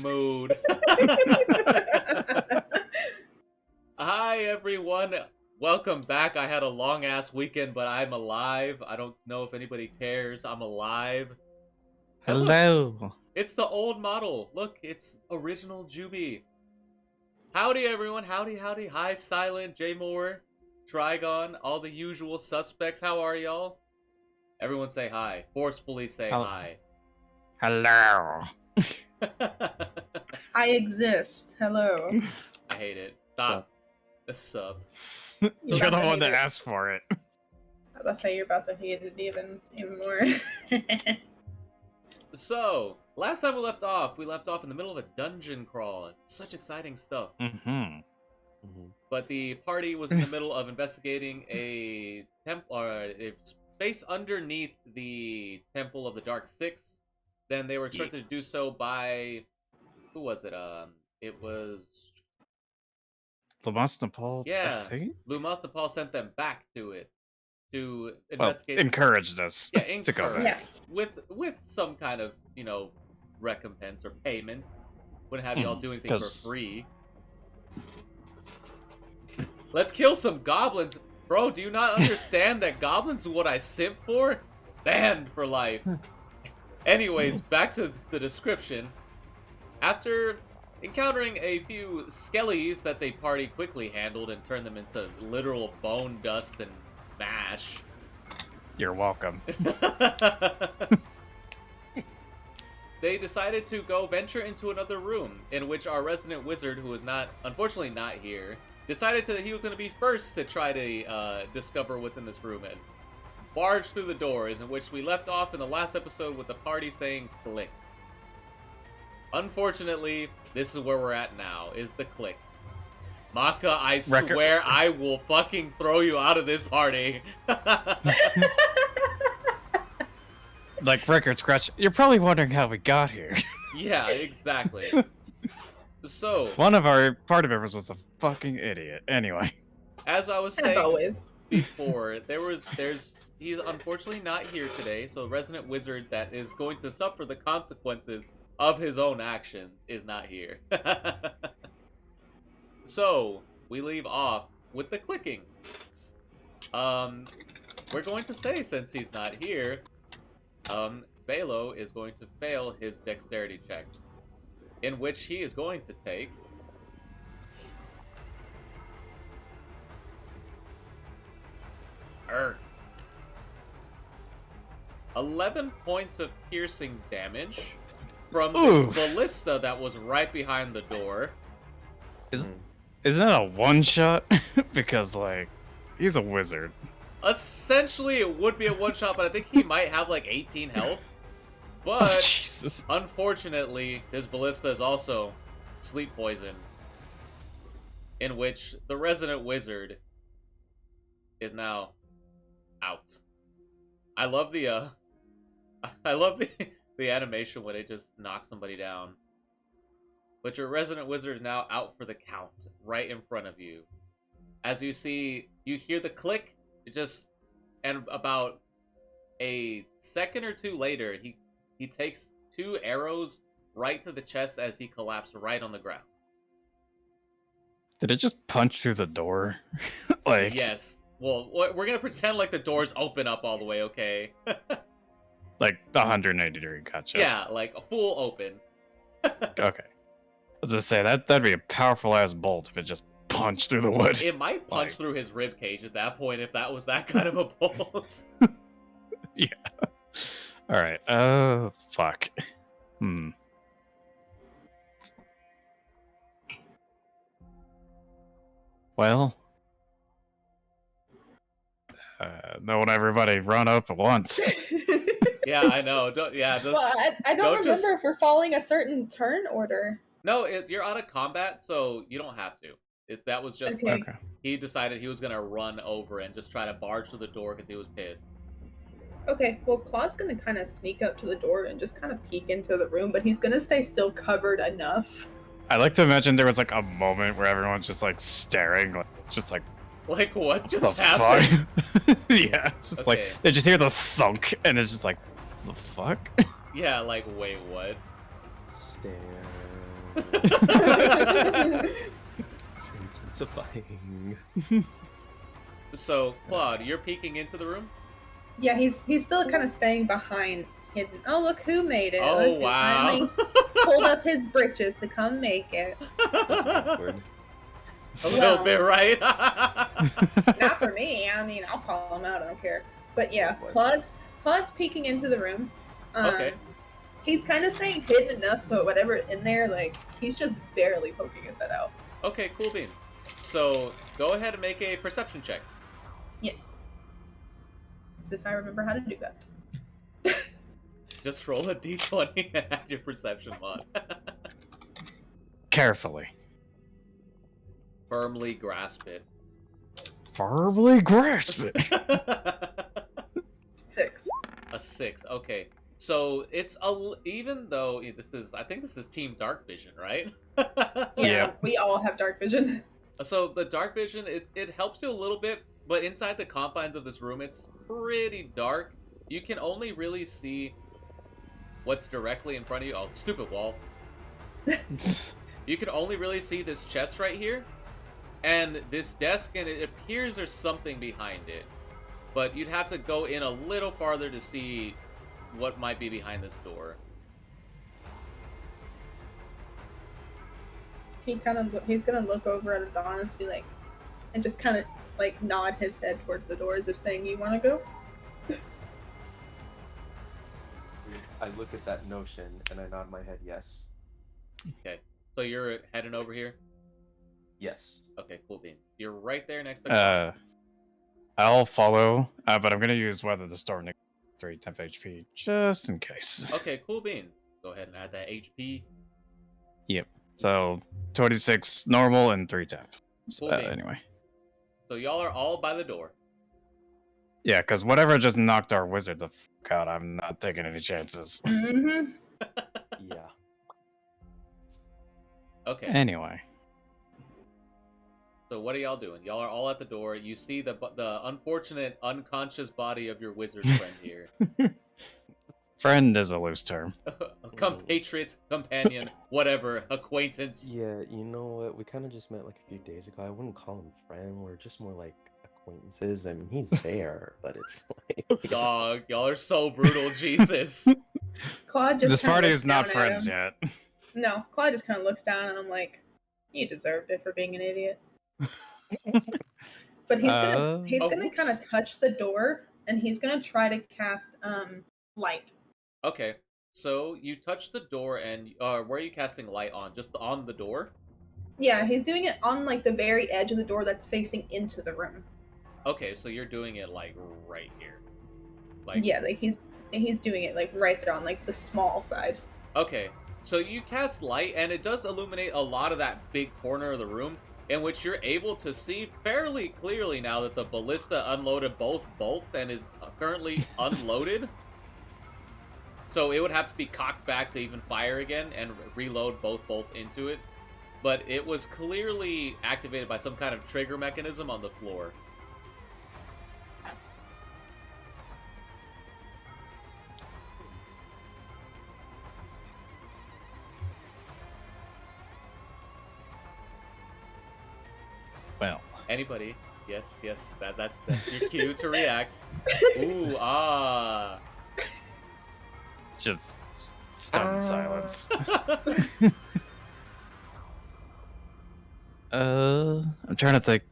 Mood. Hi, everyone. Welcome back. I had a long ass weekend, but I'm alive. I don't know if anybody cares. I'm alive. And look, Hello. it's the old model. Look, it's original Juby. Howdy, everyone. Howdy, howdy. Hi, Silent, J Moore, Trigon, all the usual suspects. How are y'all? Everyone say hi. Forcefully say hi. Hello. I exist. Hello. I hate it. Stop. Sup. You're the one that asked for it. I was about to say you're about to hate it even more. So, last time we left off in the middle of a dungeon crawl. Such exciting stuff. But the party was in the middle of investigating a space underneath the Temple of the Dark Six. Then they were instructed to do so by... Who was it? It was... Lumas Nepal. Yeah, Lumas Nepal sent them back to it to investigate. Encouraged us to go back. Yeah. With some kind of, recompense or payment. Wouldn't have y'all doing things for free. Let's kill some goblins. Bro, do you not understand that goblins are what I simp for? Banned for life. Anyways, back to the description. After encountering a few skellies that the party quickly handled and turned them into literal bone dust and mash. You're welcome. They decided to go venture into another room, in which our resident wizard, who is unfortunately not here, decided that he was going to be first to try to discover what's in this room and barge through the doors, in which we left off in the last episode with the party saying click. Unfortunately, this is where we're at now, is the click. Maka, I swear I will fucking throw you out of this party. Like record scratch, you're probably wondering how we got here. Yeah, exactly. So, one of our party members was a fucking idiot. Anyway. As I was saying always. Before, he's unfortunately not here today, so the resident wizard that is going to suffer the consequences of his own action is not here. So, we leave off with the clicking. We're going to say, since he's not here, Velo is going to fail his dexterity check, in which he is going to take 11 points of piercing damage from this ballista that was right behind the door. Isn't that a one-shot? Because, he's a wizard. Essentially, it would be a one-shot, but I think he might have, 18 health. But, Jesus. Unfortunately, his ballista is also sleep poison, in which the resident wizard is now out. I love the the animation when it just knocks somebody down. But your resident wizard is now out for the count, right in front of you. As you hear the click, and about a second or two later, he takes 2 arrows right to the chest as he collapsed right on the ground. Did it just punch through the door? Yes. Well, we're gonna pretend like the doors open up all the way, okay? Like the 180-degree gotcha. Yeah, like a full open. Okay. I was gonna say, that'd be a powerful-ass bolt if it just punched through the wood. It might punch through his rib cage at that point if that was that kind of a bolt. Yeah. Alright, oh, fuck. Well... don't everybody run up at once. Yeah, I know. I don't remember if we're following a certain turn order. No, you're out of combat, so you don't have to. That was just okay. He decided he was gonna run over and just try to barge through the door because he was pissed. Okay, well, Claude's gonna kind of sneak up to the door and just kind of peek into the room, but he's gonna stay still covered enough. I like to imagine there was a moment where everyone's just staring, Like what just happened? Yeah, it's just they just hear the thunk, and it's just the fuck? Yeah, like, wait, what? Stare. Intensifying. So, Claude, you're peeking into the room? Yeah, he's still kind of staying behind, hidden. Oh, look who made it! Oh, Look, wow. He finally pulled up his britches to come make it. That's awkward. A little bit, right? Not for me. I mean, I'll call him out. I don't care. But yeah, Claude's peeking into the room. Okay. He's kind of staying hidden enough so whatever in there, like, he's just barely poking his head out. Okay, cool beans. So, go ahead and make a perception check. Yes. As if I remember how to do that. Just roll a d20 and add your perception mod. Carefully. Firmly grasp it. Firmly grasp it. 6. A 6, okay. So, it's even though I think this is Team Dark Vision, right? Yeah, we all have dark vision. So, the dark vision, it helps you a little bit, but inside the confines of this room, it's pretty dark. You can only really see what's directly in front of you. Oh, stupid wall. You can only really see this chest right here, and this desk, and it appears there's something behind it. But you'd have to go in a little farther to see what might be behind this door. He's gonna look over at Adonis, be like, and just kind of like nod his head towards the door as if saying, "You want to go?" I look at that notion and I nod my head yes. Okay, so you're heading over here? Yes. Okay, cool bean. You're right there next to I'll follow, but I'm gonna use Weather the Storm 3 temp HP just in case. Okay, cool beans. Go ahead and add that HP. Yep. So 26 normal and 3 temp. Cool beans. Anyway. So y'all are all by the door. Yeah, because whatever just knocked our wizard the fuck out, I'm not taking any chances. Mm-hmm. Yeah. Okay. Anyway. So what are y'all doing? Y'all are all at the door. You see the unfortunate unconscious body of your wizard friend here. Friend is a loose term. Compatriot, companion, whatever, acquaintance. Yeah, you know what? We kind of just met like a few days ago. I wouldn't call him friend. We're just more like acquaintances. I mean, he's there, but it's like... Dog, y'all are so brutal, Jesus. Claude just This kinda party looks is not down at friends him. yet. No, Claude just kind of looks down and I'm like, "You deserved it for being an idiot." But he's gonna kind of touch the door and he's gonna try to cast light. Okay, so you touch the door and where are you casting light on? Just on the door? Yeah, he's doing it on like the very edge of the door that's facing into the room. Okay, so you're doing it like right here. Like yeah, like he's doing it like right there on like the small side. Okay, so you cast light and it does illuminate a lot of that big corner of the room, in which you're able to see fairly clearly now that the ballista unloaded both bolts and is currently unloaded. So it would have to be cocked back to even fire again and reload both bolts into it. But it was clearly activated by some kind of trigger mechanism on the floor. Well. Anybody? Yes, that's your cue to react. Ooh, ah. Just stunned silence. I'm trying to think.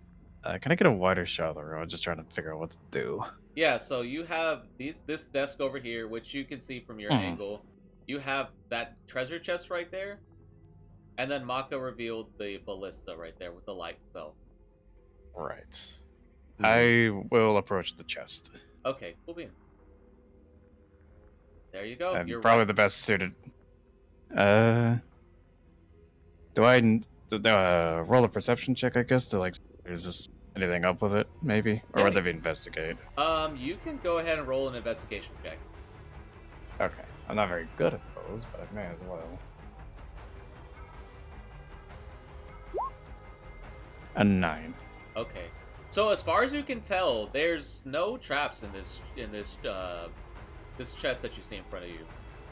Can I get a wider shot of the room? I'm just trying to figure out what to do. Yeah, so you have this desk over here, which you can see from your angle. You have that treasure chest right there, and then Maka revealed the ballista right there with the light spell. Right. I will approach the chest. Okay, cool beans. There you go. I'm You're probably right. the best suited. Do I roll a perception check? I guess to like, is this anything up with it? Maybe, or Yeah. would they investigate? You can go ahead and roll an investigation check. Okay, I'm not very good at those, but I may as well. A 9. Okay. So as far as you can tell, there's no traps in this chest that you see in front of you.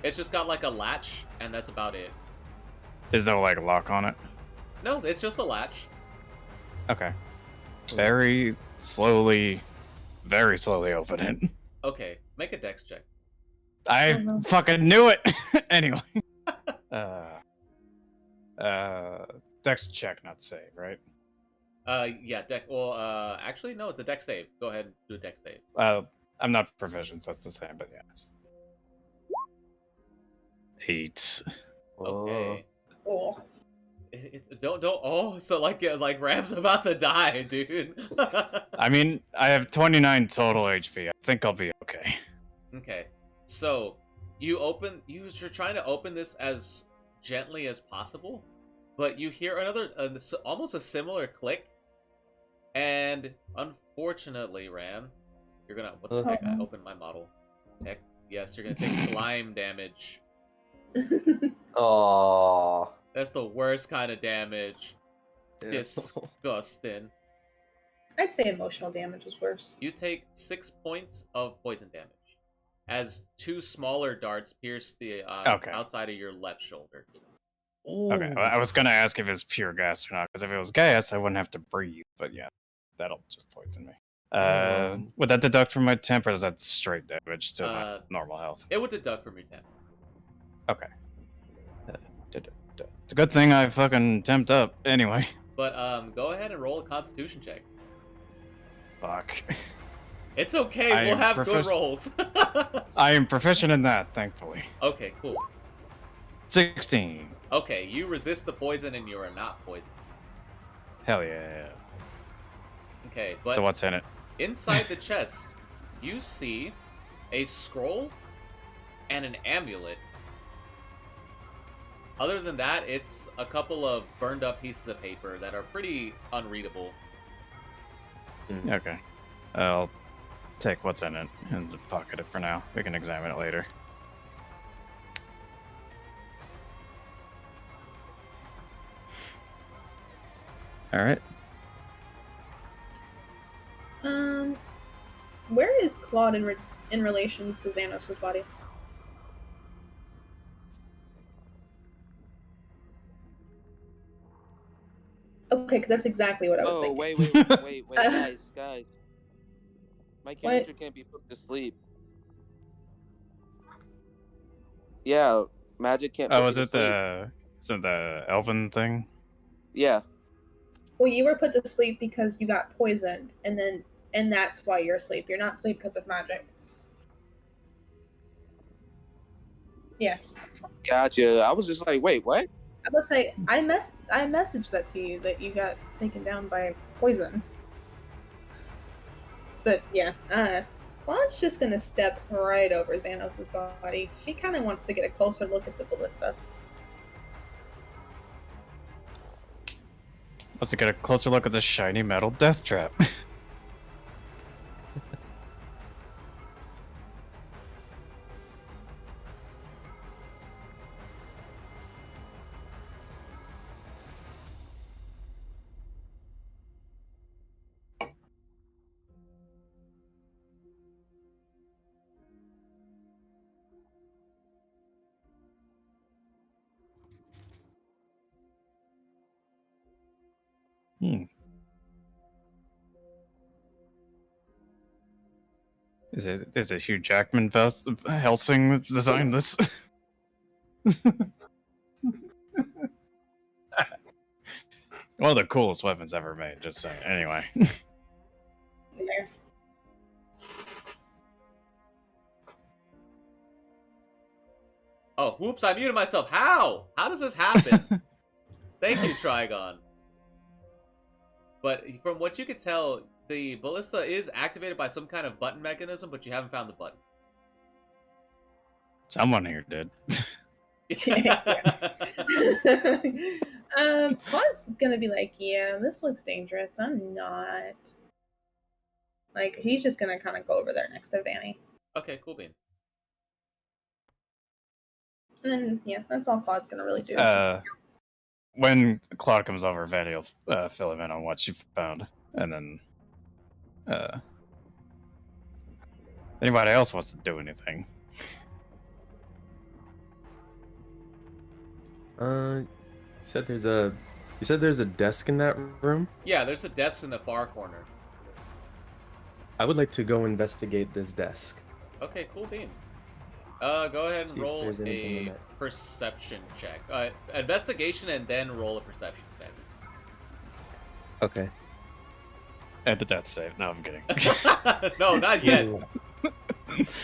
It's just got like a latch, and that's about it. There's no like lock on it. No, it's just a latch. Okay. Very slowly open it. Okay, make a dex check. I fucking knew it. Anyway. Dex check, not save, right? Yeah, dex. Well, actually, no, it's a dex save. Go ahead and do a dex save. I'm not proficient, so it's the same, but yeah. 8. Okay. Oh. It's don't. Oh, so like Ram's about to die, dude. I mean, I have 29 total HP. I think I'll be okay. Okay, so you're trying to open this as gently as possible, but you hear almost a similar click, and unfortunately, Ram, you're gonna what the heck? I opened my model. Heck, yes, you're gonna take slime damage. Oh. That's the worst kind of damage. Disgusting. I'd say emotional damage is worse. You take 6 points of poison damage as 2 smaller darts pierce the outside of your left shoulder. Okay, I was gonna ask if it's pure gas or not, because if it was gas, I wouldn't have to breathe. But yeah, that'll just poison me. Would that deduct from my temp, or is that straight damage to my normal health? It would deduct from your temp. Okay. It's a good thing I fucking temped up. Anyway. But go ahead and roll a Constitution check. Fuck. It's okay. We'll have good rolls. I am proficient in that, thankfully. Okay, cool. 16. Okay, you resist the poison and you are not poisoned. Hell yeah. Okay, but so what's in it? Inside the chest, you see a scroll and an amulet. Other than that, it's a couple of burned up pieces of paper that are pretty unreadable. Okay. I'll take what's in it and pocket it for now. We can examine it later. Alright. Where is Claude in relation to Xanos' body? Okay, because that's exactly what I was thinking. Wait, guys. My character can't be put to sleep. Yeah, magic can't. Oh, is it the elven thing? Yeah. Well, you were put to sleep because you got poisoned, and that's why you're asleep. You're not asleep because of magic. Yeah. Gotcha. I was just like, wait, what? I must say, I messaged that to you that you got taken down by poison. But yeah, Claude's just gonna step right over Xanos' body. He kind of wants to get a closer look at the ballista. Let's get a closer look at the shiny metal death trap. Is it Hugh Jackman Helsing that's designed this? One of the coolest weapons ever made, just saying. Anyway. There. Oh, whoops, I muted myself. How? How does this happen? Thank you, Trigon. But from what you could tell, the ballista is activated by some kind of button mechanism, but you haven't found the button. Someone here did. Claude's gonna be like, yeah, this looks dangerous. I'm not. Like, he's just gonna kind of go over there next to Vanny. Okay, cool beans. And yeah, that's all Claude's gonna really do. When Claude comes over, Vanny will fill him in on what she found, and then anybody else wants to do anything. You said there's a desk in that room? Yeah, there's a desk in the far corner. I would like to go investigate this desk. Okay, cool beans. Go ahead and See if roll there's anything in a it. perception check. Investigation and then roll a perception check. Okay. And the death save. No, I'm kidding. No, not yet.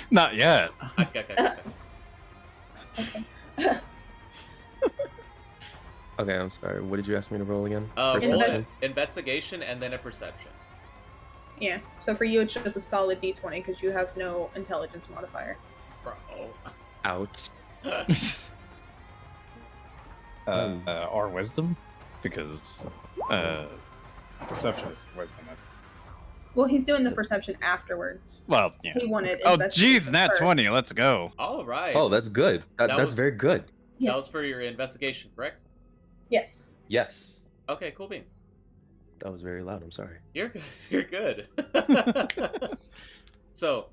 Not yet. Okay. Okay, I'm sorry. What did you ask me to roll again? Roll Perception? investigation and then a perception. Yeah. So for you, it's just a solid D20 because you have no intelligence modifier. Bro. Ouch. Or wisdom? Because perception is wisdom. Well, he's doing the perception afterwards. Well, yeah. He wanted. Oh, investigation jeez, nat first. 20. Let's go. All right. Oh, that's good. That That's was- very good. Yes. That was for your investigation, correct? Yes. Yes. Okay, cool beans. That was very loud. I'm sorry. You're good. You're good. So,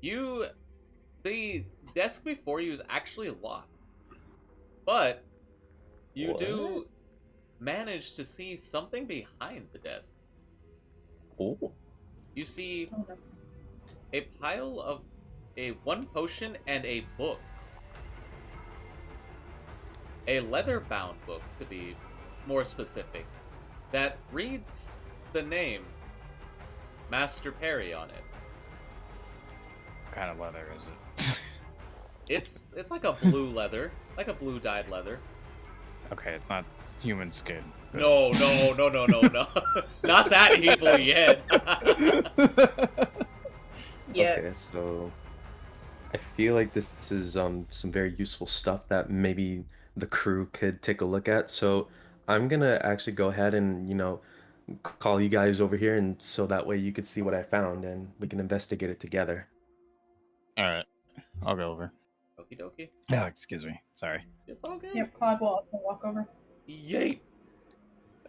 the desk before you is actually locked, but you do manage to see something behind the desk. Oh. You see a pile of one potion and a book. A leather-bound book, to be more specific, that reads the name Master Perry on it. What kind of leather is it? It's like a blue leather, like a blue dyed leather. Okay, it's not human skin. No. Not that evil yet. Yeah. Okay, so I feel like this is some very useful stuff that maybe the crew could take a look at. So I'm gonna actually go ahead and call you guys over here, and so that way you could see what I found and we can investigate it together. All right, I'll go over. Okie dokie. Oh, excuse me. Sorry. It's all good. Yep. Claude will also walk over. Yay.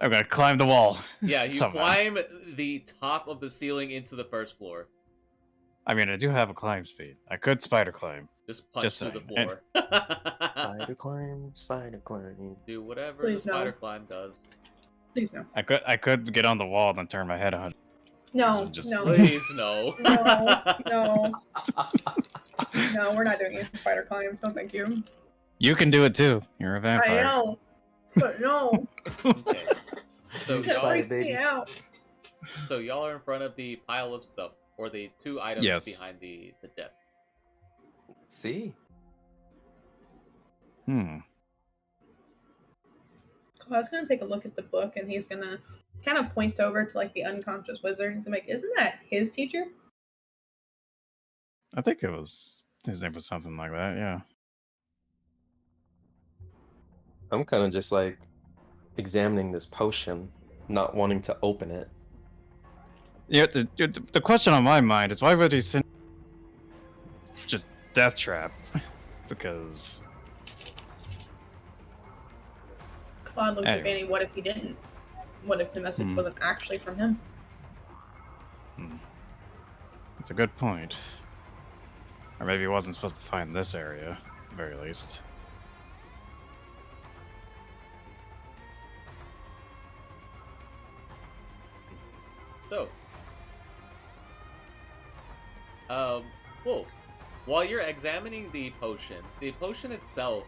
I'm gonna climb the wall. Yeah, you somehow. climb the top of the ceiling into the first floor. I mean, I do have a climb speed. I could spider climb. Just punch Just through the saying. floor. Spider climb. Do whatever Please the no. spider climb does. Please no. I could get on the wall and then turn my head 100. This No. is just- No. Please no. No. No, we're not doing a spider climb. No, thank you. You can do it too. You're a vampire. I know, but no. Okay. So That y'all, freaks me out. so y'all are in front of the pile of stuff, or the two items Yes. behind the desk. See? Claude's gonna take a look at the book and he's gonna kind of point over to like the unconscious wizard and like, isn't that his teacher? I think his name was something like that. Yeah. I'm kind of just like examining this potion, not wanting to open it. Yeah. The question on my mind is why would he send just death trap? Because Claude looks at Anyway. Vanny. What if he didn't? What if the message wasn't actually from him? it's a good point. Or maybe he wasn't supposed to find this area, at the very least. So, cool. While you're examining the potion itself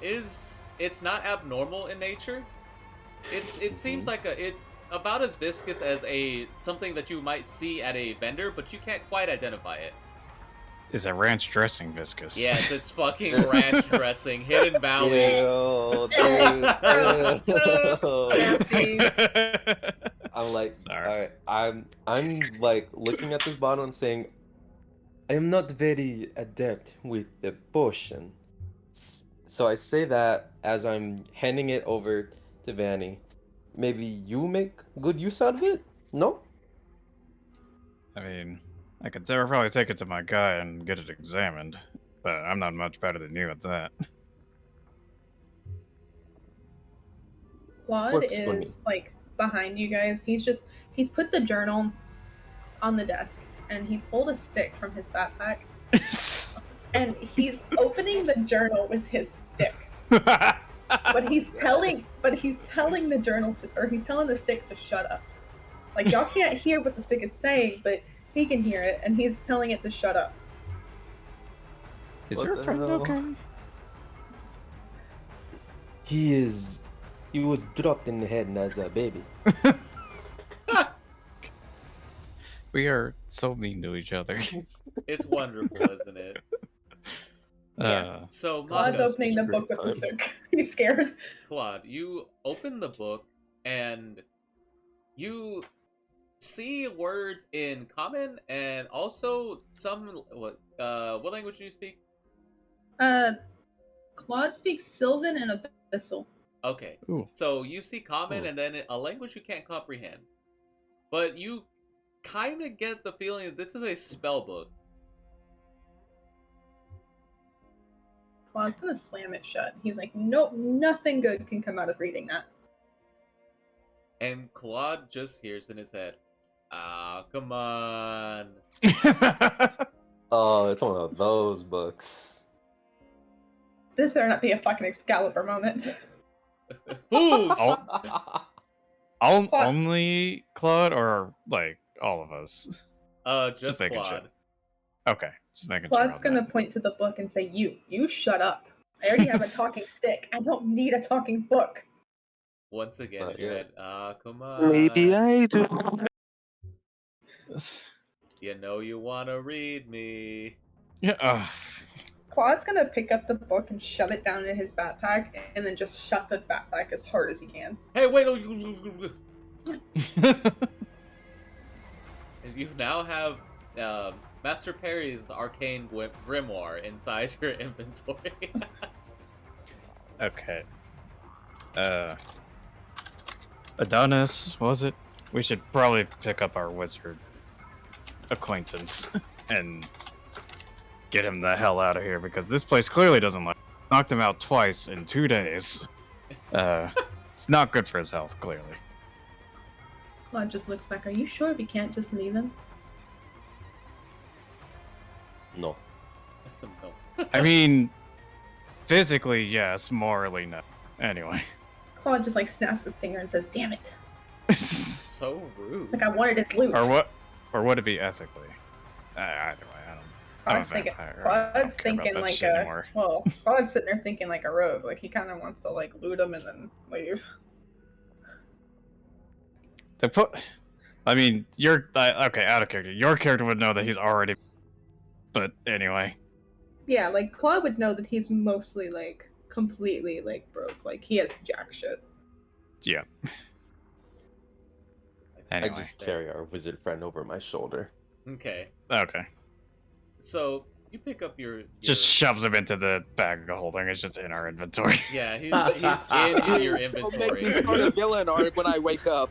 it's not abnormal in nature. It seems like it's about as viscous as something that you might see at a vendor, but you can't quite identify it. Is a ranch dressing viscous? Yes, it's fucking ranch dressing, Hidden Valley. Ew, dude. Nasty. I'm like, Sorry. I'm like looking at this bottle and saying, I am not very adept with the potion. So I say that as I'm handing it over to Vanny. Maybe you make good use out of it? No? I mean, I could probably take it to my guy and get it examined, but I'm not much better than you at that. Claude Works for me. is like behind you guys. He's put the journal on the desk and he pulled a stick from his backpack and he's opening the journal with his stick. But he's telling the journal to, or he's telling the stick to shut up. Like, y'all can't hear what the stick is saying, but he can hear it, and he's telling it to shut up. Is What your the friend hell? okay? He was dropped in the head as a baby. We are so mean to each other. It's wonderful, isn't it? Yeah. So, Claude's Mako, opening the great book with the time. stick. He's scared. Claude, you open the book and you see words in common and also some what language do you speak? Claude speaks Sylvan and Abyssal. Okay. Ooh. So you see common Ooh. and then a language you can't comprehend. But you kind of get the feeling that this is a spell book. Claude's gonna slam it shut. He's like, nope, nothing good can come out of reading that. And Claude just hears in his head, "Ah, come on." Oh, it's one of those books. This better not be a fucking Excalibur moment. Who's? Only Claude or like all of us? Just making Claude. sure. Okay, just making Claude's sure. gonna point to the book and say, you shut up. I already have a talking stick. I don't need a talking book. Once again, Not in your yet. head, "Ah, come on." Maybe I do. You know you wanna read me. Yeah. Claude's gonna pick up the book and shove it down in his backpack and then just shut the backpack as hard as he can. Hey, wait! No, you. And you now have Master Perry's arcane grimoire inside your inventory. Okay. Adonis, was it? We should probably pick up our wizard acquaintance and get him the hell out of here because this place clearly doesn't like. Knocked him out twice in 2 days. It's not good for his health, clearly. Claude just looks back. Are you sure we can't just leave him? No. No. I mean, physically, yes. Morally, no. Anyway. Claude just like snaps his finger and says, damn it. So rude. It's like I wanted his loot. Or would it be ethically? Either way, I don't. Claude's thinking like a well. Claude's sitting there thinking like a rogue. Like he kind of wants to like loot him and then leave. I mean, okay. Out of character. Your character would know that he's already. But anyway. Yeah, like Claude would know that he's mostly like completely like broke. Like he has jack shit. Yeah. Anyway. I just carry our wizard friend over my shoulder. Okay. Okay. So you pick up your just shoves him into the bag of holding. It's just in our inventory. Yeah, he's in your Don't make inventory. me start a villain arc when I wake up.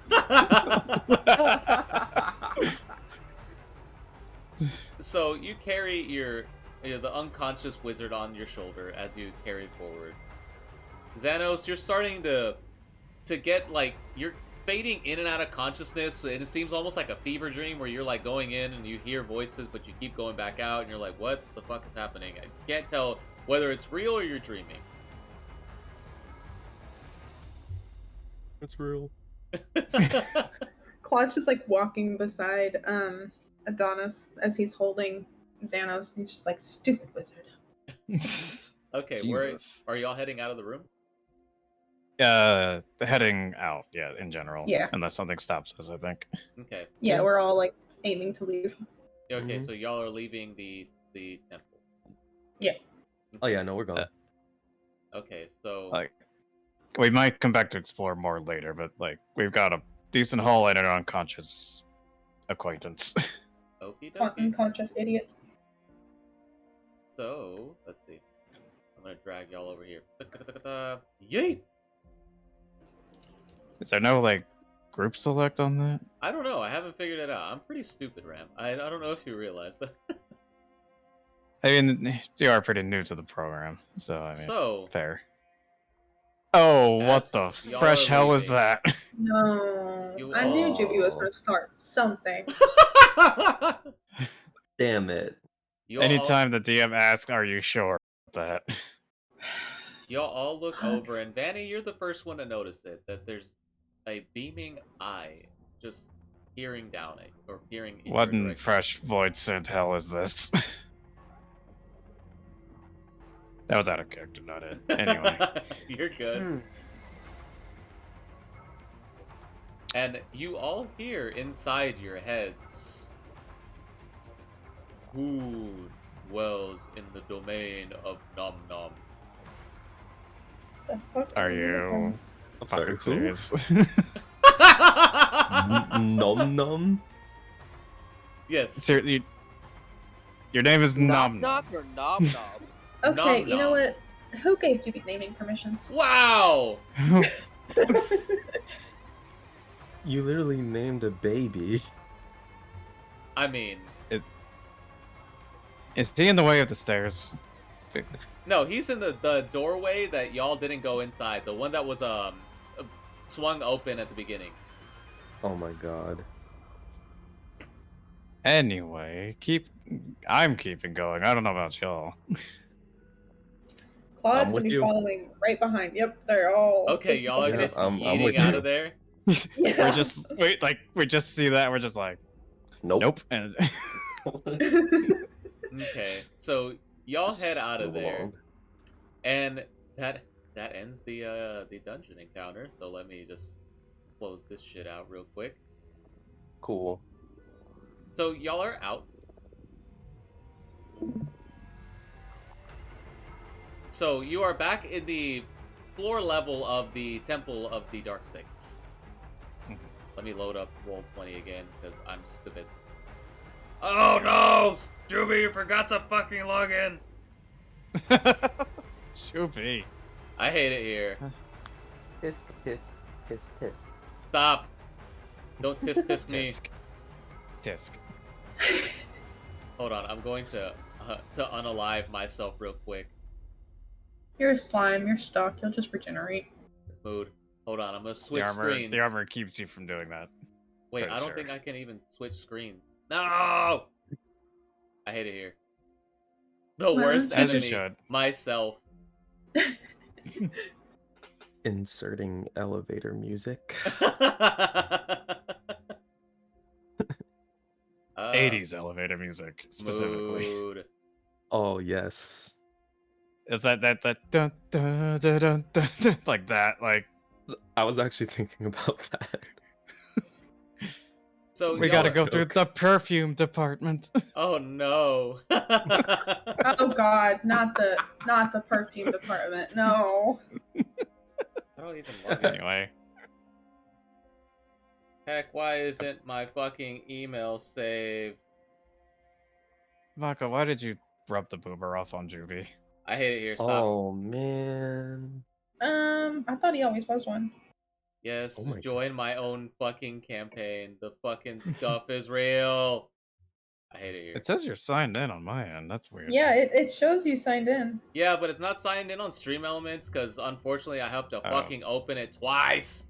So you carry the unconscious wizard on your shoulder as you carry forward. Xanos, you're starting to get like you're fading in and out of consciousness, and it seems almost like a fever dream where you're like going in and you hear voices, but you keep going back out, and you're like, what the fuck is happening? I can't tell whether it's real or you're dreaming. It's real. Claude's just like walking beside Adonis as he's holding Xanos. He's just like, stupid wizard. Okay, Jesus. Are y'all heading out of the room? Heading out, yeah, in general. Yeah. Unless something stops us, I think. Okay. Yeah, we're all like aiming to leave. Okay, so y'all are leaving the temple. Yeah. Oh yeah, no, we're gone. Okay, so Like, we might come back to explore more later, but like, we've got a decent haul and an unconscious acquaintance. okie dokie. Unconscious idiot. So let's see. I'm gonna drag y'all over here. Yeet! Is there no like group select on that? I don't know. I haven't figured it out. I'm pretty stupid, Ram. I don't know if you realize that. I mean, you are pretty new to the program, so I mean, So fair. Oh, what As the y'all fresh are hell is leaving- that? No. I knew Juby was going to start something. Damn it. you Anytime the DM asks, "Are you sure?" about that. Y'all all look over, and Vanny, you're the first one to notice it. That there's a beaming eye just peering down it, or peering in What your in direction. fresh void sent hell is this? That was out of character, not it. Anyway. You're good. And you all hear inside your heads, who dwells in the domain of Nom Nom? The fuck Are is you I'm fucking sorry, who? serious? Nom nom? Yes. Seriously, your name is Knock Nom knock or knob knob? Okay, Nom you know nom. what? Who gave you the naming permissions? Wow! Nom. You literally named a baby. I mean, Is he in the way of the stairs? no, he's in the doorway that y'all didn't go inside. The one that was swung open at the beginning. Oh my god. Anyway, I'm keeping going. I don't know about y'all. Claude's I'm gonna with be you. following right behind. Yep, they're all. Okay, just y'all are fucking- just I'm eating with out you. of there. Yeah. We just see that, we're just like, Nope. And Okay, so y'all head out of Move there, along. and that ends the dungeon encounter. So let me just close this shit out real quick. Cool. So y'all are out. So you are back in the floor level of the Temple of the Dark Six. Let me load up Roll20 again, because I'm just a bit... Oh no! Juby, you forgot to fucking log in! Shoopy. I hate it here. Tisk, tisk, tisk, tisk. Stop! Don't tisk me. Tisk. Hold on, I'm going to unalive myself real quick. You're a slime. You're stuck. You'll just regenerate. Mood. Hold on, I'm gonna switch The screens. armor keeps you from doing that. Wait, pretty I don't sure. think I can even switch screens. No! I hate it here. The Why worst don't you As you enemy, should. myself. Inserting elevator music. 80s elevator music, specifically. Mood. Oh yes. Is that dun, dun, dun, dun, dun, dun, like that? Like, I was actually thinking about that. So we y'all gotta are- go through the perfume department. Oh no. Oh God, not the perfume department. No. I don't even love it. Anyway, Heck, why isn't my fucking email saved? Maka, why did you rub the boober off on Juby? I hate it here. Stop. Oh man. I thought he always was one. Yes, Oh my join my own fucking campaign. The fucking stuff is real. I hate it here. It says you're signed in on my end. That's weird. Yeah, it shows you signed in. Yeah, but it's not signed in on Stream Elements because unfortunately I have to Oh. fucking open it twice.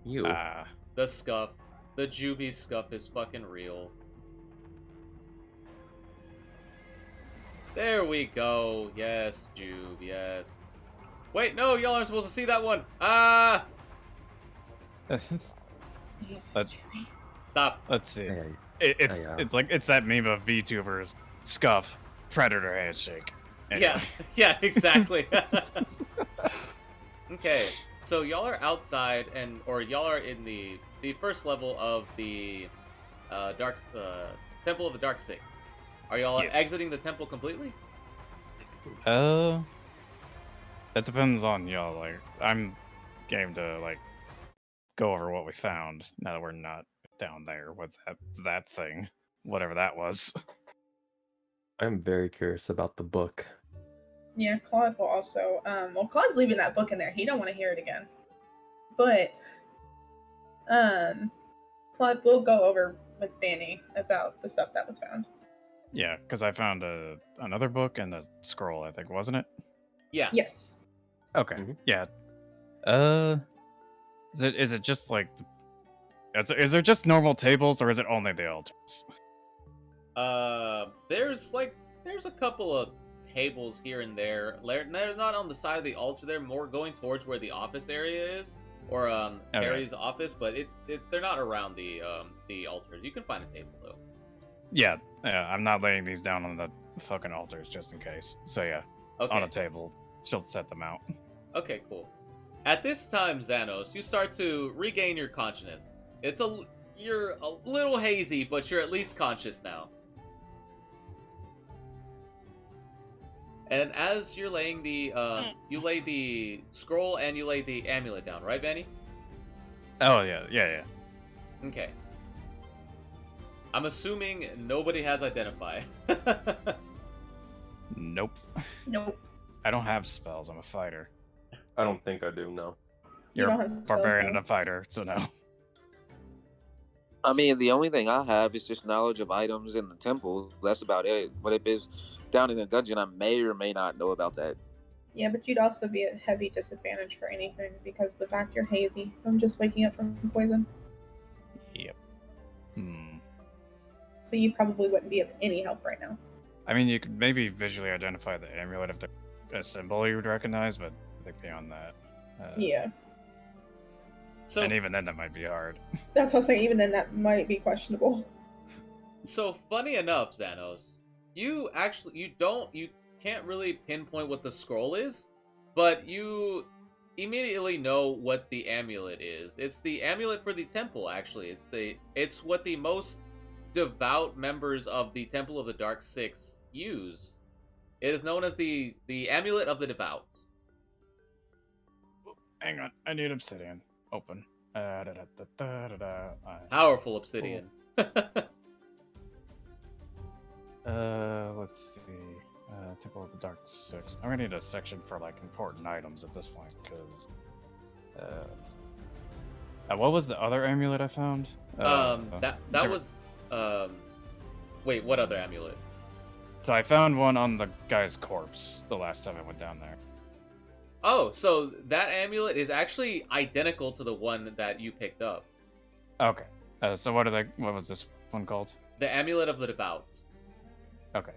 You. Ah, The scuff. The Juby scuff is fucking real. There we go. Yes, Jube, yes. Wait, no, y'all aren't supposed to see that one. Ah! Let's- Stop. let's see. Hey, It's Yeah. it's like it's that meme of VTubers scuff predator handshake. Anyway. Yeah, yeah, exactly. Okay, so y'all are outside, or y'all are in the first level of the Temple of the Dark Six. Are y'all Yes. exiting the temple completely? That depends on y'all. Like, I'm game to like go over what we found. Now that we're not down there with that thing, whatever that was. Mm-hmm. I'm very curious about the book. Yeah, Claude will also. Well, Claude's leaving that book in there. He don't want to hear it again. But, Claude will go over with Fanny about the stuff that was found. Yeah, because I found another book and a scroll. I think, wasn't it? Yeah. Yes. Okay. Mhm. Yeah. Is it just like? Is there just normal tables, or is it only the altars? There's a couple of tables here and there. They're not on the side of the altar. They're more going towards where the office area is, or Harry's office. But they're not around the altars. You can find a table though. Yeah, I'm not laying these down on the fucking altars just in case. So yeah, Okay. on a table, she'll set them out. Okay, cool. At this time, Xanos, you start to regain your consciousness. You're a little hazy, but you're at least conscious now. And as you're laying the, you lay the scroll and you lay the amulet down, right, Vanny? Oh yeah. Okay. I'm assuming nobody has identify. Nope. Nope. I don't have spells. I'm a fighter. I don't think I do. No. You You're don't a have spells, barbarian though. and a fighter, so no. I mean, the only thing I have is just knowledge of items in the temple. That's about it. But if it's down in the dungeon, I may or may not know about that. Yeah, but you'd also be at heavy disadvantage for anything because of the fact you're hazy from just waking up from poison. Yep. So you probably wouldn't be of any help right now. I mean, you could maybe visually identify the amulet if there's a symbol you would recognize, but I think beyond that. Yeah. So, And even then, that might be hard. That's what I'm saying. Even then, that might be questionable. so funny enough, Xanos, you can't really pinpoint what the scroll is, but you immediately know what the amulet is. It's the amulet for the temple, actually. It's what the most devout members of the Temple of the Dark Six use. It is known as the amulet of the devout. Hang on, I need obsidian. Open. Powerful obsidian. Let's see. Temple of the Dark Six. I'm gonna need a section for like important items at this point, because. What was the other amulet I found? That was. Wait, what other amulet? So I found one on the guy's corpse the last time I went down there. Oh, so that amulet is actually identical to the one that you picked up. Okay. So what was this one called? The amulet of the devout. Okay.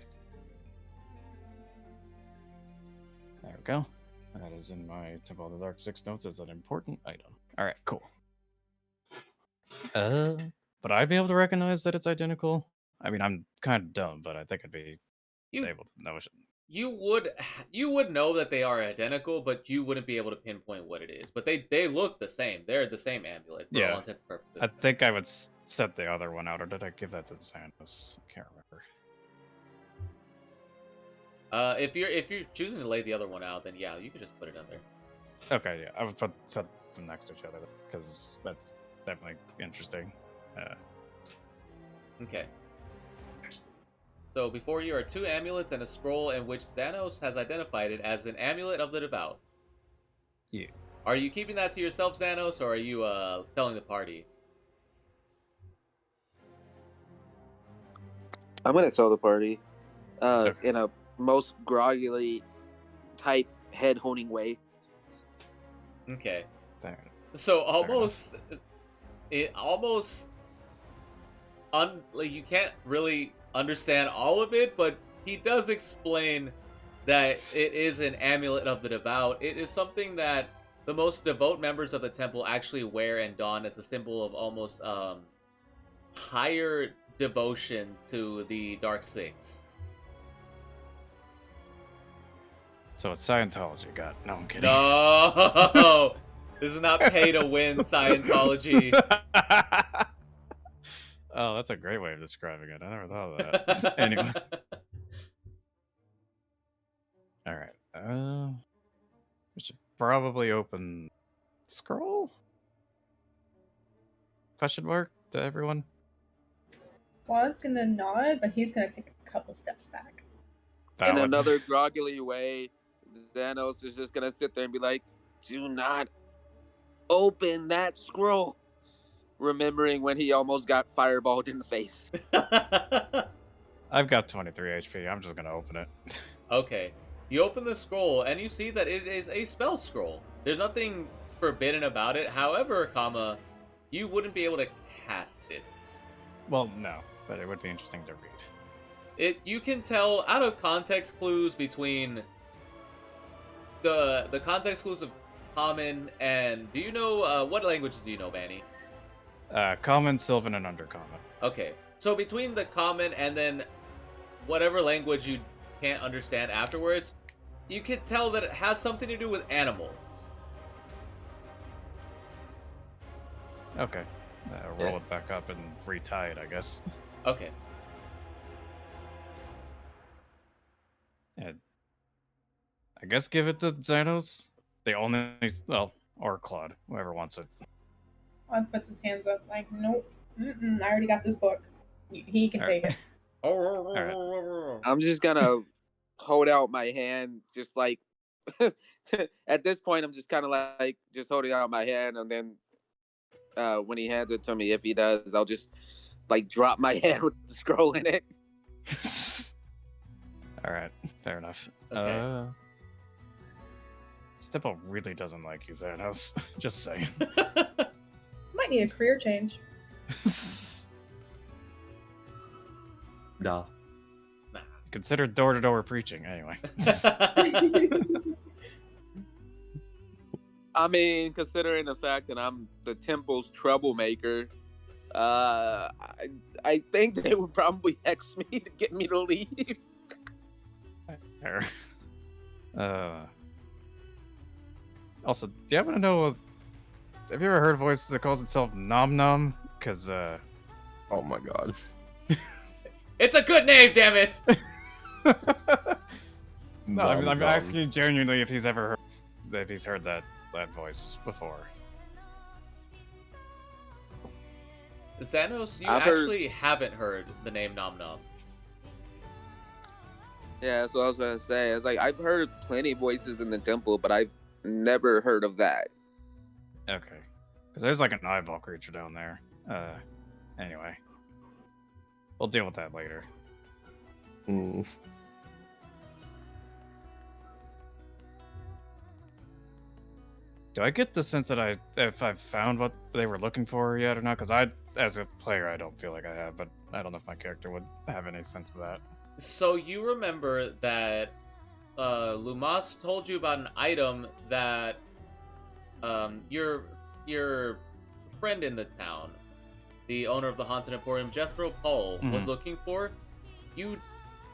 There we go. That is in my Temple of the Dark Six notes as an important item. Alright, cool. Would I be able to recognize that it's identical? I mean, I'm kind of dumb, but I think I'd be able to know it. You would know that they are identical, but you wouldn't be able to pinpoint what it is. But they look the same. They're the same amulet for all intents and purposes. I think I would set the other one out, or did I give that to Xanos? I can't remember. If you're choosing to lay the other one out, then yeah, you could just put it under. Okay, yeah, I would set them next to each other because that's definitely interesting. Okay. So before you are two amulets and a scroll in which Xanos has identified it as an amulet of the devout. Yeah. Are you keeping that to yourself, Xanos, or are you telling the party? I'm gonna tell the party, Okay. in a most groggily type head honing way. Okay. There. So you can't really understand all of it, but he does explain that it is an amulet of the devout. It is something that the most devout members of the temple actually wear and don as a symbol of almost higher devotion to the Dark Six. So it's Scientology. God, no, I'm kidding. No, this is not pay to win Scientology. Oh, that's a great way of describing it. I never thought of that. Anyway. All right. We should probably open scroll? Question mark to everyone? Claude's gonna nod, but he's gonna take a couple steps back. In Valid. another groggily way, Xanos is just gonna sit there and be like, "Do not open that scroll." Remembering when he almost got fireballed in the face. I've got 23 HP. I'm just gonna open it. Okay. You open the scroll and you see that it is a spell scroll. There's nothing forbidden about it. However, you wouldn't be able to cast it. Well, no, but it would be interesting to read. You can tell out of context clues between the context clues of common and do you know what languages do you know, Manny? Common, Sylvan, and Undercommon. Okay, so between the common and then whatever language you can't understand afterwards, you can tell that it has something to do with animals. Okay. Roll it back up and retie it, I guess. Okay. Yeah. I guess give it to Xanos. The only, well, or Claude, whoever wants it. Claude puts his hands up like, nope, I already got this book. He can take it. Alright. I'm just gonna hold out my hand, just like at this point, I'm just kind of like just holding out my hand, and then when he hands it to me, if he does, I'll just like drop my hand with the scroll in it. All right, fair enough. Okay. Stipple really doesn't like you, Xanos. Just saying. Might need a career change. Nah. Consider door-to-door preaching, anyway. I mean, considering the fact that I'm the temple's troublemaker, I think they would probably hex me to get me to leave. Fair. Also, do you happen to know? Have you ever heard a voice that calls itself Nom Nom? Because Oh my god. It's a good name, damn it! No, I'm asking you genuinely if he's ever heard that voice before. Xanos, you I've actually haven't heard the name Nom Nom. Yeah, that's what I was gonna say. It's like I've heard plenty of voices in the temple, but I've never heard of that. Okay, because there's like an eyeball creature down there. Anyway, we'll deal with that later. Mm. Do I get the sense that if I've found what they were looking for yet or not? Because as a player, I don't feel like I have, but I don't know if my character would have any sense of that. So you remember that Lumas told you about an item that your friend in the town, the owner of the Haunted Emporium, Jethro Paul, was looking for. You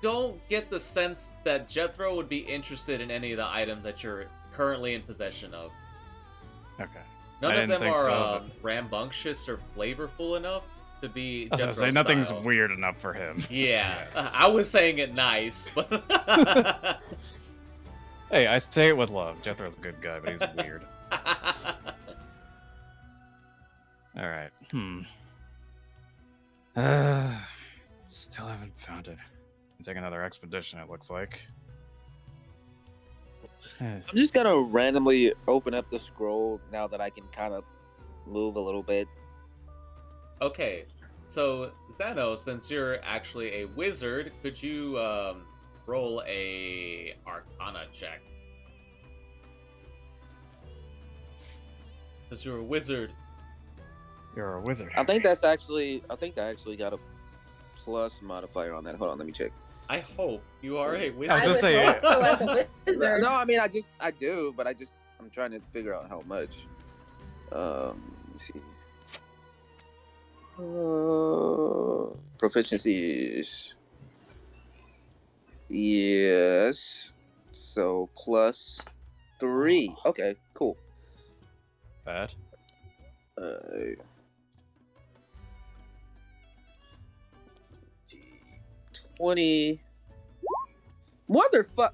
don't get the sense that Jethro would be interested in any of the items that you're currently in possession of. Okay. None I of didn't them think are so, rambunctious or flavorful enough to be I was gonna Jethro's say nothing's style. weird enough for him. Yeah, I was saying it nice, but Hey, I say it with love. Jethro's a good guy, but he's weird. All right. Still haven't found it. Take another expedition, it looks like. I'm just gonna randomly open up the scroll now that I can kind of move a little bit. Okay, so Xanos, since you're actually a wizard, could you roll a Arcana check? Because you're a wizard. You're a wizard. I think I actually got a plus modifier on that. Hold on, let me check. I hope you are a I wizard. was I gonna would say, hope so as a wizard. No, I mean I do, but I'm trying to figure out how much. Let's see. Proficiencies. Yes. So plus 3. Okay, cool. Bad. 20. Motherfuck.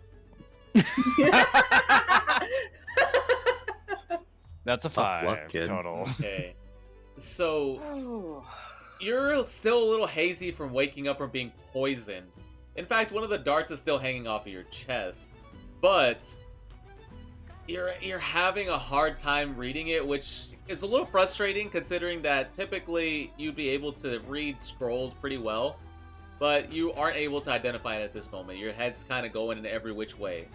That's a Tough luck, 5 kid. total. Okay. So, you're still a little hazy from waking up from being poisoned. In fact, one of the darts is still hanging off of your chest. But you're having a hard time reading it, which is a little frustrating considering that typically you'd be able to read scrolls pretty well, but you aren't able to identify it at this moment. Your head's kind of going in every which way.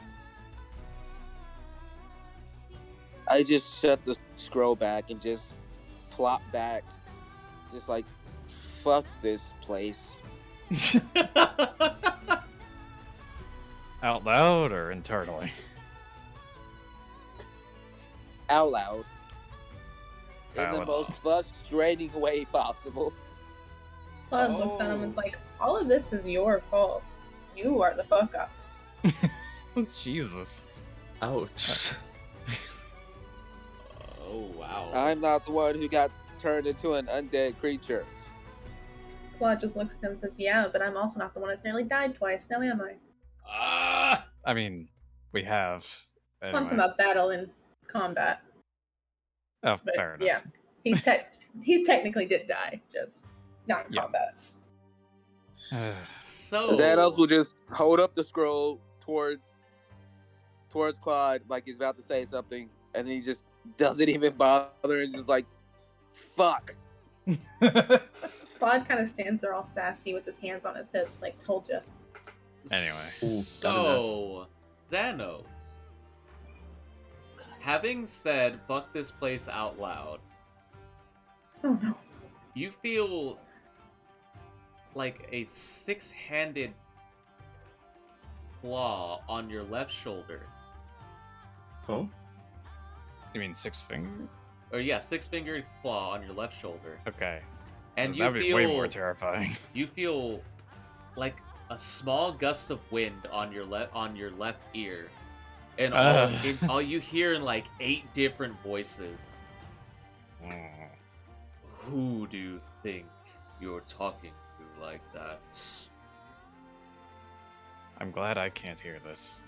I just shut the scroll back and just plop back. Just like, fuck this place. Out loud or internally? Out loud. In Out the loud. most frustrating way possible. Claude looks at him and's like, all of this is your fault. You are the fuck up. Jesus. Ouch. Oh, wow. I'm not the one who got turned into an undead creature. Claude just looks at him and says, yeah, but I'm also not the one that's nearly died twice, now am I? Ah! I mean, we have. I'm Anyway. talking about battle and combat. Oh, But fair enough. yeah, he's technically did die, just not in Yeah. combat. So Xanos will just hold up the scroll towards Claude like he's about to say something, and then he just doesn't even bother and just like, fuck. Claude kind of stands there all sassy with his hands on his hips, like, told you. Anyway. Ooh, So, Xanos, having said "fuck this place" out loud, Oh no. you feel like a six-handed claw on your left shoulder. Oh? You mean 6 finger? Or yeah, six-fingered claw on your left shoulder. Okay. And you That'd be feel way more terrifying. You feel like a small gust of wind on your left ear, and all you hear in like 8 different voices. Who do you think you're talking to like that? I'm glad I can't hear this.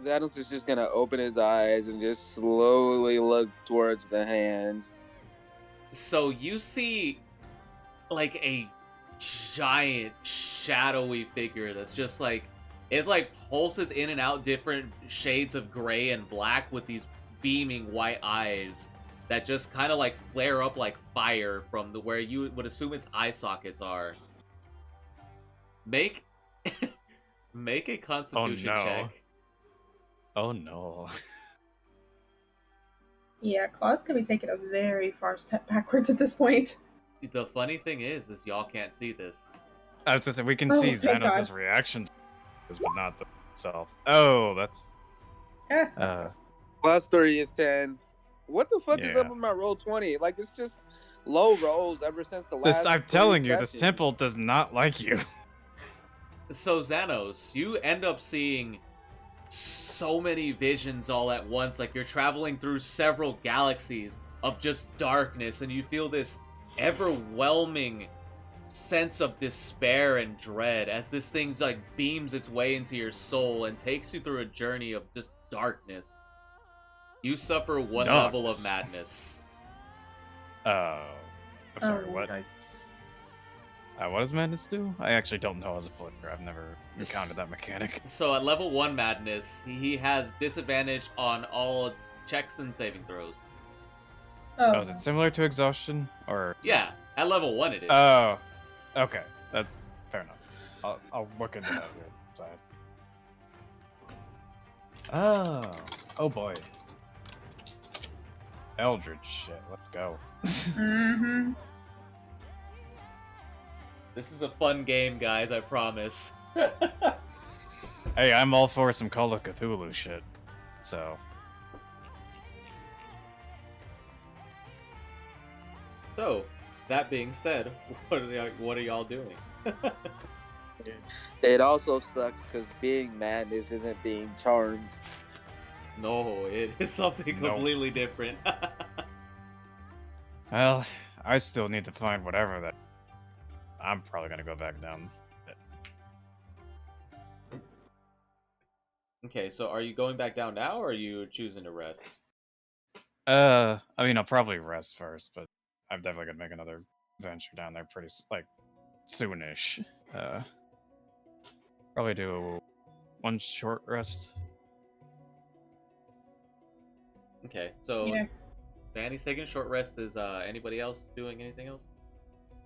Xanos is just gonna open his eyes and just slowly look towards the hand. So you see like a giant shadowy figure that's just like, it like pulses in and out different shades of gray and black with these beaming white eyes that just kind of like flare up like fire from where you would assume its eye sockets are. Make a constitution check. Oh no. Yeah, Claude's gonna be taking a very far step backwards at this point. The funny thing is y'all can't see this. I was just saying, we can Oh, see thank Xanos' God. reaction to this, but not the itself. Oh, that's That's Plus 3 is 10. What the fuck is Yeah. up with my roll 20? Like, it's just low rolls ever since the last. I'm 3 telling you, this sessions. temple does not like you. So Xanos, you end up seeing so many visions all at once, like you're traveling through several galaxies of just darkness, and you feel this overwhelming sense of despair and dread as this thing like beams its way into your soul and takes you through a journey of just darkness. You suffer 1 level of Darkness. madness. Oh. I'm sorry, Oh, what? Nice. What does madness do? I actually don't know as a player. I've never encountered that mechanic. So at level 1 madness, he has disadvantage on all checks and saving throws. Oh, is it similar to exhaustion? Or Yeah, at level 1 it is. Oh. Okay. That's fair enough. I'll look into that here. Side. Oh. Oh boy. Eldritch shit. Let's go. Mm-hmm. This is a fun game, guys, I promise. Hey, I'm all for some Call of Cthulhu shit. So. So, that being said, what are y'all doing? It also sucks because being madness isn't being charmed. No, it is something No. completely different. Well, I still need to find whatever that. I'm probably gonna go back down. Okay, so are you going back down now, or are you choosing to rest? I mean, I'll probably rest first, but I'm definitely gonna make another venture down there pretty soonish. Probably do 1 short rest. Okay, so Yeah. Danny's taking a short rest. Is anybody else doing anything else?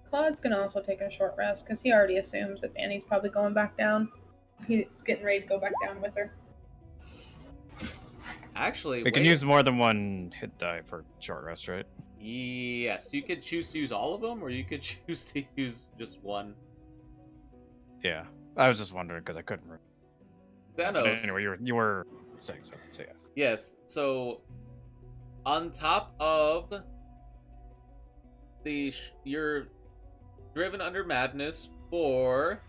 Claude's gonna also take a short rest because he already assumes that Annie's probably going back down. He's getting ready to go back down with her. Actually, We can wait. use more than 1 hit die per short rest, right? Yes, you could choose to use all of them, or you could choose to use just one. Yeah, I was just wondering because I couldn't remember. Thanos. Anyway, you were 6. So yeah. Yes. So on top of you're driven under madness for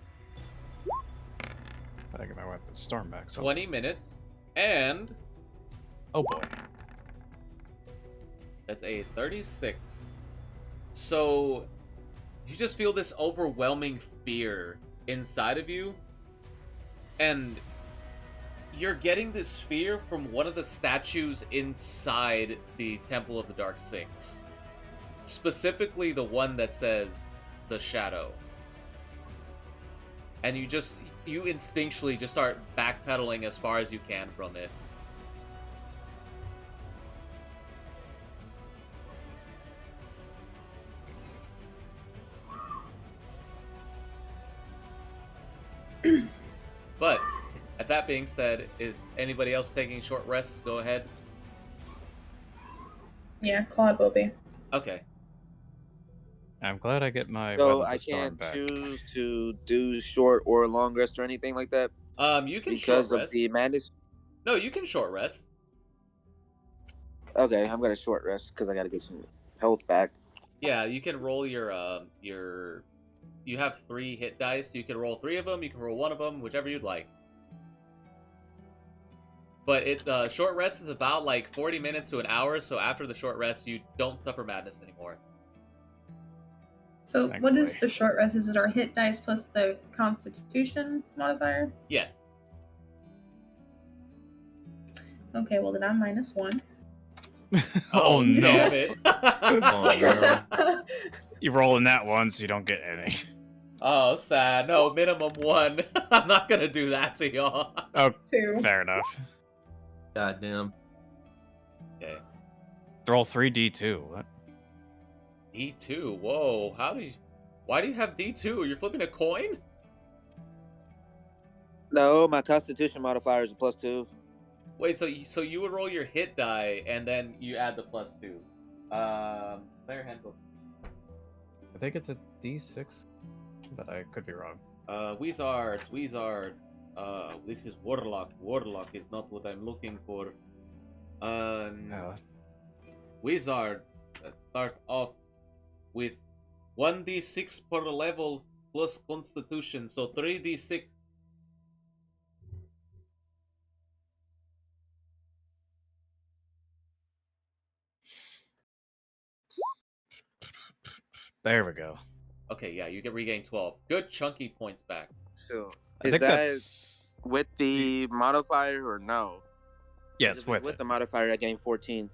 I think I went the storm back. So. 20 minutes, and oh boy, that's a 36. So you just feel this overwhelming fear inside of you, and you're getting this fear from one of the statues inside the Temple of the Dark Six. Specifically the one that says the Shadow. And you instinctually just start backpedaling as far as you can from it. But, at that being said, is anybody else taking short rests? Go ahead. Yeah, Claude will be. Okay. I'm glad I get my. So I can't back. choose to do short or long rest or anything like that. You can because short of rest. the madness. No, you can short rest. Okay, I'm gonna short rest because I gotta get some health back. Yeah, you can roll your. You have 3 hit dice. You can roll 3 of them. You can roll 1 of them, whichever you'd like. But short rest is about like 40 minutes to an hour. So after the short rest, you don't suffer madness anymore. So what is the short rest? Is it our hit dice plus the Constitution modifier? Yes. Okay, well then I'm -1. Oh no! Damn it. Oh, no. You roll in that one, so you don't get any. Oh, sad. No, minimum 1. I'm not gonna do that to y'all. Oh, 2. fair enough. Goddamn. Okay. Roll 3d2. What? D2. Whoa. Why do you have D2? You're flipping a coin? No, my Constitution modifier is a +2. Wait, so you would roll your hit die and then you add the +2. Player handbook. I think it's a d6, but I could be wrong. Wizards. This is Warlock. Warlock is not what I'm looking for. Wizards start off with 1d6 per level plus Constitution, so 3d6. There we go. Okay, yeah, you get regain 12. Good chunky points back. So I is think that that's with the modifier or no? yes, If it's with with it. the modifier, I gained 14.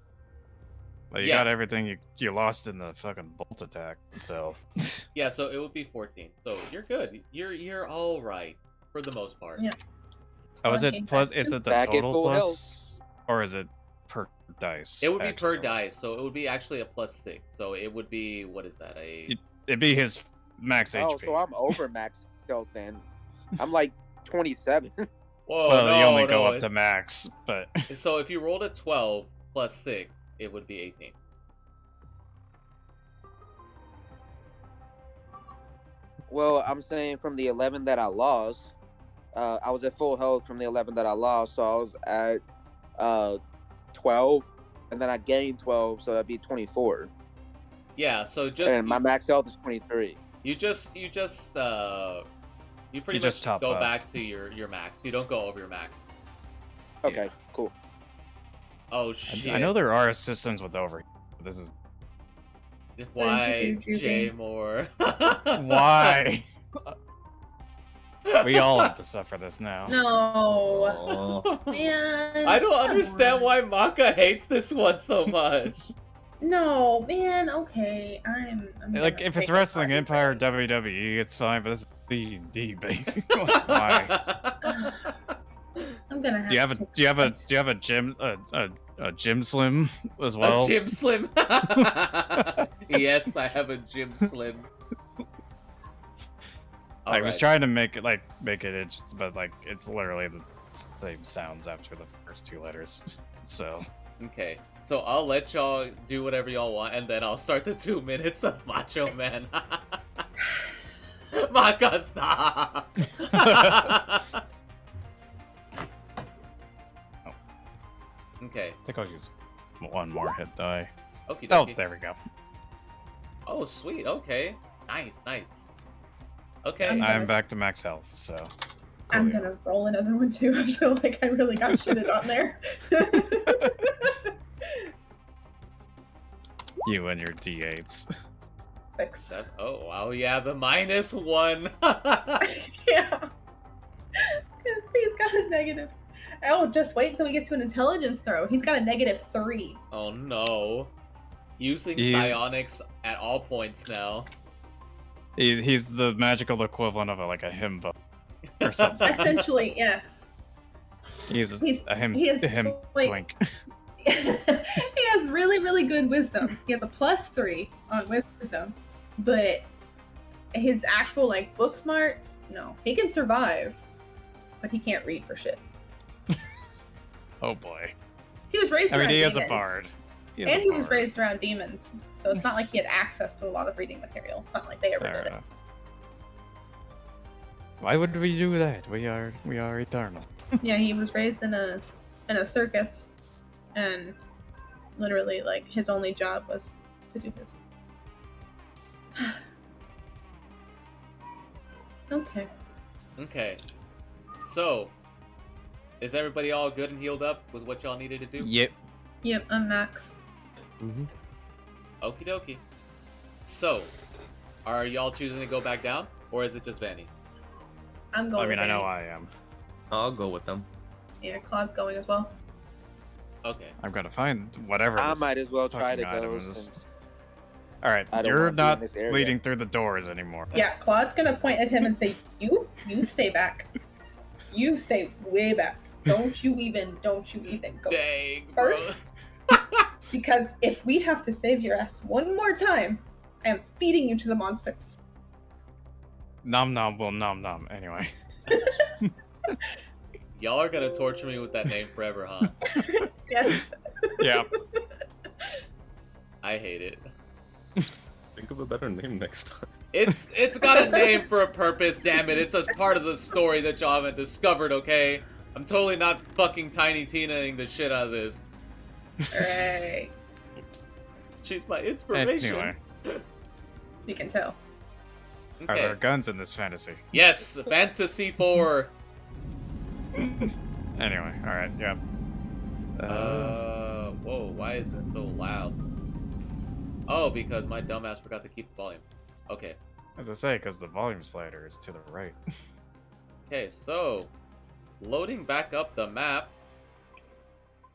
Well, you Yeah. got everything you lost in the fucking bolt attack, so Yeah, so it would be 14. So you're good. You're all right for the most part. Yeah. oh, is Okay. it plus? Is it the Back at total full plus, or is it per dice? It would be per actually? dice, so it would be actually a +6. So it would be, what is that? It'd be his max Oh, HP. so I'm over max health then. I'm like 27. Whoa, well, no, you only go no, up to max, but So if you rolled a 12 plus 6, it would be 18. Well, I'm saying from the 11 that I lost, I was at full health from the 11 that I lost, so I was at 12, and then I gained 12, so that'd be 24. Yeah, so just And my max health is 23. you pretty just much top go up. back to your max. You don't go over your max. Okay, cool. Oh shit! I know there are systems with overheat. But this is Why, What did you do, Jay Juby? Moore? why we all have to suffer this now. No, Oh. man. I don't come understand on. why Maka hates this one so much. No, man. Okay, I'm Like gonna if it's take a Wrestling potty Empire break. WWE, it's fine, but this is D&D, baby. Why? I'm gonna have. Do you have a to take do you have a potty. do you have a gym a gym slim as well? A Gym Slim. Yes, I have a Gym Slim. I was Alright. trying to make it but like it's literally the same sounds after the first 2 letters. So Okay, So I'll let y'all do whatever y'all want, and then I'll start the 2 minutes of Macho Man. Maka, stop! Okay. I think I'll use one more hit die. Okie Oh, dokie. there we go. Oh, sweet. Okay. Nice, nice. Okay. I'm back to max health, so. I'm gonna roll another one too. I feel like I really got shitted on there. You and your D8s. 6. Oh, wow. Yeah, the -1. Yeah. See, he's got a negative. Oh, just wait until we get to an intelligence throw. He's got a -3. Oh, no. Using Yeah. psionics at all points now. He's the magical equivalent of like a himbo or something. Essentially, yes. He's a him he is, like, twink. He has really, really good wisdom. He has a +3 on wisdom, but his actual like book smarts, no. He can survive, but he can't read for shit. Oh boy. He was raised I mean, around he is demons. a bard. And he was raised around demons, so it's not like he had access to a lot of reading material. It's not like they ever Fair did enough. Why would we do that? We are eternal. it. Yeah, he was raised in a circus, and literally, like, his only job was to do this. Okay. Okay. So, is everybody all good and healed up with what y'all needed to do? Yep. Yep, I'm Max. Okie dokie. So, are y'all choosing to go back down, or is it just Vanny? I'm going. I mean, with I know Vanny. I am. I'll go with them. Yeah, Claude's going as well. Okay. I'm gonna find whatever. I this might as well try to fucking go item is. since All right, I don't you're wanna be in not this area. leading through the doors anymore. Yeah, Claude's gonna point at him and say, "You stay back. You stay way back. Don't you even go Dang, bro. first." Because if we have to save your ass one more time, I am feeding you to the monsters. Nom nom will nom nom. Anyway. Y'all are gonna torture me with that name forever, huh? Yes. Yeah. I hate it. Think of a better name next time. It's got a name for a purpose, damn it. It's a part of the story that y'all haven't discovered, okay? I'm totally not fucking Tiny Tina-ing the shit out of this. Alright. She's my inspiration. Anyway, You can tell. are Okay. there guns in this fantasy? Yes, Fantasy 4. Anyway, all right, yeah. Whoa, why is it so loud? Oh, because my dumbass forgot to keep the volume. Okay. As I say, because the volume slider is to the right. Okay, so loading back up the map.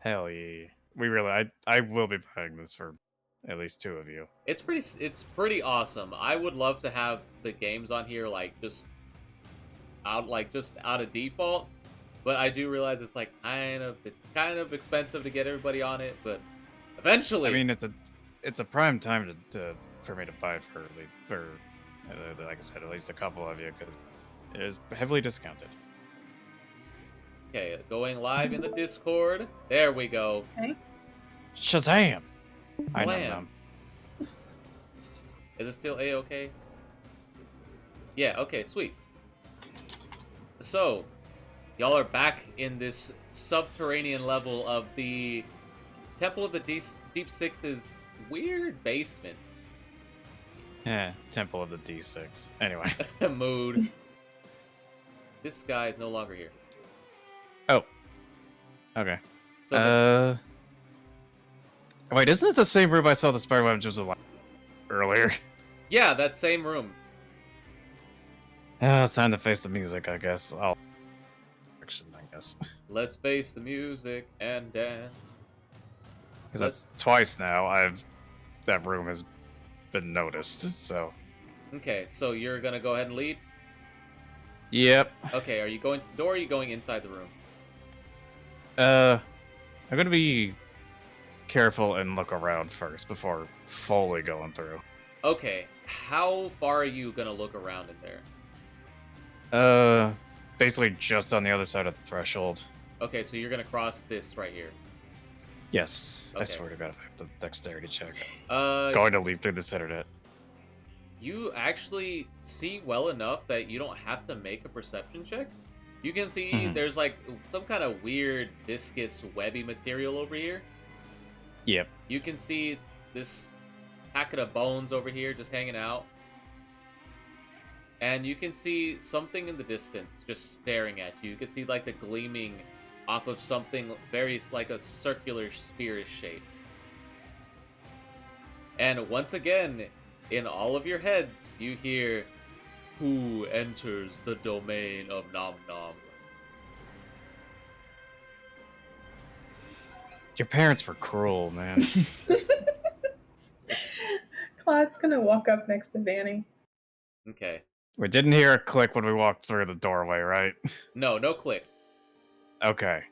Hell yeah. We really, I will be playing this for at least 2 of you. It's pretty awesome. I would love to have the games on here just out of default, but I do realize it's kind of expensive to get everybody on it, but eventually. I mean, it's a prime time for me to buy it for like I said, at least a couple of you, because it is heavily discounted. Okay, going live in the Discord. There we go. Okay. Shazam! I know Blam. them. Is it still A-okay? Yeah, okay, sweet. So, y'all are back in this subterranean level of the Temple of the Deep Six's weird basement. Temple of the D6. Anyway. Mood. This guy is no longer here. Oh. Okay. So Wait, isn't it the same room I saw the spider web just like earlier? yeah, that same room. It's time to face the music, I guess. Let's face the music and dance. Because that's twice now that room has been noticed, so. Okay, so you're gonna go ahead and lead? Yep. Okay, are you going to the door or are you going inside the room? I'm gonna be careful and look around first before fully going through. Okay, how far are you gonna look around in there? Basically just on the other side of the threshold. Okay, so you're gonna cross this right here. Yes. I Okay. swear to God, if I have the dexterity check, Uh, going to leap through this internet. you actually see well enough that you don't have to make a perception check. You can see there's like some kind of weird viscous webby material over here. Yep. You can see this packet of bones over here just hanging out. And you can see something in the distance just staring at you. You can see like the gleaming off of something very like a circular sphere shape. And once again, in all of your heads, you hear, "Who enters the domain of Nom Nom?" Your parents were cruel, man. Claude's gonna walk up next to Vanny. Okay. We didn't hear a click when we walked through the doorway, right? No click. Okay.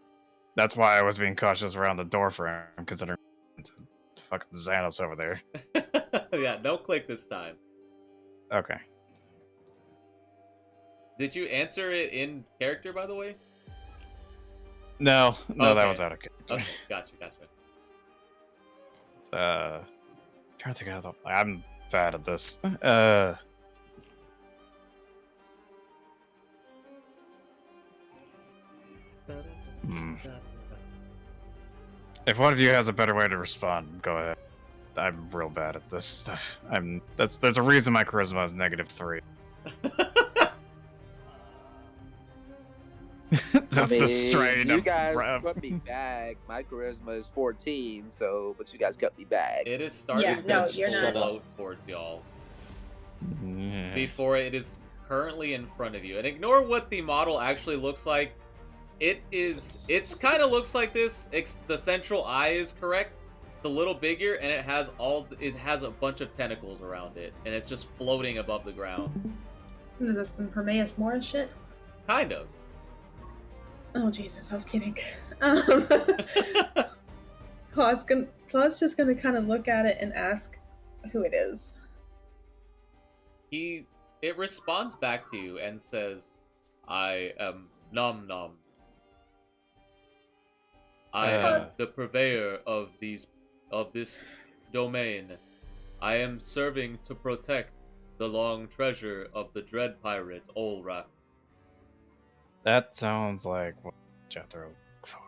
That's why I was being cautious around the door for him, considering it's fucking Xanos over there. Yeah, no click this time. Okay. Did you answer it in character, by the way? No, that Okay. was out of character. Okay, gotcha. Trying to think how the... I'm bad at this. If one of you has a better way to respond, go ahead. I'm real bad at this stuff. There's a reason my charisma is -3. The strain you of guys cut me back. My charisma is 14, but you guys cut me back. It is starting Yeah, no, to you're not. float towards y'all Yes. before it is currently in front of you. And ignore what the model actually looks like. It's kind of looks like this. The central eye is correct. It's a little bigger, and it has a bunch of tentacles around it, and it's just floating above the ground. Is this some Hermaeus Morris shit? Kind of. Oh Jesus, I was kidding. Claude's just gonna kind of look at it and ask who it is. It responds back to you and says, "I am Nom Nom. I am the purveyor of this domain. I am serving to protect the long treasure of the dread pirate Olrak." That sounds like what Jethro looked for.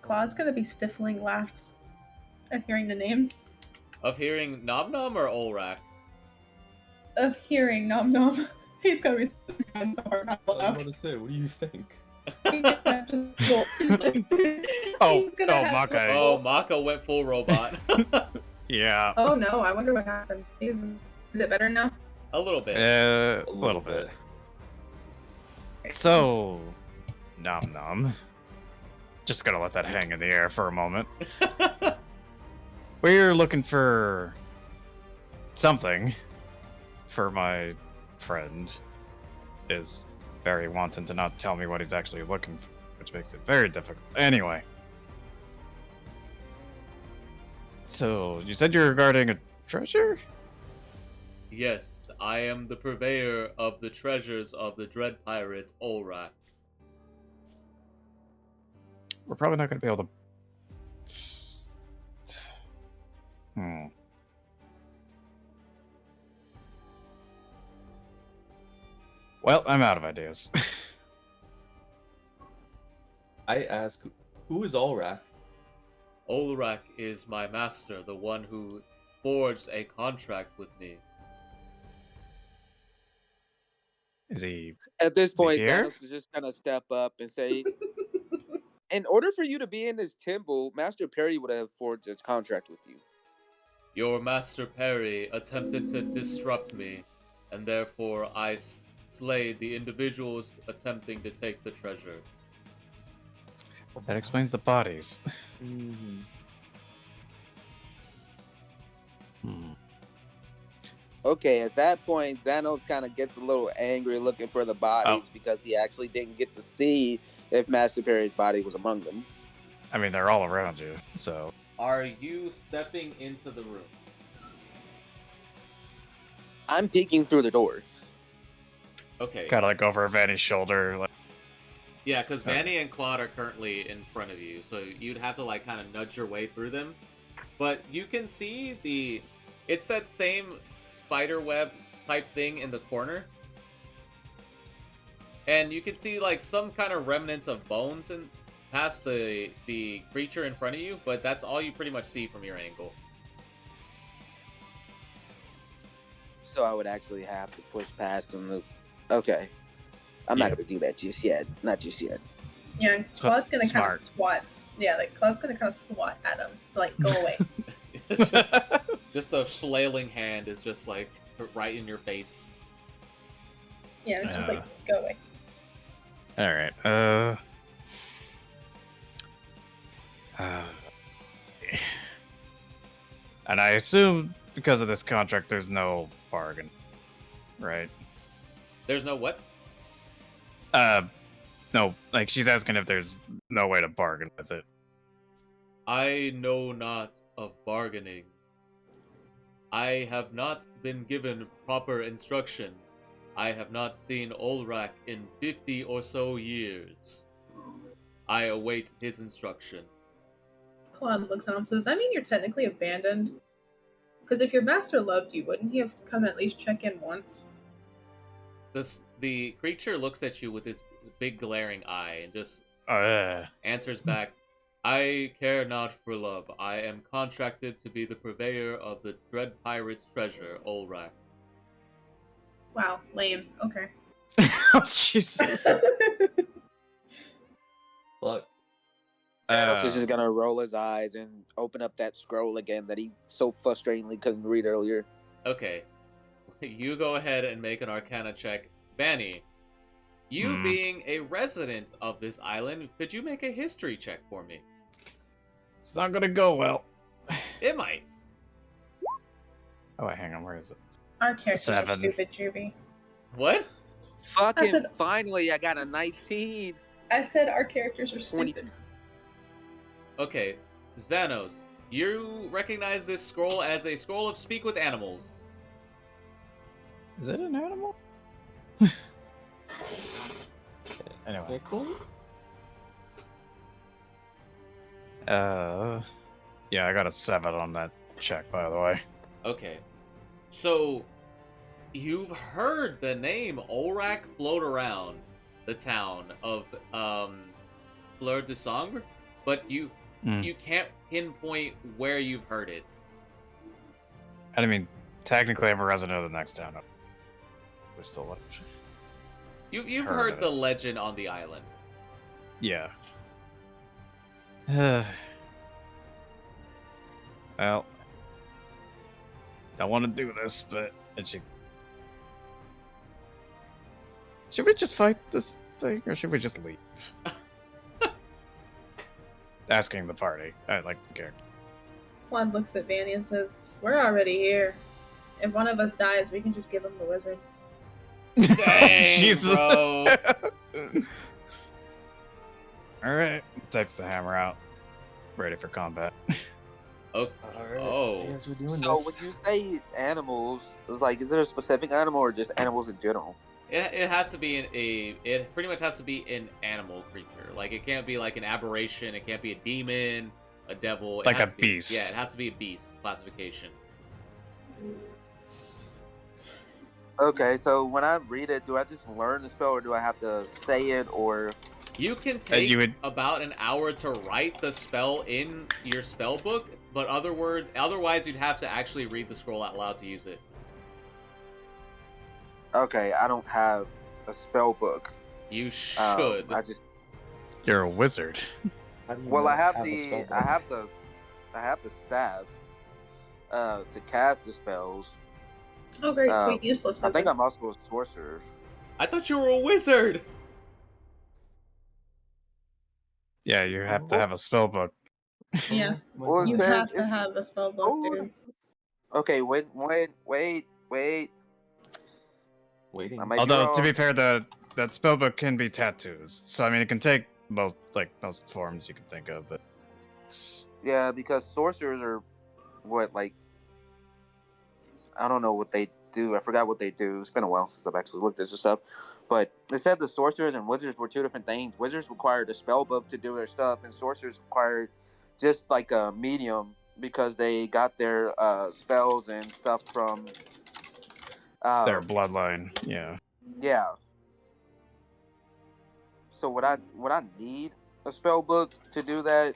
Claude's gonna be stifling laughs at hearing the name. Of hearing Nom Nom or Olrak? Of hearing Nom Nom. He's gonna be so hard not to I was laugh. about to say, what do you think? Maka. Oh, Mako went full robot. Yeah. Oh no, I wonder what happened. Is it better now? A little bit. A little bit. So, Nom Nom. Just gonna let that hang in the air for a moment. We're looking for something for my friend. Is very wanting to not tell me what he's actually looking for, which makes it very difficult. Anyway. So, you said you're guarding a treasure? Yes, I am the purveyor of the treasures of the dread pirate Olrak. We're probably not going to be able to... Well, I'm out of ideas. I ask, who is Olrak? Olrak is my master, the one who forged a contract with me. Is he... At this point, here? Thanos is just gonna step up and say, "In order for you to be in this temple, Master Perry would have forged a contract with you." Your Master Perry attempted to disrupt me, and therefore I slayed the individuals attempting to take the treasure. That explains the bodies. Okay, at that point, Thanos kind of gets a little angry looking for the bodies because he actually didn't get to see if Master Perry's body was among them. I mean, they're all around you, so... Are you stepping into the room? I'm peeking through the door. Okay. Kind of like over Vanny's shoulder. Like, Yeah, because Vanny and Claude are currently in front of you, so you'd have to like kind of nudge your way through them. But you can see it's that same spider web type thing in the corner. And you can see like some kind of remnants of bones and past the creature in front of you, but that's all you pretty much see from your angle. So I would actually have to push past them. Okay. I'm not going to do that just yet. Not just yet. Yeah, Claude's gonna kind Smart. of swat. Yeah, like Claude's gonna kind of swat at him to like go away. Just a flailing hand is just like right in your face. Yeah, it's just like go away. all right. And I assume because of this contract, there's no bargain, right? There's no what? No. Like she's asking if there's no way to bargain with it. I know not of bargaining. I have not been given proper instruction. I have not seen Olrak in 50 or so years. I await his instruction. Claude looks at him and says, "That mean you're technically abandoned? Because if your master loved you, wouldn't he have come at least check in once?" The creature looks at you with its big glaring eye and just answers back, I care not for love. I am contracted to be the purveyor of the dread pirate's treasure, Olrak. Wow, lame. Okay. Oh Jesus! Look. Thanos is just gonna roll his eyes and open up that scroll again that he so frustratingly couldn't read earlier. Okay. You go ahead and make an Arcana check. Vanny, you being a resident of this island, could you make a history check for me? It's not gonna go well. It might. Oh wait, hang on. Where is it? Our characters are 7. stupid, Juby. What? Fucking said- finally, I got a 19. I said our characters are 22. stupid. Okay, Xanos, you recognize this scroll as a scroll of Speak with Animals. Is it an animal? Anyway. Cool. Yeah, I got a 7 on that check, by the way. Okay, so you've heard the name Olrak float around the town of Fleur de Sombre, but you can't pinpoint where you've heard it. I mean, technically, I'm a resident of the next town. We're still alive. You've Heard heard of the it. legend on the island. Yeah. Well, I want to do this, but should we just fight this thing, or should we just leave? Asking the party. I like the character. Claude looks at Vanny and says, "We're already here. If one of us dies, we can just give him the wizard." Dang, Jesus. bro. All right, takes the hammer out, ready for combat. Okay. Alright. Oh. Yes, we're doing So this. when you say animals, it's like, is there a specific animal or just animals in general? It has to be it pretty much has to be an animal creature. Like it can't be like an aberration. It can't be a demon, a devil. It Like has a to be- beast. Yeah, it has to be a beast classification. Okay, so when I read it, do I just learn the spell or do I have to say it or... You can take you would- about an hour to write the spell in your spell book, but otherwise you'd have to actually read the scroll out loud to use it. Okay, I don't have a spell book. You should. I just... You're a wizard. How do you Well, I not have a spell book? I have the staff to cast the spells. Oh, great, sweet, useless I wizard. think I'm also a sorcerer. I thought you were a wizard. Yeah, you have to have a spell book. Yeah. Well, it You says have to it's- have a spell book, dude. Okay, wait. Waiting. I might be Although, to wrong. be fair, that spell book can be tattoos. So, I mean, it can take most forms you can think of, but it's... Yeah, because sorcerers are what, like, I don't know what they do. I forgot what they do. It's been a while since I've actually looked at this stuff. But they said the sorcerers and wizards were two different things. Wizards required a spell book to do their stuff, and sorcerers required just like a medium because they got their spells and stuff from Their bloodline, yeah. Yeah. So would I need a spell book to do that,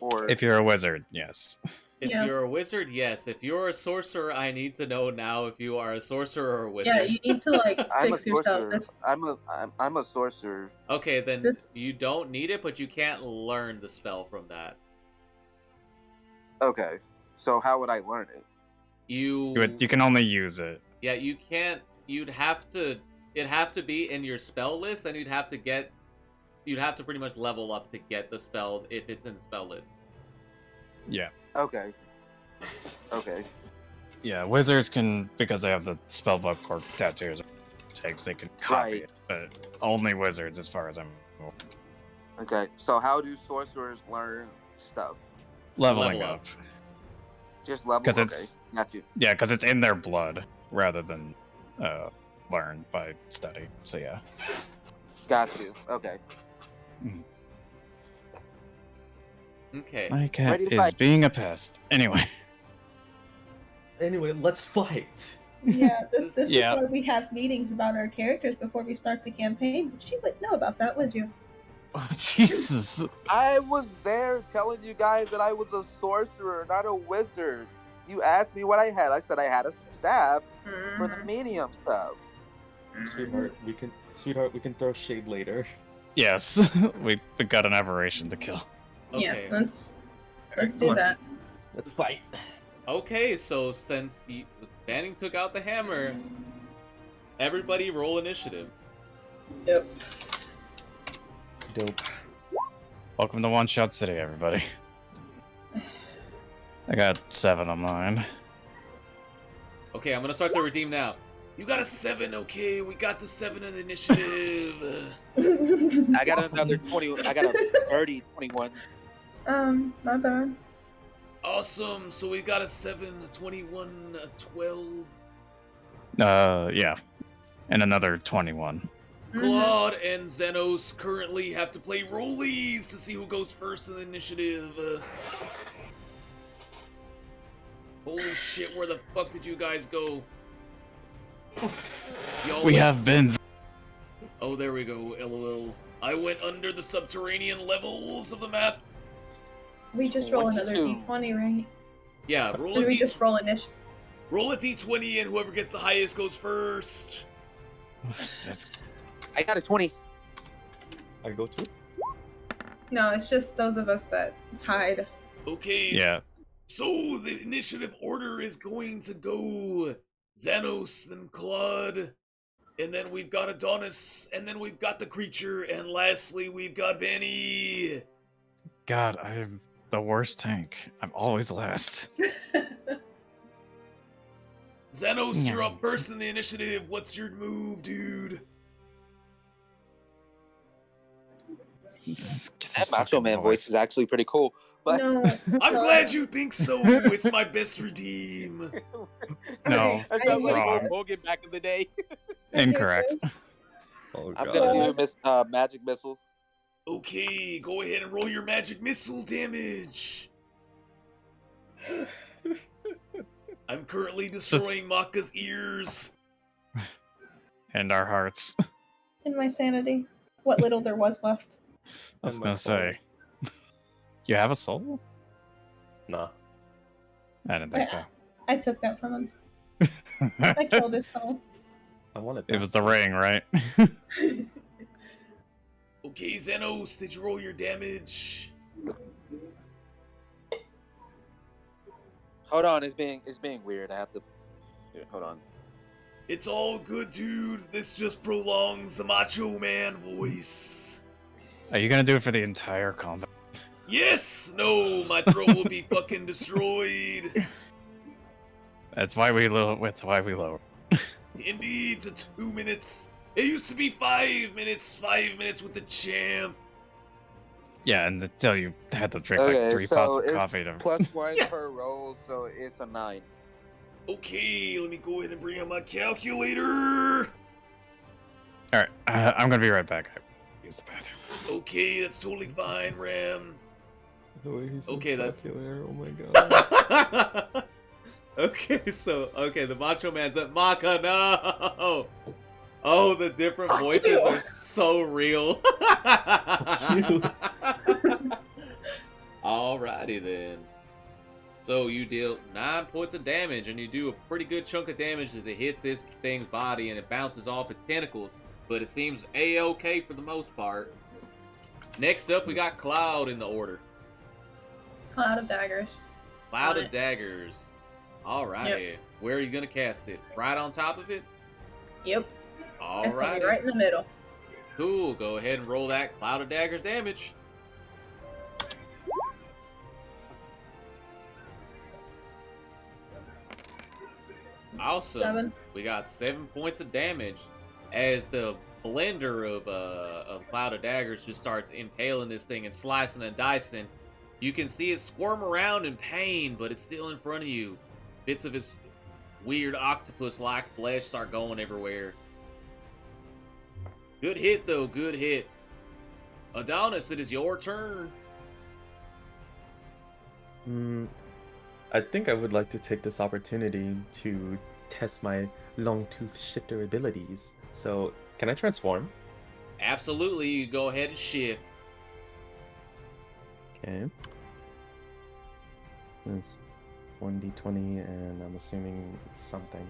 or If you're a wizard, yes. If Yeah. you're a wizard, yes. If you're a sorcerer, I need to know now if you are a sorcerer or a wizard. Yeah, you need to like I'm a fix yourself. sorcerer. I'm a sorcerer. Okay, then This- you don't need it, but you can't learn the spell from that. Okay. So how would I learn it? You You can only use it. Yeah, you can't. It'd have to be in your spell list, and you'd have to pretty much level up to get the spell if it's in the spell list. Yeah. Okay. Okay. Yeah, wizards can, because they have the spellbook or tattoos takes, they can copy Right. it, but only wizards as far as I'm aware. Okay. So how do sorcerers learn stuff? Leveling Level up. up. Just level. 'Cause Okay. it's- Got you. Yeah, because it's in their blood rather than learned by study. So yeah. Got you. Okay. Okay. My cat Ready to is fight. being a pest. Anyway. Anyway, let's fight. Yeah, this Yeah. is why we have meetings about our characters before we start the campaign. But you wouldn't know about that, would you? Oh, Jesus. I was there telling you guys that I was a sorcerer, not a wizard. You asked me what I had. I said I had a staff for the medium stuff. Sweetheart, we can throw shade later. Yes, we got an aberration to kill. Okay. Yeah, let's do that. Let's fight. Okay, so since Banning took out the hammer, everybody roll initiative. Yep. Dope. Welcome to One Shot City, everybody. I got 7 on mine. Okay, I'm gonna start the redeem now. You got a 7, okay? We got the 7 in the initiative. I got another 20. I got a 30, 21. My bad. Awesome. So we got a 7, a 21, a 12. Yeah. And another 21. Claude and Xenos currently have to play rollies to see who goes first in the initiative. Holy shit, where the fuck did you guys go? Y'all We went- have been. Oh, there we go, LOL. I went under the subterranean levels of the map. We just roll another 22. d20, right? Yeah, Or do we just roll initiative? roll a d20 and whoever gets the highest goes first. That's- I got a 20. I go too. No, it's just those of us that tied. Okay. Yeah. So the initiative order is going to go Xanos, then Claude, and then we've got Adonis, and then we've got the creature, and lastly we've got Benny. God, I'm the worst tank. I'm always last. Xanos, you're Yeah. up first in the initiative. What's your move, dude? That Macho Man voice is actually pretty cool. But No. I'm glad you think so. It's my best redeem. No, that sounds like wrong. Hulk Hogan back in the day. Incorrect. Oh I'm god. gonna do magic missile. Okay, go ahead and roll your magic missile damage. I'm currently destroying Maka's ears. And our hearts. In my sanity. What little there was left. I was And my gonna soul. say. You have a soul? Nah. I didn't think so. I took that from him. I killed his soul. I want it. It was the ring, right? Okay, Xenos, did you roll your damage? Hold on, it's being weird. I have to. Hold on. It's all good, dude. This just prolongs the Macho Man voice. Are you gonna do it for the entire combat? Yes! No, my throat will be fucking destroyed. That's why we lower. That's why we lower. Indeed, to 2 minutes. It used to be 5 minutes. 5 minutes with the champ. Yeah, and until you had to drink Okay, like 3 so pots of it's coffee to. +1 per roll, so it's a 9. Okay, let me go ahead and bring out my calculator. Alright, I'm gonna be right back. I use the bathroom. Okay, that's totally fine, Ram. The way he says Okay, that's- calculator, oh my god. Okay, the Macho Man's at Maka, no! Oh, the different Fuck voices you. are so real. you. Alrighty then. So you deal 9 points of damage, and you do a pretty good chunk of damage as it hits this thing's body and it bounces off its tentacles. But it seems A-okay for the most part. Next up, we got Cloud in the order. Cloud of daggers. Cloud Got of it. Daggers. Alrighty. Yep. Where are you gonna cast it? Right on top of it? Yep. It's gonna Alrighty. be right in the middle. Cool. Go ahead and roll that Cloud of Daggers damage. Awesome. 7. We got 7 points of damage as the blender of Cloud of Daggers just starts impaling this thing and slicing and dicing. You can see it squirm around in pain, but it's still in front of you. Bits of its weird octopus-like flesh start going everywhere. Good hit, though. Good hit. Adonis, it is your turn. I think I would like to take this opportunity to test my long tooth shifter abilities. So, can I transform? Absolutely. You go ahead and shift. Okay. It's 1d20, and I'm assuming something.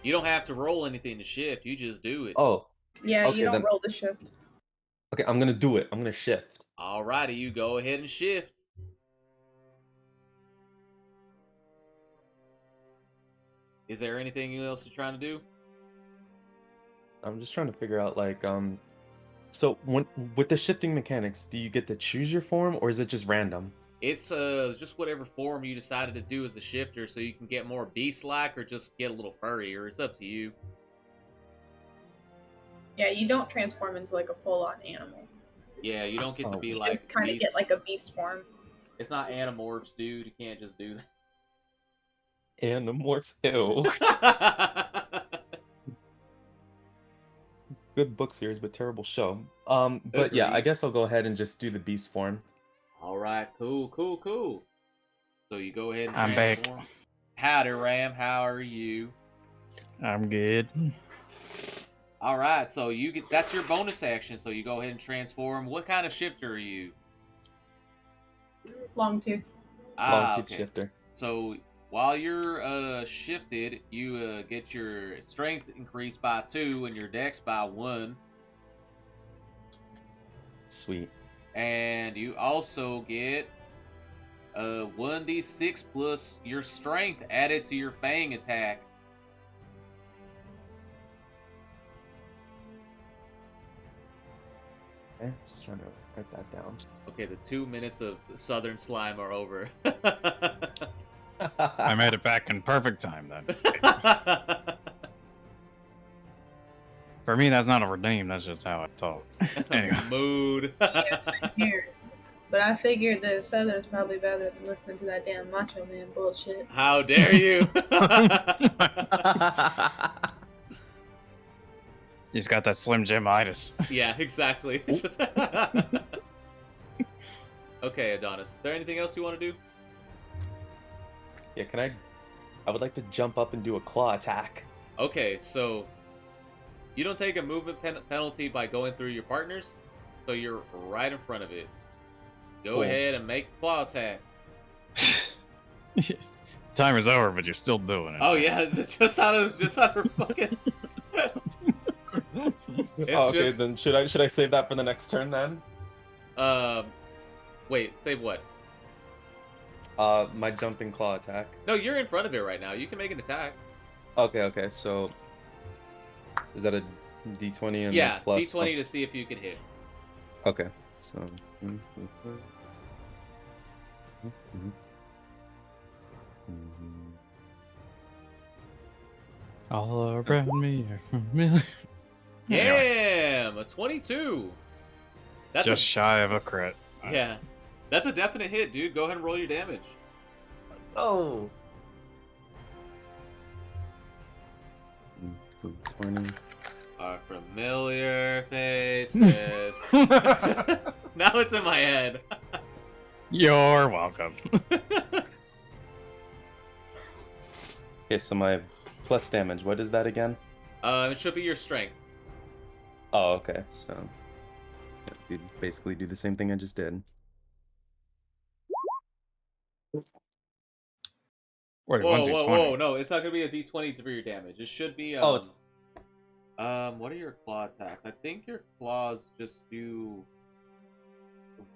You don't have to roll anything to shift. You just do it. Oh, Yeah, Okay, you don't then- roll the shift. okay, I'm gonna do it. I'm gonna shift. Alrighty, you go ahead and shift. Is there anything else you're trying to do? I'm just trying to figure out, like, so with the shifting mechanics, do you get to choose your form, or is it just random? It's just whatever form you decided to do as the shifter, so you can get more beast-like or just get a little furrier. It's up to you. Yeah, you don't transform into like a full-on animal. Yeah, you don't get to Oh. be You like just kind of beast. get like a beast form. It's not Animorphs, dude. You can't just do Animorphs, ew. that. Good book series, but terrible show. But yeah, I Agreed. guess I'll go ahead and just do the beast form. Alright, cool. So you go ahead and I'm back. transform. Howdy, Ram. How are you? I'm good. Alright, so that's your bonus action, so you go ahead and transform. What kind of shifter are you? Long tooth. Long tooth Okay. shifter. So while you're shifted, you get your strength increased by 2 and your dex by 1. Sweet. And you also get 1d6 plus your strength added to your fang attack. Okay, just trying to write that down. Okay, the 2 minutes of Southern Slime are over. I made it back in perfect time then. For me, that's not a redeem. That's just how I talk. Anyway. Mood. Yeah, same here. But I figured that Southern's probably better than listening to that damn Macho Man bullshit. How dare you? He's got that Slim Jim-itis. Yeah, exactly. It's just- Okay, Adonis. Is there anything else you want to do? Yeah, I would like to jump up and do a claw attack. Okay, so you don't take a movement penalty by going through your partners, so you're right in front of it. Go Cool. ahead and make claw attack. Timer's over, but you're still doing it. Oh yeah, it's just out of fucking. It's Oh, okay, just- then should I save that for the next turn then? Wait, save what? My jumping claw attack. No, you're in front of it right now. You can make an attack. Okay, so is that a d20 and Yeah, plus d20 to see if you can hit. Okay, so All around me are familiar. Anyway, Damn, a 22. That's just shy of a crit. a, yeah, that's a definite hit, dude. Go ahead and roll your damage. oh, So 20. Our familiar faces. Now it's in my head. You're welcome. Okay, so my plus damage, what is that again? It should be your strength. Oh, okay. So yeah, you basically do the same thing I just did. Wait, Whoa, 1d20. whoa! No, it's not gonna be a D20 for your damage. It should be. Oh, it's What are your claw attacks? I think your claws just do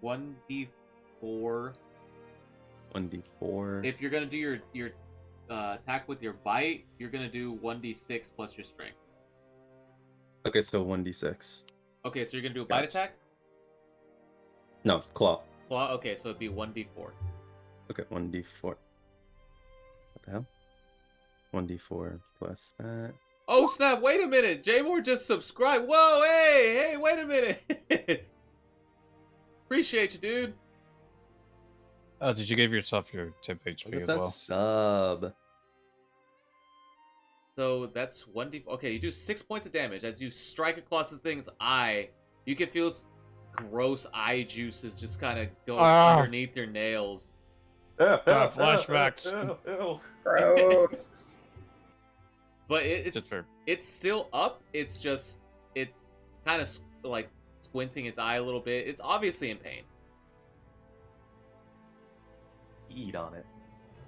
1d4. 1d4. If you're gonna do your attack with your bite, you're gonna do 1d6 plus your strength. Okay, so 1d6. Okay, so you're gonna do a bite Gotcha. attack? No, claw. Claw? Okay, so it'd be 1d4. Okay, 1d4. What the hell? 1d4 plus that. Oh snap, wait a minute! J-Moore just subscribed! Whoa, hey, wait a minute! Appreciate you, dude. Oh, did you give yourself your tip HP Look as at that well? sub. So that's 1d4. Okay, you do 6 points of damage. As you strike across the thing's eye, you can feel gross eye juices just kind of go underneath your nails. Flashbacks. Gross. But it's Just for it's still up. It's just it's kind of like squinting its eye a little bit. It's obviously in pain. Eat on it.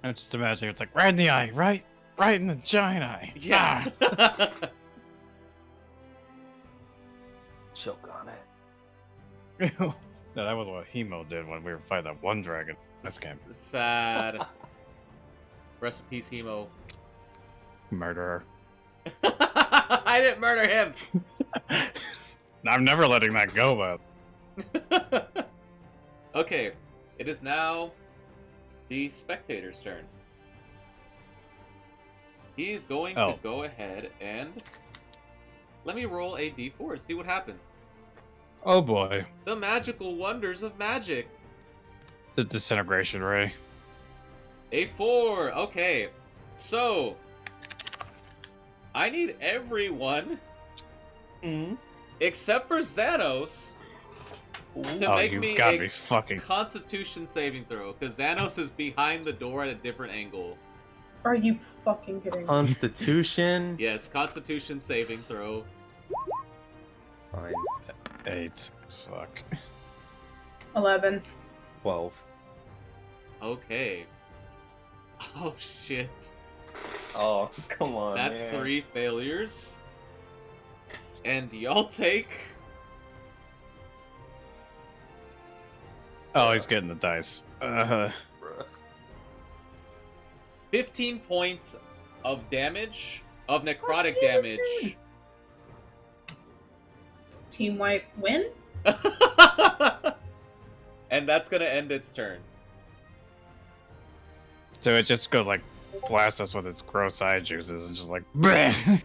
I'm just imagining it's like right in the eye, right in the giant eye. Yeah. Choke on it. Ah. No, that was what Hemo did when we were fighting that one dragon. This game. Sad. Rest in peace, Hemo. Murderer. I didn't murder him. I'm never letting that go, but Okay, it is now the spectator's turn. He's going to go ahead and let me roll a d4 to see what happens. oh boy, The magical wonders of magic. the disintegration ray. A 4. Okay, so I need everyone except for Xanos to Oh, make you me gotta a be fucking. Constitution saving throw, because Xanos is behind the door at a different angle. Are you fucking kidding me? Constitution. Yes, Constitution saving throw. Fine. 8. Fuck. 11. 12. Okay. Oh shit. Oh, come on. That's man. 3 failures. And y'all take... Oh, he's getting the dice. 15 points of damage, of necrotic damage. Team White win? And that's gonna end its turn. So it just goes like blast us with its gross eye juices and just like. Bleh.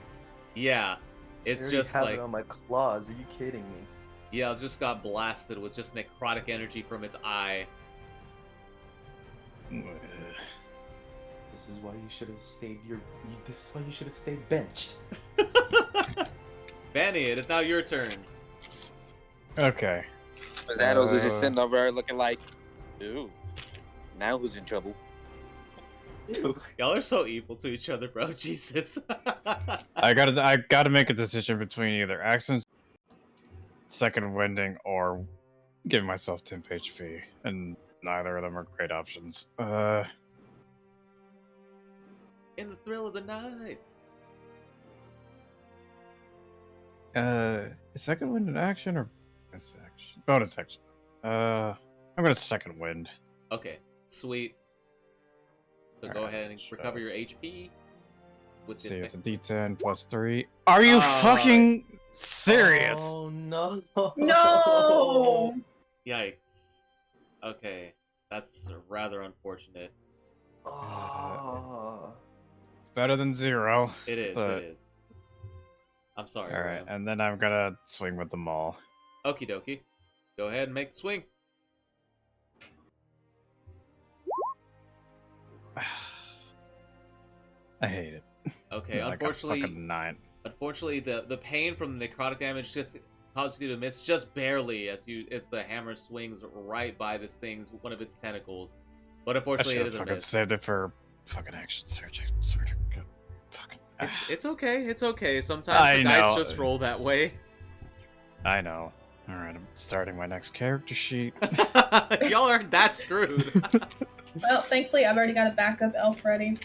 Yeah. It's just like... it on my claws. Are you kidding me? Yeah, it just got blasted with just necrotic energy from its eye. This is why you should have stayed This is why you should have stayed benched. Fanny, it is now your turn. Okay. Xanos is just sitting over there looking like, ooh, now who's in trouble? Y'all are so evil to each other, bro. Jesus. I gotta make a decision between either accent, second winding, or giving myself temp HP, and neither of them are great options. In the thrill of the night. Is second wind an action or bonus action? Bonus action. I'm gonna second wind. Okay, sweet. So go ahead and recover your HP. With See, this it's a D10 plus 3. Are you fucking serious? Oh no. No! Yikes. Okay, that's rather unfortunate. Oh. It's better than 0. It is, but... it is. I'm sorry. Alright, Ryan. and then I'm gonna swing with them all. Okie dokie. Go ahead and make the swing. I hate it. Okay, I got unfortunately, fucking 9. Unfortunately, the pain from the necrotic damage just causes you to miss just barely as the hammer swings right by this thing's one of its tentacles. But unfortunately, it is a fucking miss. saved it for fucking action surge. Fucking. It's okay. It's okay. Sometimes the dice just roll that way. I know. All right, I'm starting my next character sheet. Y'all aren't that screwed. Well, thankfully, I've already got a backup elf ready.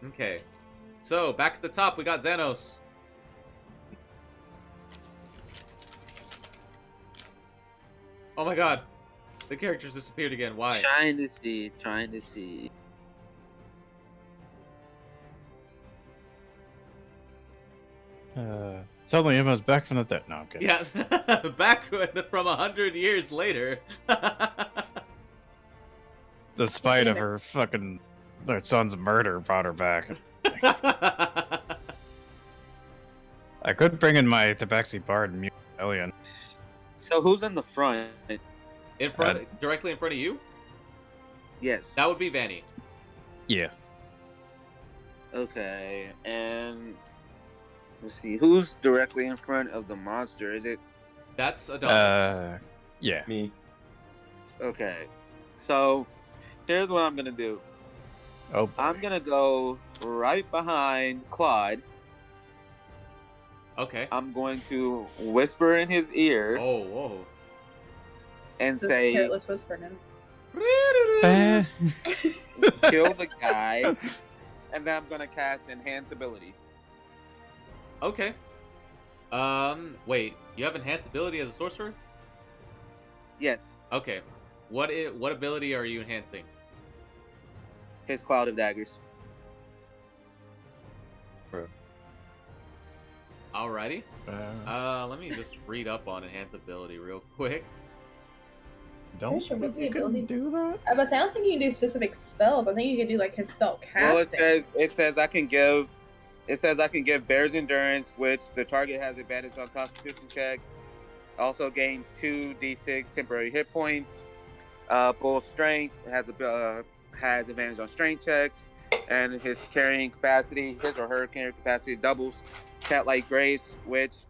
Okay. So, back at the top, we got Xanos. Oh my god. The characters disappeared again. Why? Trying to see. Suddenly Emma's back from the dead. No, I'm kidding. Yeah, back from 100 years later. Despite of her son's murder brought her back. I could bring in my Tabaxi Bard and mute Alien. So who's in the front? Directly in front of you? Yes. That would be Vanny. Yeah. Okay, and let's see, who's directly in front of the monster? Is it? That's Adonis. Yeah. Me. Okay, so here's what I'm gonna do. Oh. I'm gonna go right behind Claude. Okay. I'm going to whisper in his ear Oh, whoa. and Just say, careless whisper now. kill the guy, and then I'm gonna cast Enhance Ability. Okay. Wait. You have enhanced ability as a sorcerer? Yes, Okay. What ability are you enhancing? his Cloud of Daggers. Alrighty. Let me just read up on enhanced ability real quick. Don't Sure, think with you the can ability. do that? I don't think you can do specific spells. I think you can do like his spell Well, casting. it says I can give Bear's Endurance, which the target has advantage on Constitution checks. Also gains 2d6 temporary hit points. Bull Strength has advantage on strength checks, and his carrying capacity, his or her carrying capacity doubles. Cat-like Grace, which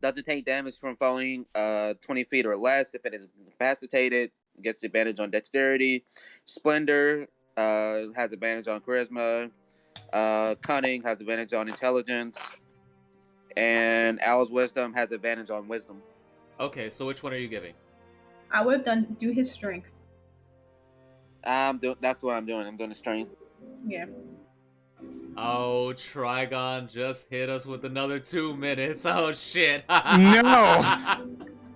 doesn't take damage from falling 20 feet or less if it is incapacitated. Gets advantage on Dexterity. Splendor has advantage on Charisma. Cunning has advantage on Intelligence. And Owl's Wisdom has advantage on Wisdom. Okay, so which one are you giving? I would have do his strength. That's what I'm doing. I'm doing the strength. Yeah. Oh, Trigon just hit us with another 2 minutes. Oh, shit. No!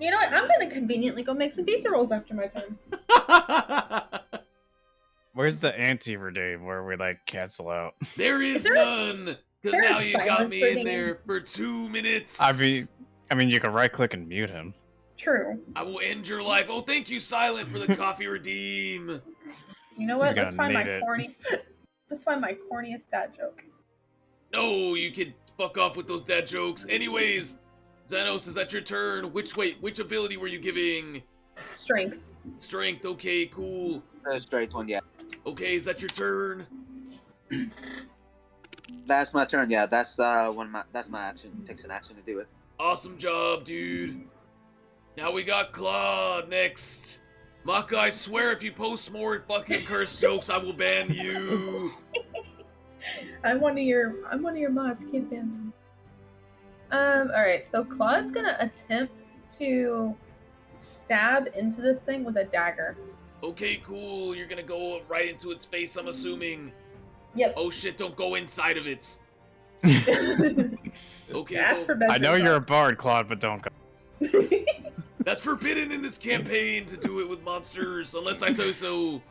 You know what? I'm gonna conveniently go make some pizza rolls after my turn. Where's the anti-redeem where we cancel out? There is there none! Because there a now you got silence me in redeem? there for 2 minutes. I mean, you can right-click and mute him. True. I will end your life. Oh, thank you, Silent, for the coffee redeem. You know He's what? Let's gonna find my need it. corny. Let's find my corniest dad joke. No, you can fuck off with those dad jokes. Anyways, Xanos, is that your turn? Which ability were you giving? Strength. Strength, okay, cool. The strength one, yeah. Okay, is that your turn? That's my turn. Yeah, that's that's my action. It takes an action to do it. Awesome job, dude. Now we got Claude next. Maka, I swear if you post more fucking curse jokes, I will ban you. I'm one of your mods. Can't ban me. All right. So Claude's gonna attempt to stab into this thing with a dagger. Okay, cool. You're gonna go right into its face, I'm assuming. Yep. Oh shit, don't go inside of it. Okay, That's for I know you're a bard, Claude, but don't go. That's forbidden in this campaign to do it with monsters, unless I say so.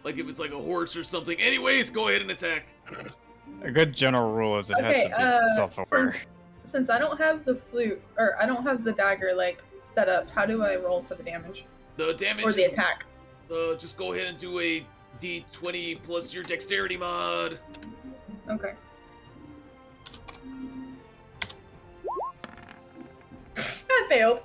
Like if it's like a horse or something. Anyways, go ahead and attack. A good general rule is it has to be self-aware. Since I don't have the flute, or I don't have the dagger set up, how do I roll for the damage? The damage Or the attack? Just go ahead and do a D20 plus your dexterity mod. Okay. I failed.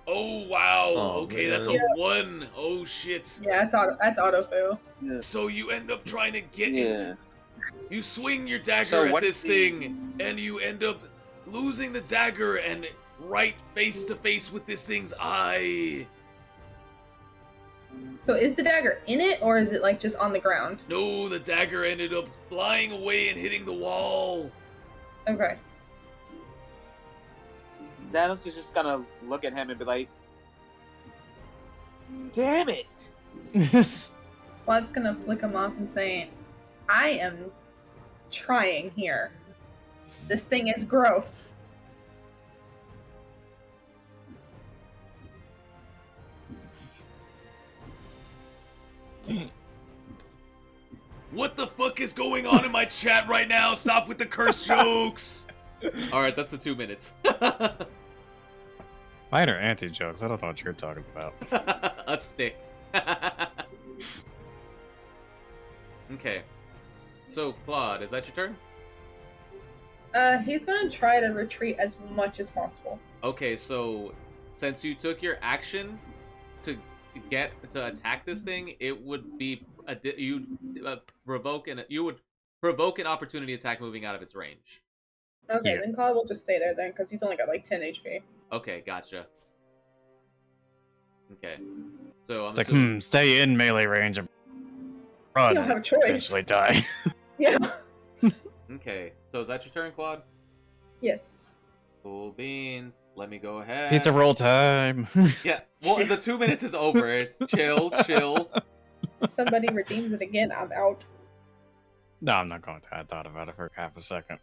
Oh wow. Oh, okay, man. that's a Yeah. 1. Oh shit. Yeah, that's auto fail. So you end up trying to get Yeah. into You swing your dagger So at what this is the- thing, and you end up losing the dagger and right face to face with this thing's eye. So is the dagger in it, or is it like just on the ground? No, the dagger ended up flying away and hitting the wall. Okay. Xanos is just gonna look at him and be like, "Damn it!" Claude's gonna flick him off and say, I am trying here. This thing is gross. What the fuck is going on in my chat right now? Stop with the curse jokes. Alright, that's the 2 minutes. Mine are anti-jokes. I don't know what you're talking about. A stick. Okay. So, Claude, is that your turn? He's gonna try to retreat as much as possible. Okay, so since you took your action to attack this thing, it would be you would provoke an opportunity attack moving out of its range. Okay, Yeah. then Claude will just stay there then, because he's only got like 10 HP. Okay, gotcha. Okay, so I'm It's like, assuming... stay in melee range and run. You don't have a choice. Potentially die. Yeah. Okay, so is that your turn, Claude? Yes. Cool beans. Let me go ahead. Pizza roll time. Yeah, well, the 2 minutes is over. It's chill. If somebody redeems it again, I'm out. No, I'm not going to. I thought about it for half a second.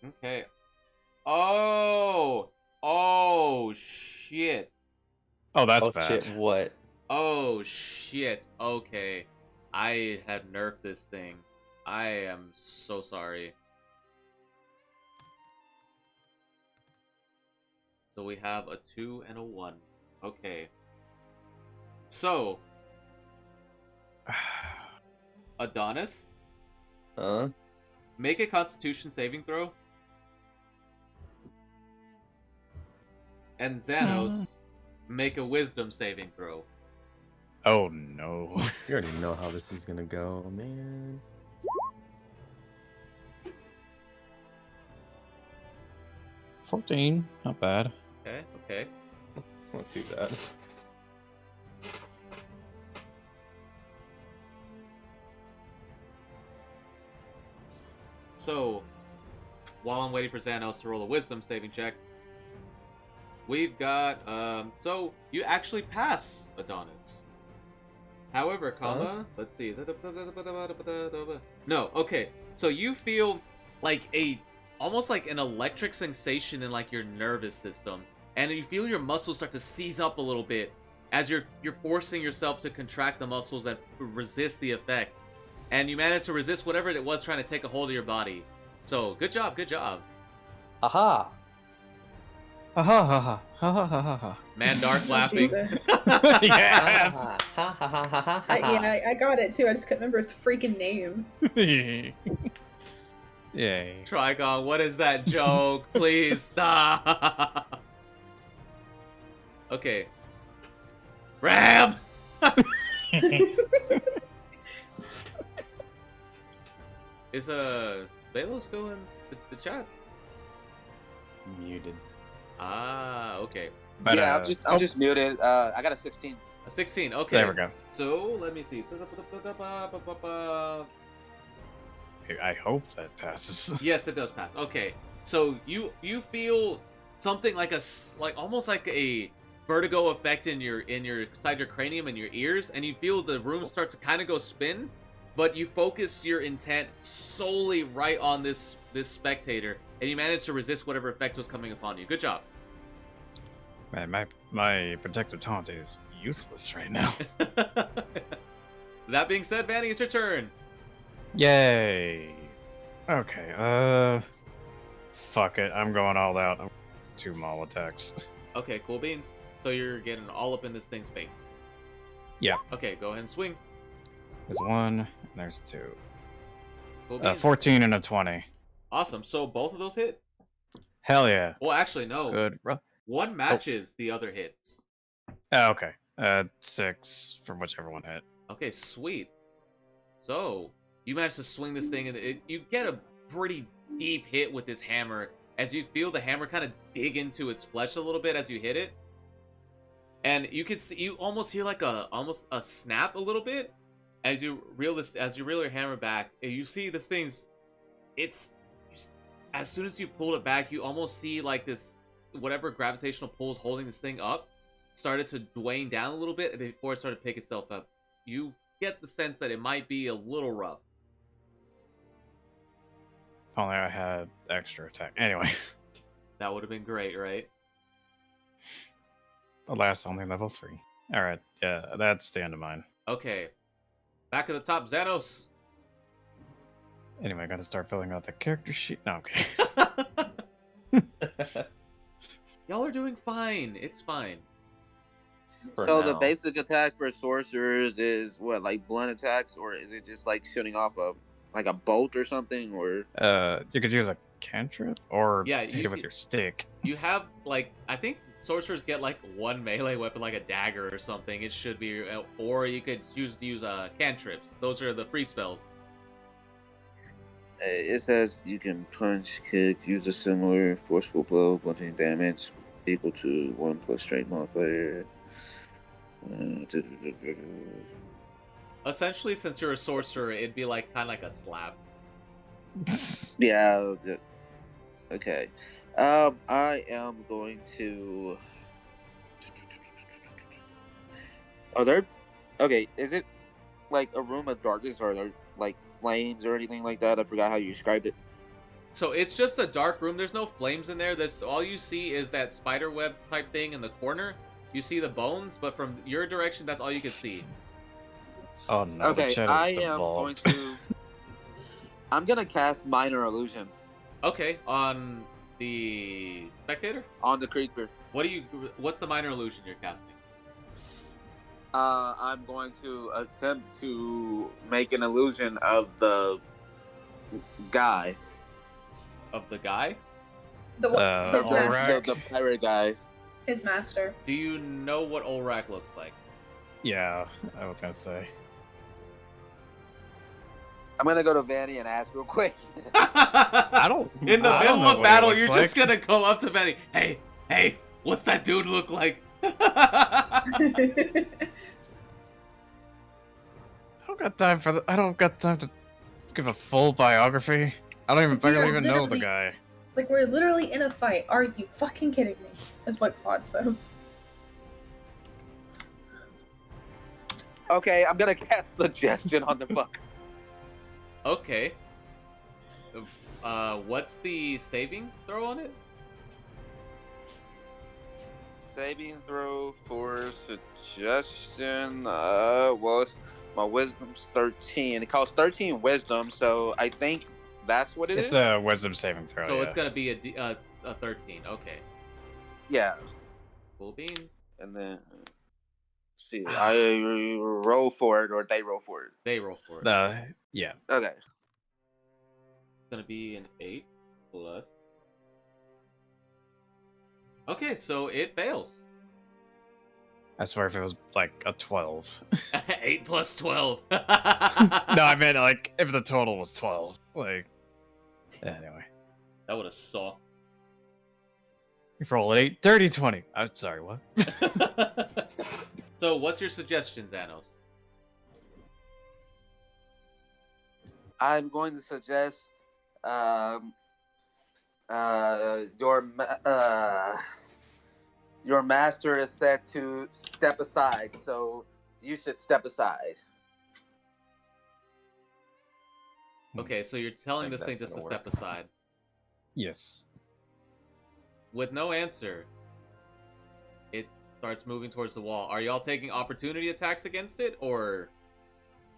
Okay. Oh shit. Oh, that's Oh bad. shit, what? Oh shit. Okay. I had nerfed this thing. I am so sorry. So we have a 2 and a 1. Okay. So, Adonis, Huh? make a Constitution saving throw. And Xanos, make a Wisdom saving throw. Oh no. You already know how this is gonna go, man. $14, not bad. Okay. It's not too bad. So, while I'm waiting for Xanos to roll a Wisdom saving check, we've got, so you actually pass Adonis. However, comma, let's see. No, okay. So you feel like almost like an electric sensation in like your nervous system. And you feel your muscles start to seize up a little bit as you're forcing yourself to contract the muscles and resist the effect. And you manage to resist whatever it was trying to take a hold of your body. So, good job. Aha! Ha ha ha ha ha ha ha ha. Man Dark laughing. Jesus. Yes. I got it too. I just couldn't remember his freaking name. Yay. Trigon, what is that joke? Please stop. Okay. Ram! Is Lalo still in the chat? Muted. Ah, okay. But, yeah, I'm just muted. I got a 16. A 16, okay. There we go. So, let me see. I hope that passes. Yes, it does pass. Okay. So, you feel something like almost like a vertigo effect in your inside your cranium and your ears, and you feel the room start to kind of go spin, but you focus your intent solely right on this spectator, and you manage to resist whatever effect was coming upon you. Good job. Man, my protective taunt is useless right now. That being said, Vanny, it's your turn. Yay. Okay, fuck it. I'm going all out. I'm 2 maul attacks. Okay, cool beans. So you're getting all up in this thing's face. Yeah. Okay, go ahead and swing. There's 1, and there's 2. Cool beans. 14 and a 20. Awesome. So both of those hit? Hell yeah. Well, actually, no. Good. One matches the other hits. Oh, okay. 6 from whichever one hit. Okay, sweet. So, You manage to swing this thing, and you get a pretty deep hit with this hammer as you feel the hammer kind of dig into its flesh a little bit as you hit it. And you can see, you almost hear like almost a snap a little bit as you reel your hammer back. And you see this thing's, as soon as you pull it back, you almost see like this, whatever gravitational pull is holding this thing up started to wane down a little bit before it started to pick itself up. You get the sense that it might be a little rough. If only I had extra attack. Anyway. That would have been great, right? Alas, only level 3. Alright, yeah, that's the end of mine. Okay. Back at the top, Xanos. Anyway, I gotta start filling out the character sheet. No, okay. Y'all are doing fine. It's fine. So the basic attack for sorcerers is what, like blunt attacks, or is it just like shooting off a bolt or something, or? You could use a cantrip or hit it with your stick. You have like, I think sorcerers get like one melee weapon, like a dagger or something. It should be, or you could use cantrips. Those are the free spells. It says you can punch, kick, use a similar forceful blow, blunting damage equal to 1 plus strength modifier. Essentially, since you're a sorcerer, it'd be like kind of like a slap. Yeah. Okay. I am going to. Are there? Okay. Is it like a room of darkness, or are there like flames or anything like that? I forgot how you described it. So it's just a dark room. There's no flames in there. All you see is that spider web type thing in the corner. You see the bones, but from your direction, that's all you can see. Oh no! Okay, I am going to. I'm gonna cast Minor Illusion. Okay, on the spectator. On the creature. What's the minor illusion you're casting? I'm going to attempt to make an illusion of the guy. Of the guy? His master. The pirate guy. His master. Do you know what Olrak looks like? Yeah, I was gonna say. I'm gonna go to Vanny and ask real quick. I don't. In the I don't middle know of what battle, he you're looks just gonna go up to Vanny. Hey, what's that dude look like? I don't got time for I don't got time to give a full biography. I don't even know the guy. Like, we're literally in a fight. Are you fucking kidding me? That's what Claude says. Okay, I'm gonna cast Suggestion on the fucker. Okay. What's the saving throw on it? Saving throw for Suggestion. Well, my wisdom's 13. It costs 13 wisdom, so I think that's what It's a wisdom saving throw. So it's gonna be a 13. Okay. Yeah. Cool bean. And then see, I roll for it, or they roll for it. They roll for it. Yeah. Okay. It's gonna be an 8 plus. Okay, so it fails. I swear if it was like a 12. 8 plus 12. No, I meant like if the total was 12. Like, anyway. That would have sucked. You roll an 8, 30, 20. I'm sorry, what? So, what's your suggestion, Xanos? I'm going to suggest your master is set to step aside, so you should step aside. Okay, so you're telling Think this thing that's just to gonna step aside. Yes. With no answer, it starts moving towards the wall. Are y'all taking opportunity attacks against it, or?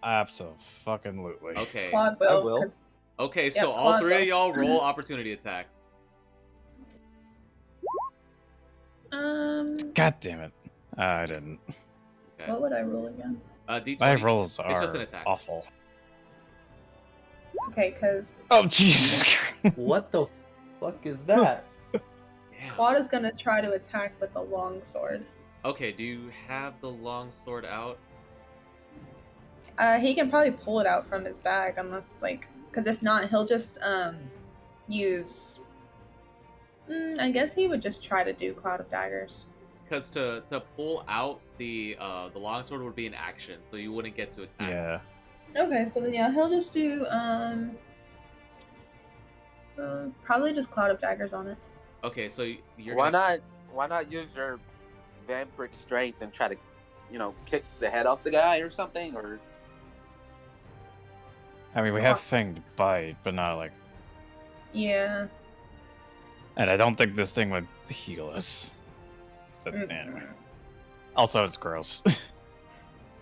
Absolutely. Okay. Claude will. I will. 'cause- Okay, Yeah, so all Claude three of will. y'all roll opportunity attack. God damn it. I didn't. Okay. What would I roll again? D20. My rolls It's just an are attack. awful. Okay, because Oh, Jesus Christ. What the fuck is that? Damn. Claude is gonna try to attack with the long sword. Okay, do you have the long sword out? He can probably pull it out from his bag, unless like, because if not, he'll just use. I guess he would just try to do Cloud of Daggers. Because to pull out the longsword would be an action, so you wouldn't get to attack. Yeah. Okay, so then yeah, he'll just do probably just Cloud of Daggers on it. Okay, so you're Why not use your vampiric strength and try to, kick the head off the guy or something? Or I mean, we have Fanged Bite, but not like. Yeah. And I don't think this thing would heal us. But anyway. Also, it's gross.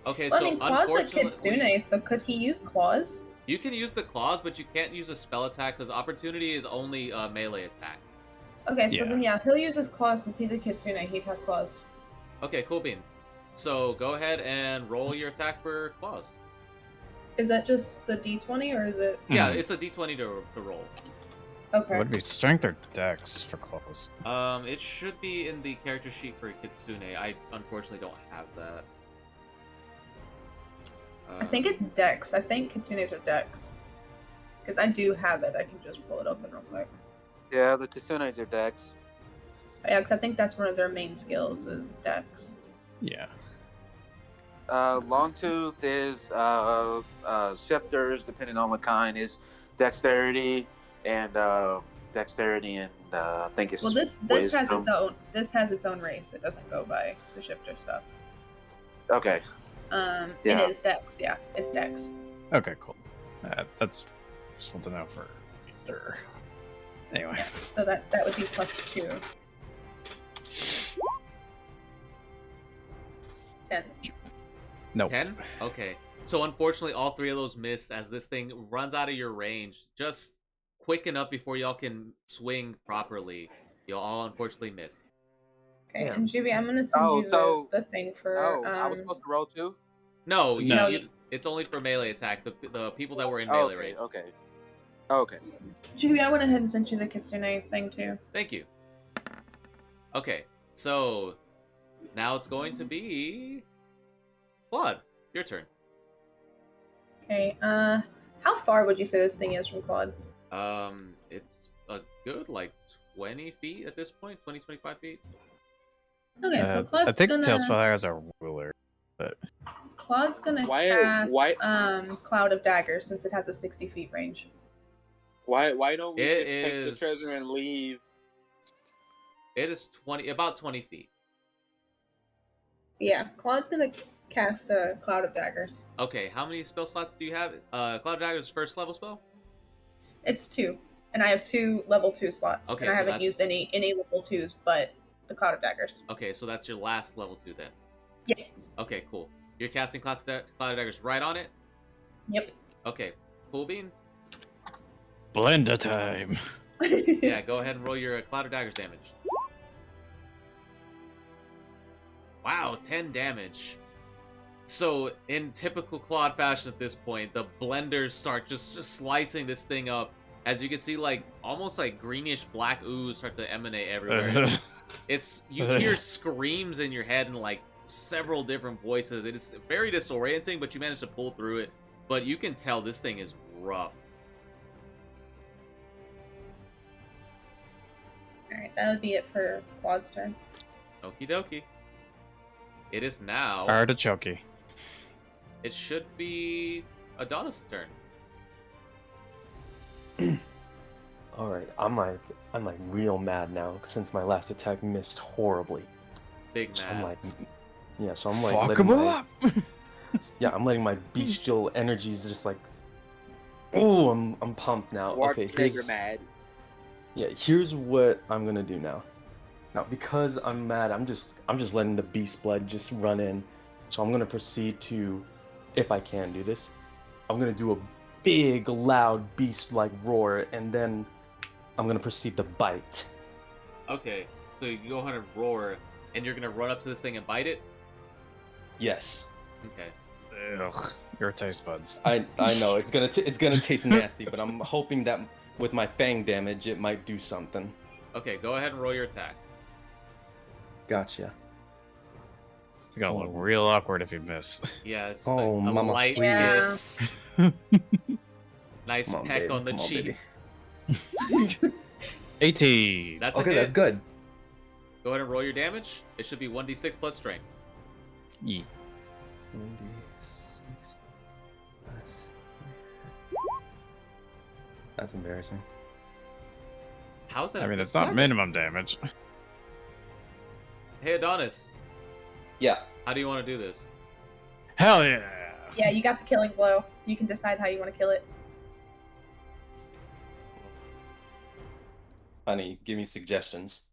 Okay, Well, so I mean, Claw's a unfortunately, Kitsune, so could he use claws? you can use the claws, but you can't use a spell attack because opportunity is only melee attacks. Okay, so then yeah, he'll use his claws since he's a Kitsune. He'd have claws. Okay, cool beans. So go ahead and roll your attack for claws. Is that just the D20 or is it? Yeah, it's a D20 to roll. Okay. It would be strength or dex for claws. It should be in the character sheet for Kitsune. I unfortunately don't have that. I think it's Dex. I think Kitsunes are Dex. Because I do have it. I can just pull it open real quick. yeah, the Kisunes are Dex. Yeah, because I think that's one of their main skills is Dex. Yeah. Longtooth is shifters, depending on what kind, is dexterity and I think it's Well, this wisdom. has its own race. It doesn't go by the shifter stuff. Okay. It Yeah. is Dex. Yeah, it's Dex. Okay, cool. That's useful to know for either. Anyway. Yeah, so that would be +2. 10. Nope. 10? Okay. So unfortunately, all three of those miss as this thing runs out of your range just quick enough before y'all can swing properly. You'll all unfortunately miss. Okay, Yeah. and Juby, I'm gonna send you the thing for. I was supposed to roll too? No, No. it's only for melee attack. The people that were in melee range. Okay. Juby, I went ahead and sent you the Kitsune thing too. Thank you. Okay, so now it's going to be Claude. Your turn. Okay, how far would you say this thing is from Claude? It's a good 20 feet at this point, 20, 25 feet. Okay, so Claude's I think gonna... Tailspire has a ruler, but Claude's gonna cast Cloud of Daggers since it has a 60 feet range. Why don't we It just take the is- treasure and leave? It is about 20 feet. Yeah, Claude's gonna cast a Cloud of Daggers. Okay, how many spell slots do you have? Cloud of Daggers first level spell? It's 2, and I have 2 level 2 slots, Okay, and I so haven't that's- used any level 2s, but the Cloud of Daggers. Okay, so that's your last level 2 then. Yes. Okay, cool. You're casting Cloud of Daggers right on it? Yep. Okay, cool beans. blender time. Yeah, go ahead and roll your Cloud of Daggers damage. Wow, 10 damage. So, in typical Claude fashion at this point, the blenders start just slicing this thing up. As you can see, almost greenish black ooze start to emanate everywhere. You hear screams in your head in several different voices. It is very disorienting, but you manage to pull through it. But you can tell this thing is rough. Alright, that would be it for Claude's turn. Okie dokie. It is now. Artichoke. It should be Adonis' turn. All right, I'm real mad now since my last attack missed horribly. Big So mad. so I'm Fuck letting him my, up. I'm letting my bestial energies just oh, I'm pumped now. Warp Okay, trigger mad. here's what I'm gonna do now. Now, because I'm mad, I'm just letting the beast blood just run in. So I'm gonna proceed to, if I can do this, I'm gonna do a big, loud beast-like roar, and then I'm gonna proceed to bite. Okay, so you go ahead and roar, and you're gonna run up to this thing and bite it? Yes. Okay. Ugh, your taste buds. I know it's gonna taste nasty, but I'm hoping that with my fang damage, it might do something. Okay, go ahead and roll your attack. Gotcha. It's gonna look real awkward if you miss. Yeah, it's Oh, like a mama, light Yeah. kiss. Nice Come on, peck babe. on the Come on, cheek. baby. 18. That's a Okay, hit. that's good. Go ahead and roll your damage. It should be 1d6 plus strength. Yeah. 1d6 plus- That's embarrassing. How's that? I mean, a it's not seven? minimum damage. Hey, Adonis, Yeah. how do you want to do this? Hell yeah. Yeah, you got the killing blow. You can decide how you want to kill it. Honey, give me suggestions.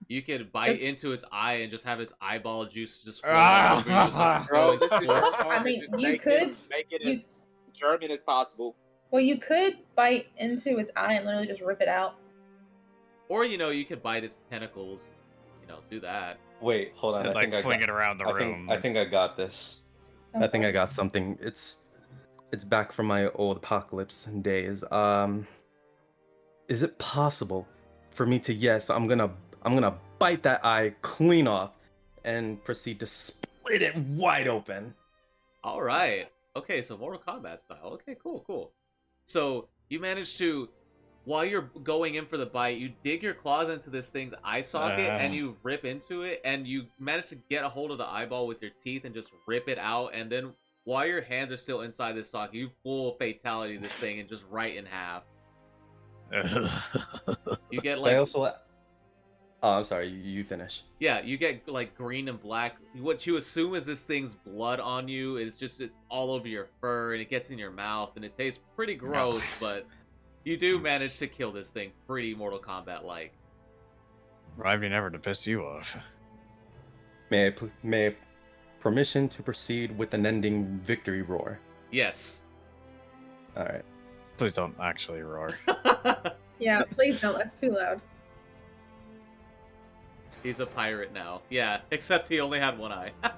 You could bite Just- into its eye and just have its eyeball juice just flow Ah. over you. Just Bro, going this is your sport. part. I mean, Just you make could- make it you- as German as possible. Well, you could bite into its eye and literally just rip it out. Or, you could bite its tentacles. Do that. Wait, hold on. And, I like, think I fling got, it around the room. I think I got this. I think I got something. It's back from my old apocalypse days. Is it possible for me to I'm gonna bite that eye clean off and proceed to split it wide open. All right. Okay, so Mortal Kombat style. Okay, cool. So you manage to, while you're going in for the bite, you dig your claws into this thing's eye socket and you rip into it, and you manage to get a hold of the eyeball with your teeth and just rip it out. And then while your hands are still inside this socket, you full fatality this thing and just right in half. You get I like, also. Oh, I'm sorry. You finish. yeah, you get like green and black. What you assume is this thing's blood on you. It's all over your fur and it gets in your mouth and it tastes pretty gross, but you do manage to kill this thing pretty Mortal Kombat like. Remind me never to piss you off. May I permission to proceed with an ending victory roar? Yes. All right. Please don't actually roar. Yeah, please don't. That's too loud. He's a pirate now. Yeah, except he only had one eye. All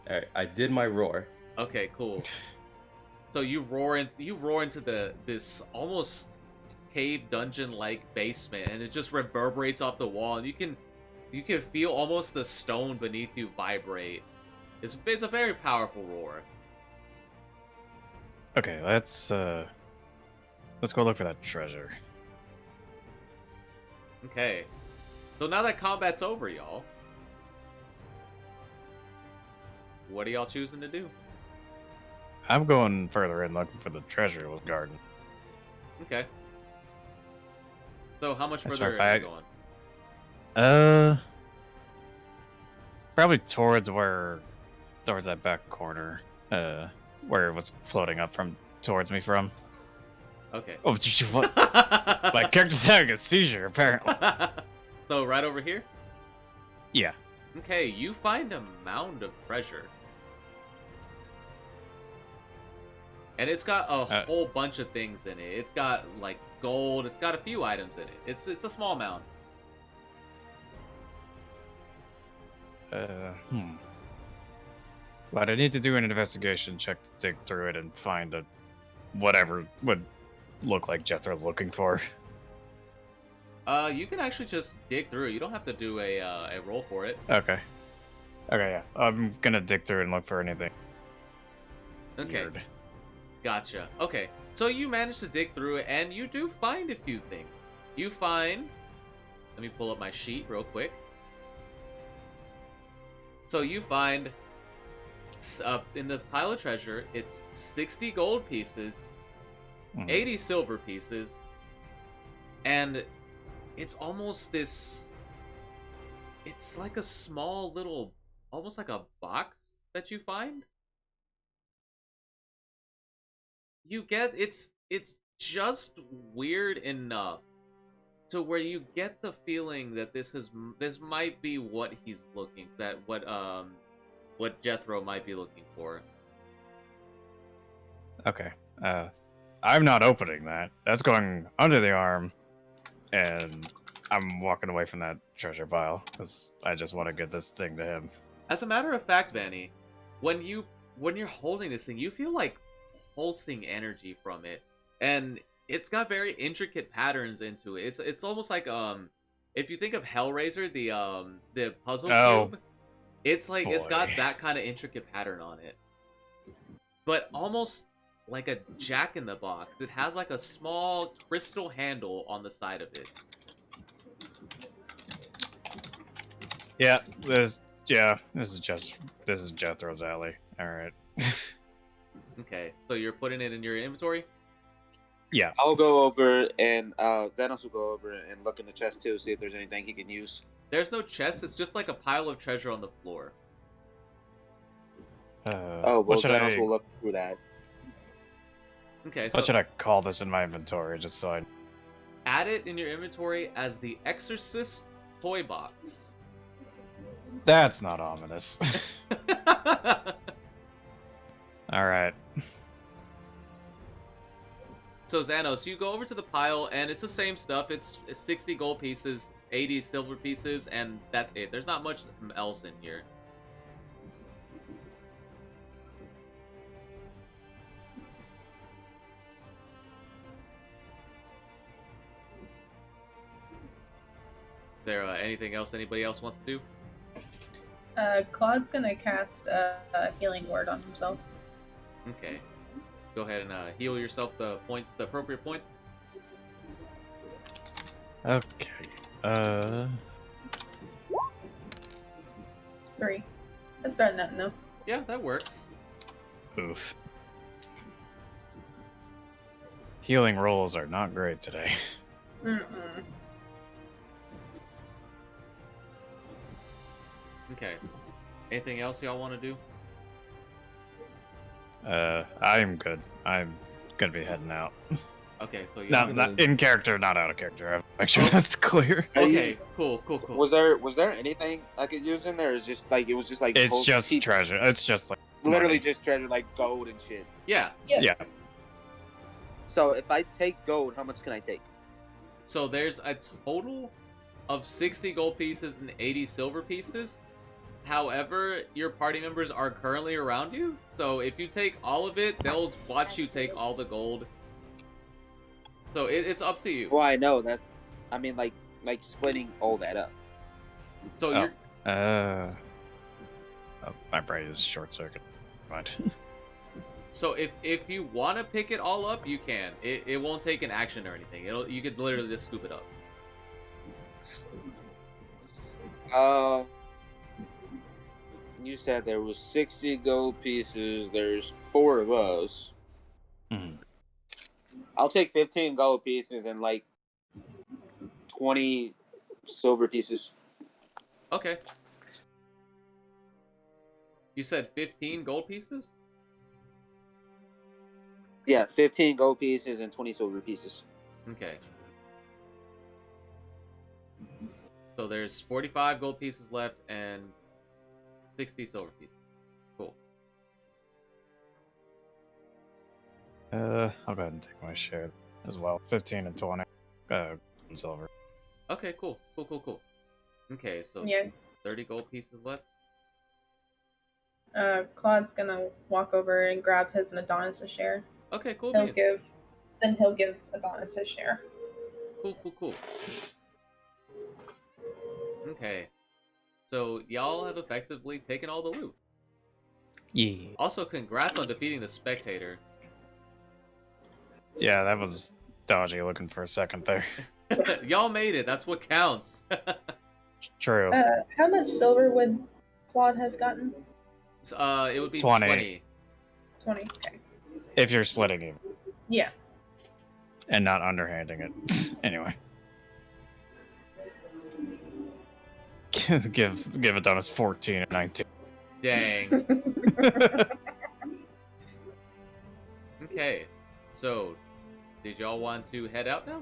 right. I did my roar. Okay, cool. So you roar into this almost cave dungeon like basement, and it just reverberates off the wall, and you can feel almost the stone beneath you vibrate. It's a very powerful roar. Okay, let's go look for that treasure. Okay. So now that combat's over, y'all, what are y'all choosing to do? I'm going further in looking for the treasure with garden. Okay. So how much That's further right, are you going? Probably towards that back corner, where it was floating up towards me from. Okay. Oh, what? My character's having a seizure, apparently. So right over here? Yeah. Okay, you find a mound of treasure. And it's got a whole bunch of things in it. It's got like gold, it's got a few items in it. It's a small mound. But I need to do an investigation check to dig through it and find whatever would look like Jethro's looking for. You can actually just dig through. You don't have to do a roll for it. Okay, yeah. I'm gonna dig through and look for anything. Okay. Weird. Gotcha. Okay. So you manage to dig through it, and you do find a few things. You find... Let me pull up my sheet real quick. So you find... in the pile of treasure, it's 60 gold pieces, 80 silver pieces, and it's almost this... It's like a small little... Almost like a box that you find. You get it's just weird enough to where you get the feeling that this might be what he's looking what Jethro might be looking for. Okay. I'm not opening that. That's going under the arm, and I'm walking away from that treasure pile because I just want to get this thing to him. As a matter of fact, Vanny, when you're holding this thing, you feel like pulsing energy from it, and it's got very intricate patterns into it. It's almost like If you think of Hellraiser, the puzzle Oh, cube, it's like it's got boy. that kind of intricate pattern on it, but almost like a Jack-in-the-Box. It has like a small crystal handle on the side of it. Yeah, this is Jethro's alley. All right. Okay, so you're putting it in your inventory? Yeah. I'll go over and Xanos will go over and look in the chest too, see if there's anything he can use. There's no chest, it's just like a pile of treasure on the floor. Well, what should Xanos I will look through that. Okay, so what should I call this in my inventory just so I add it in your inventory as the Exorcist toy box. That's not ominous. All right. So Xanos, you go over to the pile, and it's the same stuff. It's 60 gold pieces, 80 silver pieces, and that's it. There's not much else in here. Is there anything else anybody else wants to do? Claude's gonna cast a healing word on himself. Okay. Go ahead and heal yourself the appropriate points. Okay. 3. That's better than nothing, though. Yeah, that works. Oof. Healing rolls are not great today. Mm-mm. Okay. Anything else y'all want to do? I'm good. I'm gonna be heading out. Okay, so Not in character, not out of character. I'll make sure that's clear. Okay, cool. Was there anything I could use in there? Or is just like it was just like It's just treasure. It's just like literally money. just treasure like gold and shit. Yeah. Yeah. So if I take gold, how much can I take? So there's a total of 60 gold pieces and 80 silver pieces. However, your party members are currently around you, so if you take all of it, they'll watch you take all the gold. So it's up to you. Well, I know that. I mean, like splitting all that up. So Oh. you're My brain is short circuit. Right. so if you want to pick it all up, you can. It won't take an action or anything. You could literally just scoop it up. You said there was 60 gold pieces. There's 4 of us. Mhm. I'll take 15 gold pieces and like 20 silver pieces. Okay. You said 15 gold pieces? Yeah, 15 gold pieces and 20 silver pieces. Okay. So there's 45 gold pieces left and 60 silver pieces. Cool. I'll go ahead and take my share as well. 15 and 20. Silver. Okay, cool. Okay, so Yeah. 30 gold pieces left. Claude's gonna walk over and grab his and Adonis' share. Okay, cool. He'll beans. give Adonis his share. Cool. Okay. So y'all have effectively taken all the loot. Yeah. Also, congrats on defeating the spectator. Yeah, that was dodgy looking for a second there. Y'all made it. That's what counts. True. How much silver would Claude have gotten? It would be 20. 20. 20. Okay. If you're splitting it Yeah. and not underhanding it. Anyway. give Adonis 14 and 19. Dang. Okay. So, did y'all want to head out now?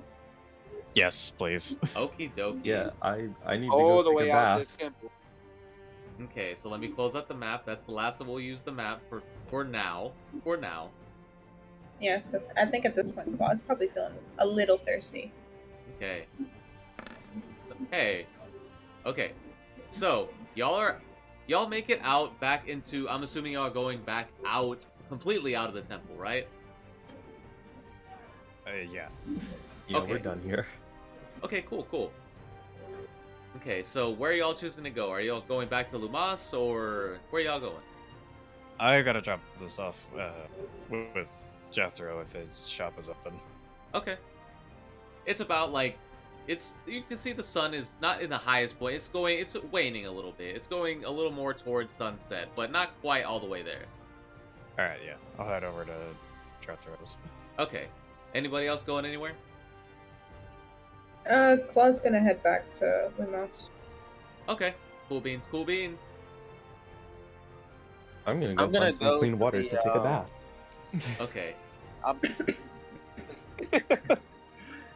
Yes, please. Okie dokie. Yeah, I need to All go the take way a out bath. this temple. Okay, so let me close out the map. That's the last that we'll use the map for now. Yeah, 'cause I think at this point Claude's probably feeling a little thirsty. Okay. So, hey. Okay. So, y'all make it out back into, I'm assuming y'all are going back out, completely out of the temple, right? Yeah. Yeah, Okay. we're done here. Okay, cool. Okay, so where are y'all choosing to go? Are y'all going back to Lumas, or where y'all going? I gotta drop this off with Jethro if his shop is open. Okay. It's about like, you can see the sun is not in the highest point. It's waning a little bit. It's going a little more towards sunset, but not quite all the way there. All right, yeah, I'll head over to Jethro's. Okay. Anybody else going anywhere? Claude's gonna head back to Lumos. Okay. Cool beans, cool beans. I'm gonna find some clean water to take a bath. Okay.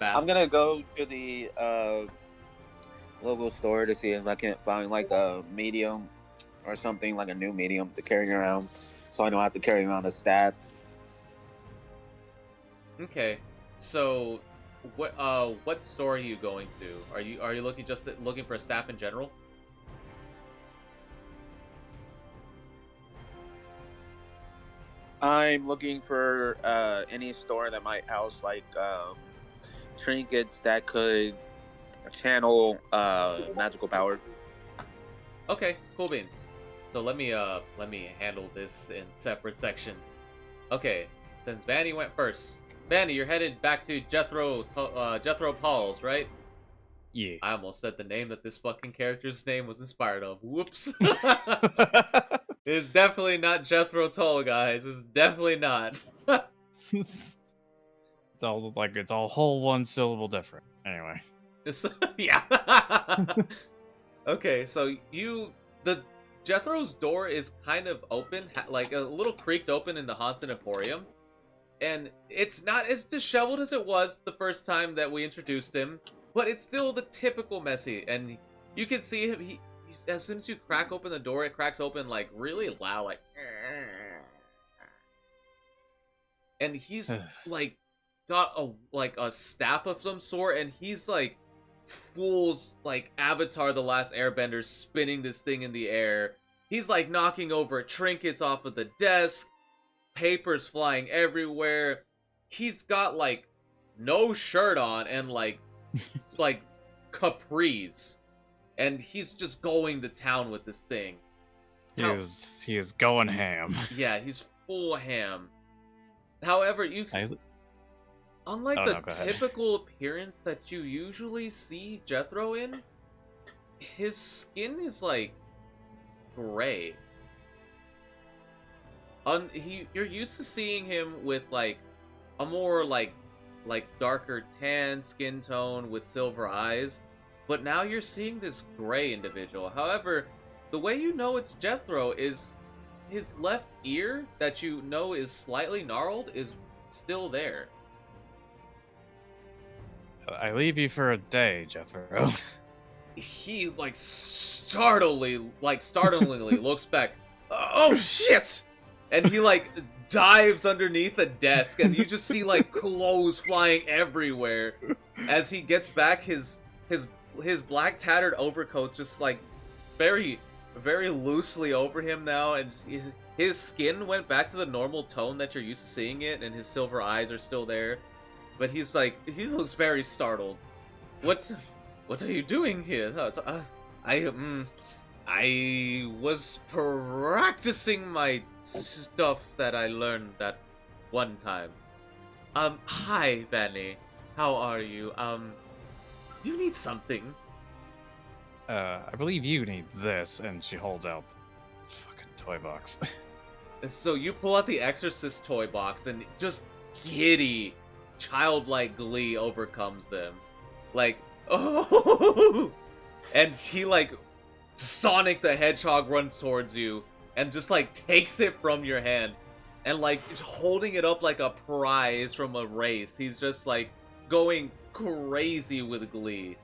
I'm gonna go to the local store to see if I can find like a medium or something, like a new medium to carry around, so I don't have to carry around a staff. Okay. So, what store are you going to? Are you looking for a staff in general? I'm looking for any store that might house like trinkets that could channel magical power. Okay, cool beans. So let me handle this in separate sections. Okay, since Vanny went first. Vanny, you're headed back to Jethro Paul's, right? Yeah. I almost said the name that this fucking character's name was inspired of. Whoops. It's definitely not Jethro Tull, guys. It's definitely not. It's all whole one syllable different. Anyway. Yeah. Okay, so the Jethro's door is kind of open, like a little creaked open in the Haunted Emporium. And it's not as disheveled as it was the first time that we introduced him, but it's still the typical messy. And you can see him, as soon as you crack open the door, it cracks open like really loud, like. And he's like got a staff of some sort, and he's like full like Avatar: The Last Airbender, spinning this thing in the air. He's like knocking over trinkets off of the desk, papers flying everywhere. He's got like no shirt on and like capris. And he's just going to town with this thing. He is going ham. Yeah, he's full ham. However, unlike the typical appearance that you usually see Jethro in, his skin is like gray. You're used to seeing him with like a more like darker tan skin tone with silver eyes. But now you're seeing this gray individual. However, the way you know it's Jethro is his left ear that you know is slightly gnarled is still there. I leave you for a day, Jethro. He startlingly looks back. Oh shit! And he like dives underneath a desk, and you just see like clothes flying everywhere. As he gets back, his black tattered overcoat's just like very, very loosely over him now, and his skin went back to the normal tone that you're used to seeing it, and his silver eyes are still there. But he looks very startled. What are you doing here? I was practicing my stuff that I learned that one time. Hi, Vanny. How are you? Do you need something? I believe you need this, and she holds out the fucking toy box. So you pull out the Exorcist toy box, and just giddy, childlike glee overcomes them. Like, oh! And he, like, Sonic the Hedgehog runs towards you, and just, like, takes it from your hand, and, like, just holding it up like a prize from a race. He's just, like, going crazy with glee.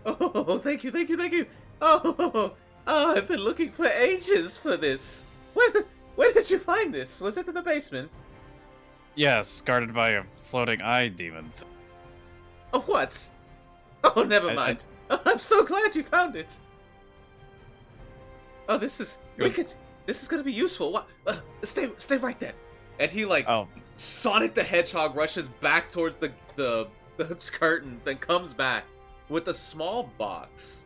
Oh, thank you, thank you, thank you. Oh, I've been looking for ages for this. Where did you find this? Was it in the basement? Yes, guarded by a floating eye demon. Oh, what? Oh, never mind. I'm so glad you found it. Oh, this is wicked. This is gonna be useful. What? Stay right there. And he Sonic the Hedgehog rushes back towards the curtains and comes back with a small box.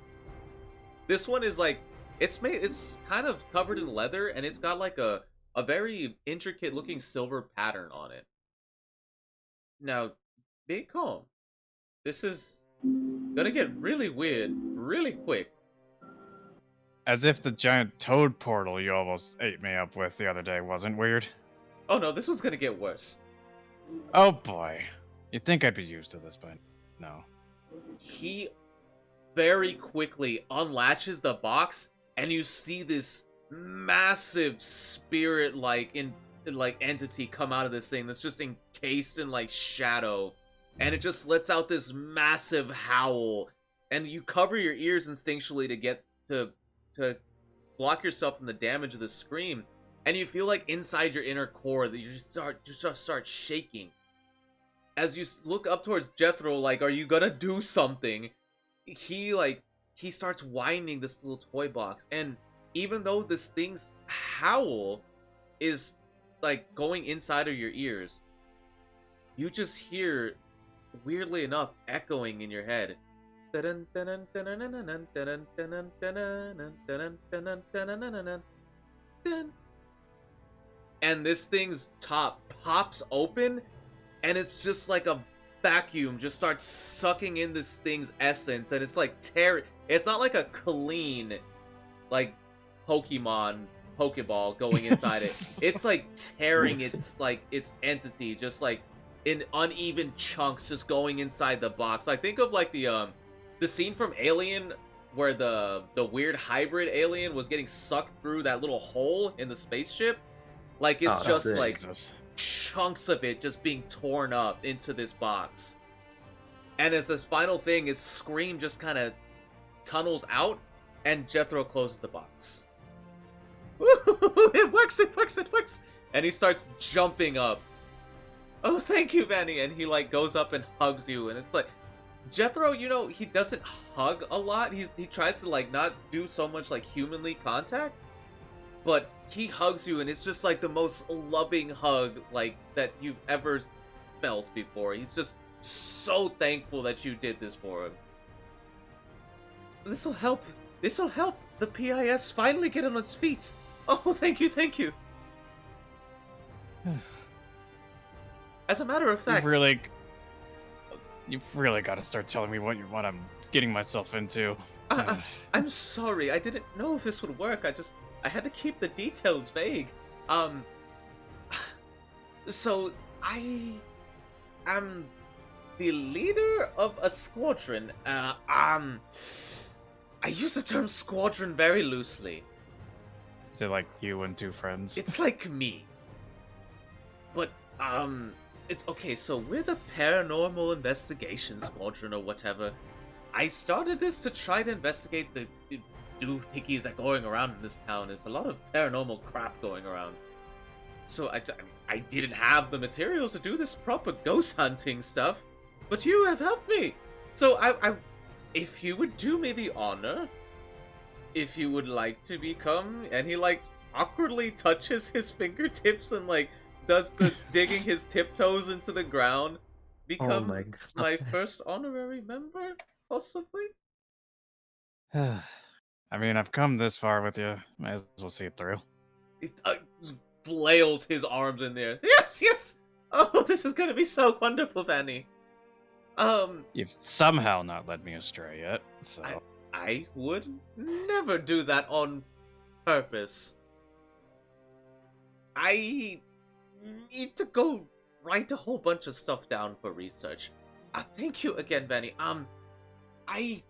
This one is like, it's kind of covered in leather, and it's got like a very intricate looking silver pattern on it. Now, be calm. This is gonna get really weird really quick. As if the giant toad portal you almost ate me up with the other day wasn't weird. Oh no, this one's gonna get worse. Oh boy. You'd think I'd be used to this, but no. He very quickly unlatches the box, and you see this massive spirit-like entity come out of this thing that's just encased in like shadow, and it just lets out this massive howl, and you cover your ears instinctually to get to block yourself from the damage of the scream, and you feel like inside your inner core that you just start shaking as you look up towards Jethro, like, are you gonna do something? He starts winding this little toy box, and even though this thing's howl is like going inside of your ears, you just hear, weirdly enough, echoing in your head. And this thing's top pops open, and it's just like a vacuum just starts sucking in this thing's essence, and it's like it's not like a clean like Pokeball going inside it. It's like tearing its entity just like in uneven chunks just going inside the box. I think of like the scene from Alien where the weird hybrid alien was getting sucked through that little hole in the spaceship. Like it's just like chunks of it just being torn up into this box. And as this final thing, its scream just kind of tunnels out, and Jethro closes the box. It works! And he starts jumping up. Oh, thank you, Vanny! And he like goes up and hugs you, and it's like, Jethro, you know, he doesn't hug a lot. He tries to like not do so much like humanly contact, but he hugs you, and it's just like the most loving hug like that you've ever felt before. He's just so thankful that you did this for him. This'll help the PIS finally get on its feet. Oh, thank you. As a matter of fact, you've really got to start telling me what I'm getting myself into. I'm sorry, I didn't know if this would work. I had to keep the details vague. So I am the leader of a squadron. I use the term squadron very loosely. Is it like you and two friends? It's like me. But, it's okay, so we're the Paranormal Investigation Squadron or whatever. I started this to try to investigate the doohickeys that are going around in this town. There's a lot of paranormal crap going around. So I didn't have the materials to do this proper ghost hunting stuff, but you have helped me. So I if you would do me the honor, if you would like to become, and he like awkwardly touches his fingertips and like does the digging his tiptoes into the ground, become my first honorary member, possibly? I mean, I've come this far with you. Might as well see it through. He flails his arms in there. Yes! Oh, this is gonna be so wonderful, Vanny. You've somehow not led me astray yet, so... I would never do that on purpose. I need to go write a whole bunch of stuff down for research. Thank you again, Vanny. I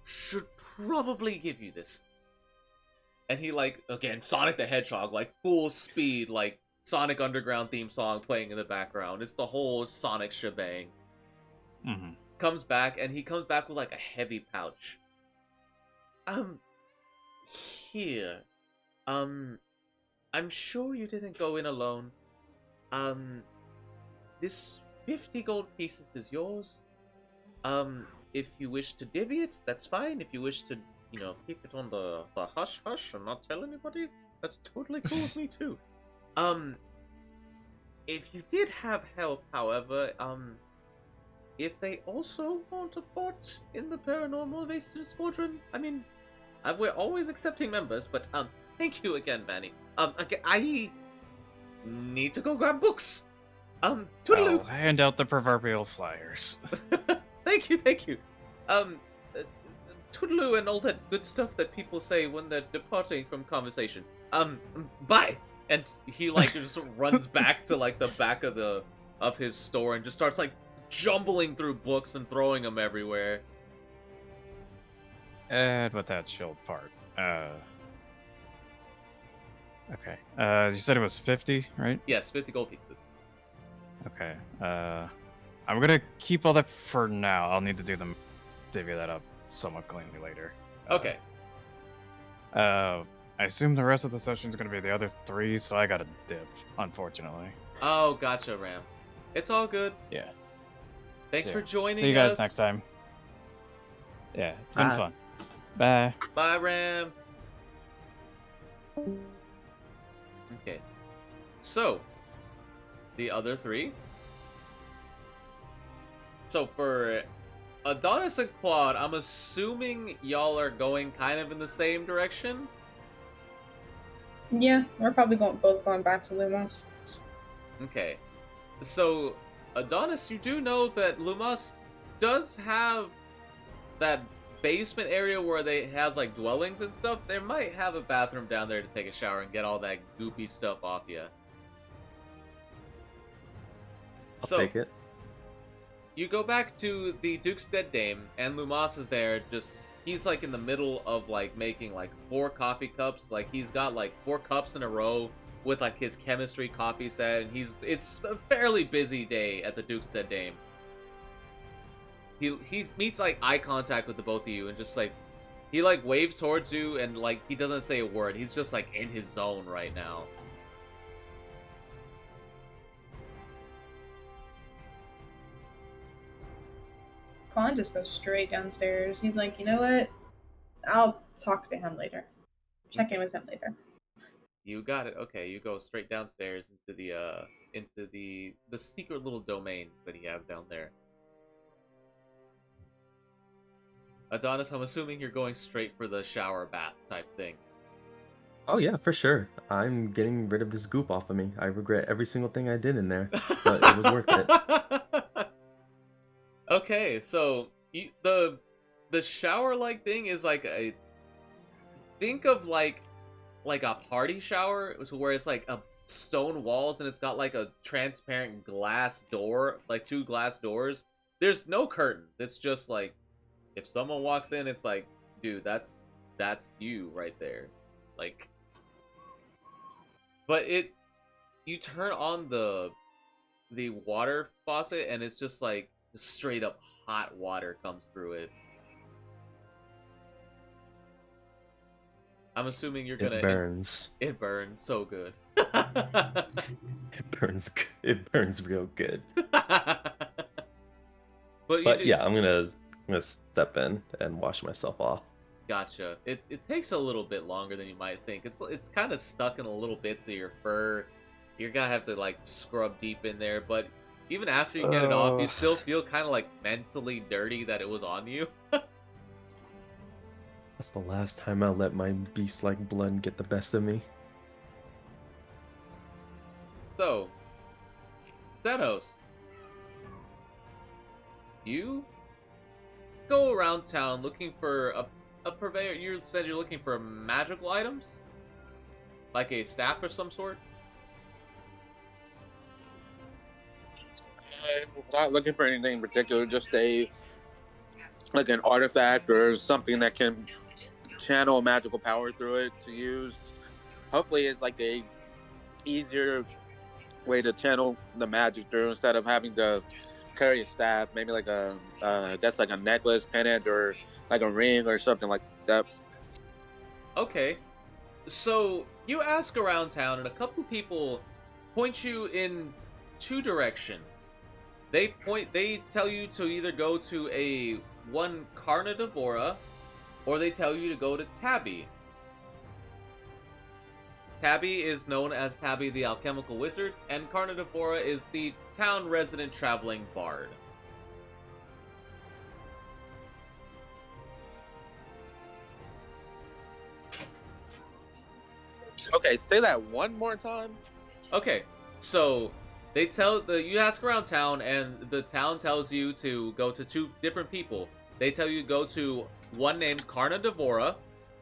should probably give you this. And he, like, again, Sonic the Hedgehog, like, full speed, like, Sonic Underground theme song playing in the background. It's the whole Sonic shebang. Mm-hmm. Comes back, and he comes back with, like, a heavy pouch. Here. I'm sure you didn't go in alone. This 50 gold pieces is yours. If you wish to divvy it, that's fine. If you wish to, you know, keep it on the hush-hush and not tell anybody, that's totally cool with me, too. If you did have help, however, if they also want a part in the Paranormal Investigation Squadron, I mean, We're always accepting members, but thank you again, Manny. Okay, I need to go grab books. Toodaloo. I'll hand out the proverbial flyers. Thank you. Um, uh, Toodaloo and all that good stuff that people say when they're departing from conversation. Bye. And he like just runs back to like the back of his store and just starts like jumbling through books and throwing them everywhere. And with that shield part, okay. You said it was 50, right? Yes, 50 gold pieces. Okay. I'm gonna keep all that for now. I'll need to divvy that up somewhat cleanly later. Okay. I assume the rest of the session is gonna be the other 3, so I gotta dip, unfortunately. Oh, gotcha, Ram. It's all good. Yeah. Thanks See for ya. joining us. See you guys next time. Yeah, it's been fun. Bye. Bye, Ram. Okay. So, the other 3. So for Adonis and Claude, I'm assuming y'all are going kind of in the same direction. Yeah, we're probably both going back to Lumos. Okay. So, Adonis, you do know that Lumos does have that basement area where they has like dwellings and stuff. They might have a bathroom down there to take a shower and get all that goopy stuff off you. I'll take it. You go back to the Duke's Dead Dame, and Lumos is there, he's like in the middle of like making like 4 coffee cups. Like he's got like 4 cups in a row with like his chemistry coffee set, and it's a fairly busy day at the Duke's Dead Dame. He meets like eye contact with the both of you and just like he like waves towards you and like he doesn't say a word. He's just like in his zone right now. Colin just goes straight downstairs. He's like, you know what? I'll talk to him later. Check in with him later. You got it. Okay, you go straight downstairs into the secret little domain that he has down there. Adonis, I'm assuming you're going straight for the shower bath type thing. Oh yeah, for sure. I'm getting rid of this goop off of me. I regret every single thing I did in there, but it was worth it. Okay, so the shower-like thing is like think of like a party shower, where it's like a stone walls and it's got like a transparent glass door, like 2 glass doors. There's no curtain. It's just like if someone walks in, it's like, dude, that's you right there. Like, but you turn on the water faucet and it's just like straight up hot water comes through it. I'm assuming you're gonna. It burns. It burns so good. It burns. It burns real good. But yeah, I'm gonna step in and wash myself off. Gotcha. It takes a little bit longer than you might think. It's kind of stuck in a little bits of your fur. You're gonna have to like scrub deep in there, but even after you get it off, you still feel kind of like mentally dirty that it was on you. That's the last time I'll let my beast-like blood get the best of me. So, Xenos, you go around town looking for a purveyor. You said you're looking for magical items? Like a staff of some sort? I'm not looking for anything in particular, just like an artifact or something that can channel magical power through it to use. Hopefully it's like a easier way to channel the magic through instead of having to carry a staff. Maybe like that's like a necklace, pendant, or like a ring or something like that. Okay. So you ask around town and a couple people point you in 2 directions. They tell you to either go to one Carnivora, or they tell you to go to Tabby. Tabby is known as Tabby the Alchemical Wizard, and Carnivora is the town resident traveling bard. Okay, say that one more time. Okay, so you ask around town, and the town tells you to go to 2 different people. They tell you to go to one named Karna Devora,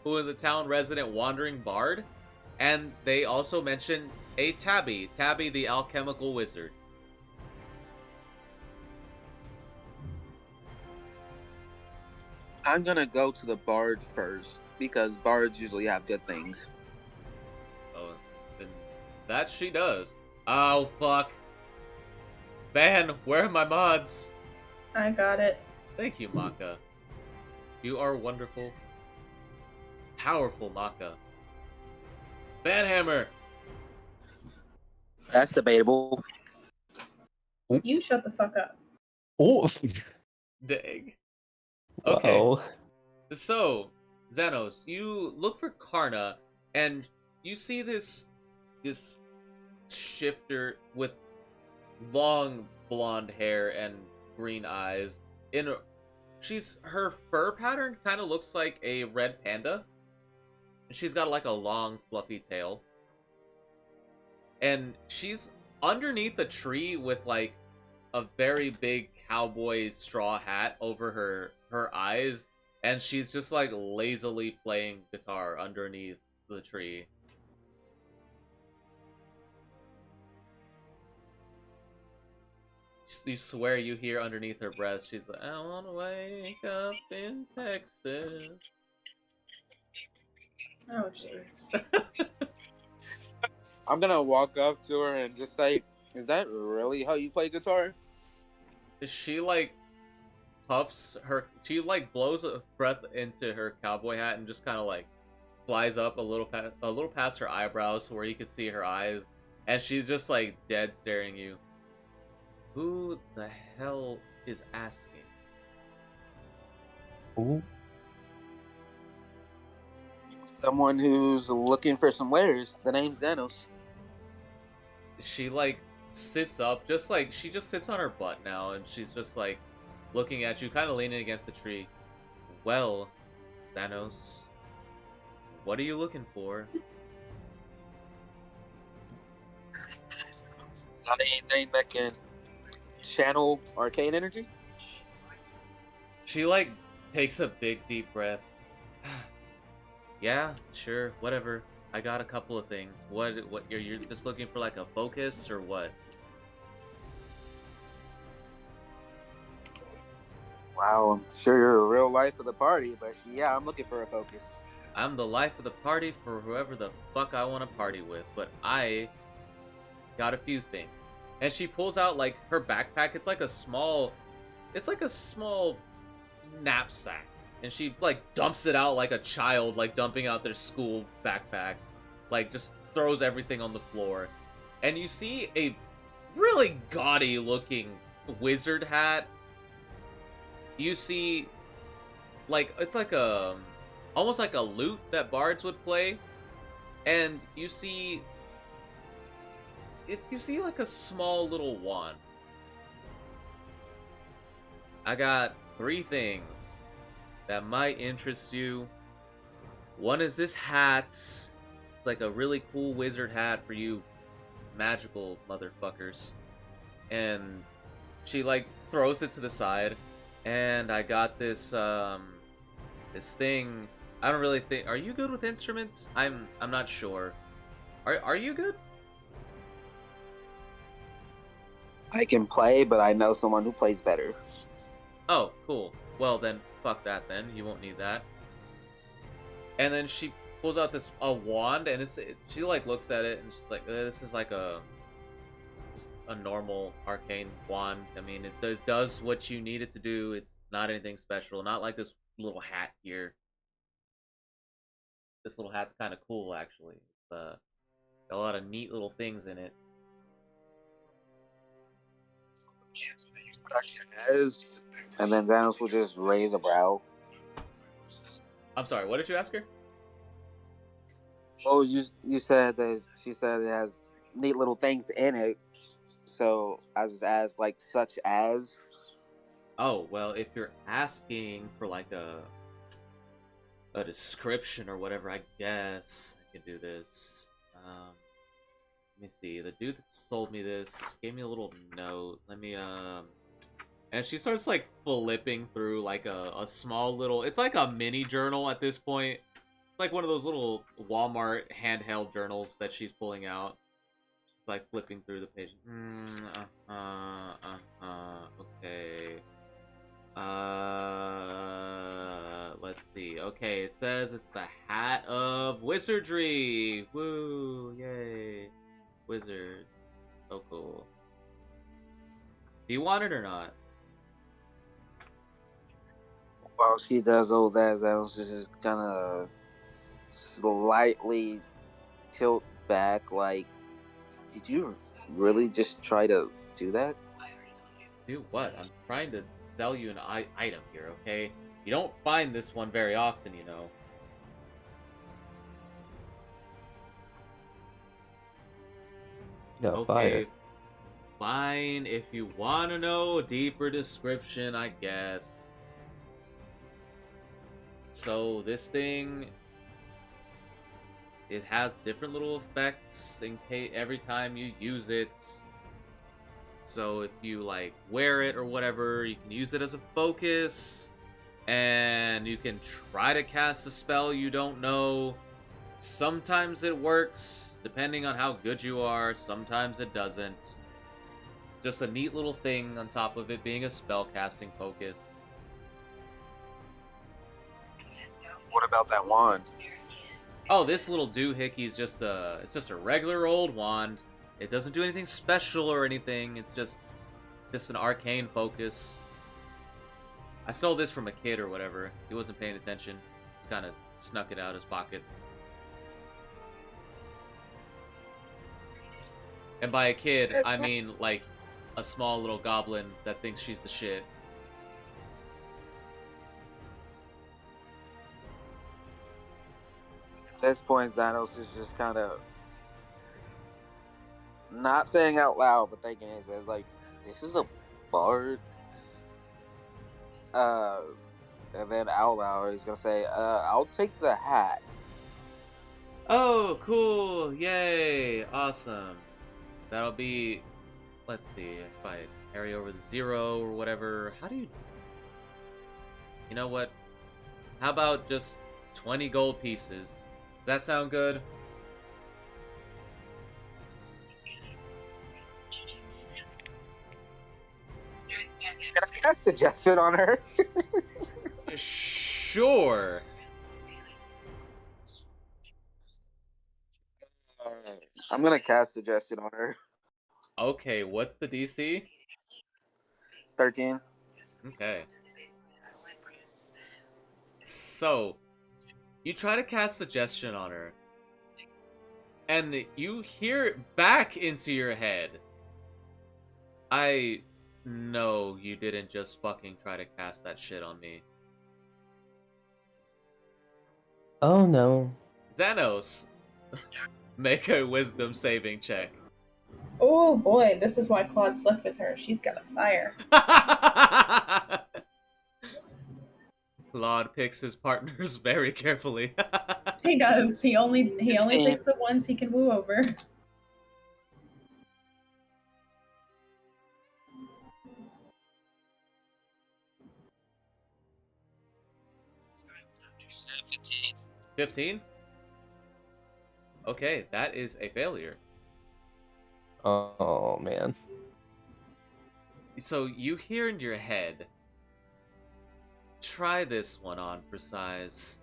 who is a town resident wandering bard, and they also mention a Tabby the alchemical wizard. I'm gonna go to the bard first because bards usually have good things. Oh, then that she does. Oh, fuck. Van, where are my mods? I got it. Thank you, Maka. You are wonderful. Powerful, Maka. Vanhammer! That's debatable. You shut the fuck up. Oh, Dang. Okay, wow. so, Xanos, you look for Karna, and you see this shifter with long blonde hair and green eyes. Her fur pattern kind of looks like a red panda. She's got like a long fluffy tail. And she's underneath a tree with like a very big cowboy straw hat over her eyes, and she's just like lazily playing guitar underneath the tree. You swear you hear underneath her breath, she's like, I wanna wake up in Texas. Oh, jeez. I'm gonna walk up to her and just say, "Is that really how you play guitar?" She like she like blows a breath into her cowboy hat and just kind of like flies up a little past her eyebrows where you could see her eyes, and she's just like dead staring you. Who the hell is asking? Ooh. Someone who's looking for some wares. The name's Xanos. She like sits up, she just sits on her butt now, and she's just like looking at you, kind of leaning against the tree. Well, Xanos, what are you looking for? Not anything that can channel arcane energy? She like takes a big deep breath. Yeah, sure, whatever. I got a couple of things. What you're just looking for, like a focus or what? Wow, I'm sure you're a real life of the party, but yeah, I'm looking for a focus. I'm the life of the party for whoever the fuck I want to party with, but I got a few things. And she pulls out like her backpack. It's like a small knapsack. And she like dumps it out like a child like dumping out their school backpack. Like just throws everything on the floor. And you see a really gaudy looking wizard hat. You see like it's like a almost like a lute that bards would play. And you see like a small little wand. I got 3 things that might interest you. One is this hat. It's like a really cool wizard hat for you magical motherfuckers. And she like throws it to the side. And I got this this thing. I don't really think. Are you good with instruments? I'm not sure. Are you good? I can play, but I know someone who plays better. Oh, cool. Well then, fuck that then. You won't need that. And then she pulls out a wand, and she like looks at it and she's like, this is like just a normal arcane wand. I mean, it does what you need it to do. It's not anything special. Not like this little hat here. This little hat's kind of cool, actually. It's got a lot of neat little things in it. And then Xanos will just raise a brow. I'm sorry, what did you ask her? Oh, you said that she said it has neat little things in it. So I just asked, like, such as. Oh, well, if you're asking for like a description or whatever, I guess I can do this. Let me see. The dude that sold me this gave me a little note. Let me, And she starts, like, flipping through, like, a small little... It's like a mini journal at this point. It's like one of those little Walmart handheld journals that she's pulling out. It's like flipping through the page. Okay. Let's see. Okay, it says it's the Hat of Wizardry. Woo, yay. Wizard. So cool. Do you want it or not? While she does all that, I was just gonna slightly tilt back, like, did you really just try to do that? Do what? I'm trying to sell you an item here, okay? You don't find this one very often, you know. Yeah, Okay, fine. If you want to know a deeper description, I guess. So this thing, it has different little effects in case every time you use it. So if you like wear it or whatever, you can use it as a focus, and you can try to cast a spell you don't know. Sometimes it works, depending on how good you are. Sometimes it doesn't. Just a neat little thing on top of it being a spell casting focus. What about that wand? Oh, this little doohickey is just a regular old wand. It doesn't do anything special or anything. It's just an arcane focus. I stole this from a kid or whatever. He wasn't paying attention. Just kind of snuck it out of his pocket. And by a kid, I mean like a small little goblin that thinks she's the shit. At this point, Xanos is just kind of not saying out loud, but thinking it says like, "This is a bard." And then out loud, he's gonna say, "I'll take the hat." Oh, cool! Yay! Awesome. That'll be... Let's see, if I carry over the 0 or whatever... How do you... You know what? How about just 20 gold pieces? Does that sound good? Can I suggest it on her? Sure! I'm gonna cast suggestion on her. Okay, what's the DC? 13. Okay. So, you try to cast suggestion on her, and you hear it back into your head. I know you didn't just fucking try to cast that shit on me. Oh no. Xanos, make a wisdom saving check. Oh boy, this is why Claude slept with her. She's got a fire. Claude picks his partners very carefully. He does. He only picks the ones he can woo over. $15. 15? Okay, that is a failure. Oh man. So you hear in your head, try this one on for size.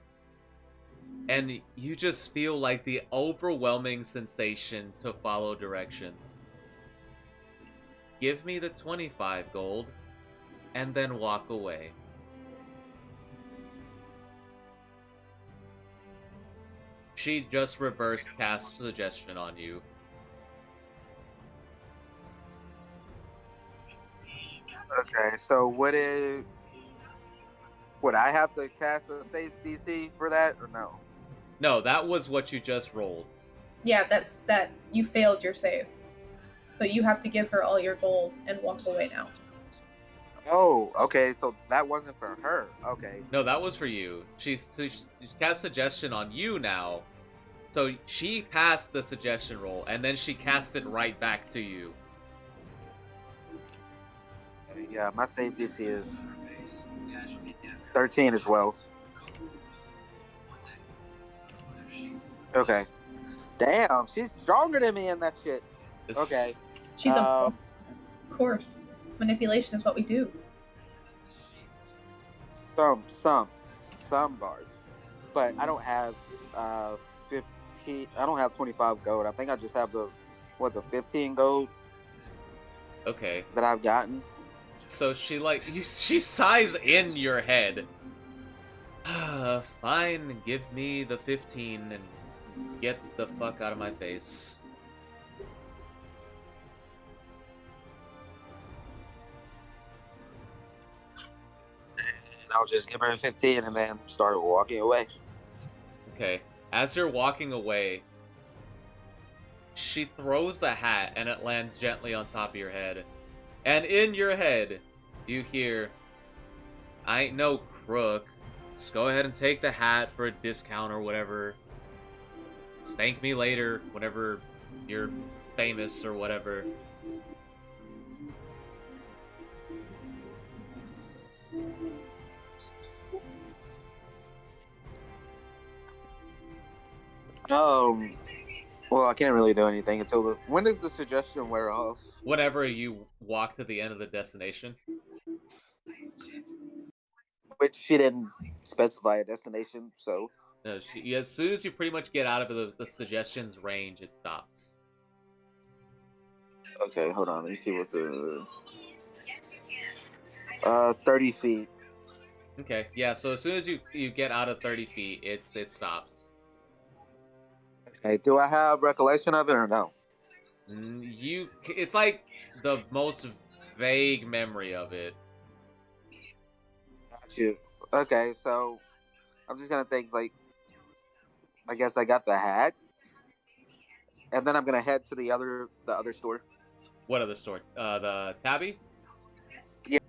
And you just feel like the overwhelming sensation to follow direction. Give me the 25 gold, and then walk away. She just reverse cast suggestion on you. Okay, so would I have to cast a safe DC for that or no? No, that was what you just rolled. Yeah, that you failed your save. So you have to give her all your gold and walk away now. Oh, okay, so that wasn't for her. Okay. No, that was for you. She cast suggestion on you now So she passed the suggestion roll, and then she cast it right back to you. Yeah, my save DC is 13 as well. Okay. Damn, she's stronger than me in that shit. Okay. She's of course. Manipulation is what we do. Some bards, but I don't have 15. I don't have 25 gold. I think I just have the 15 gold. Okay. That I've gotten. So she sighs in your head. Fine, give me the 15 and get the fuck out of my face. And I'll just give her 15 and then start walking away. Okay. As you're walking away, she throws the hat and it lands gently on top of your head. And in your head, you hear, I ain't no crook. Just go ahead and take the hat for a discount or whatever. Just thank me later whenever you're famous or whatever. Well, I can't really do anything until when does the suggestion wear off? Whenever you walk to the end of the destination. Which she didn't specify a destination, so. No, as soon as you pretty much get out of the suggestions range, it stops. Okay, hold on. Let me see what the 30 feet. Okay, yeah. So as soon as you get out of 30 feet, it stops. Okay, do I have recollection of it or no? It's like the most vague memory of it. Got you. Okay, so I'm just gonna think like, I guess I got the hat, and then I'm gonna head to the other store. What other store? The Tabby? Yeah.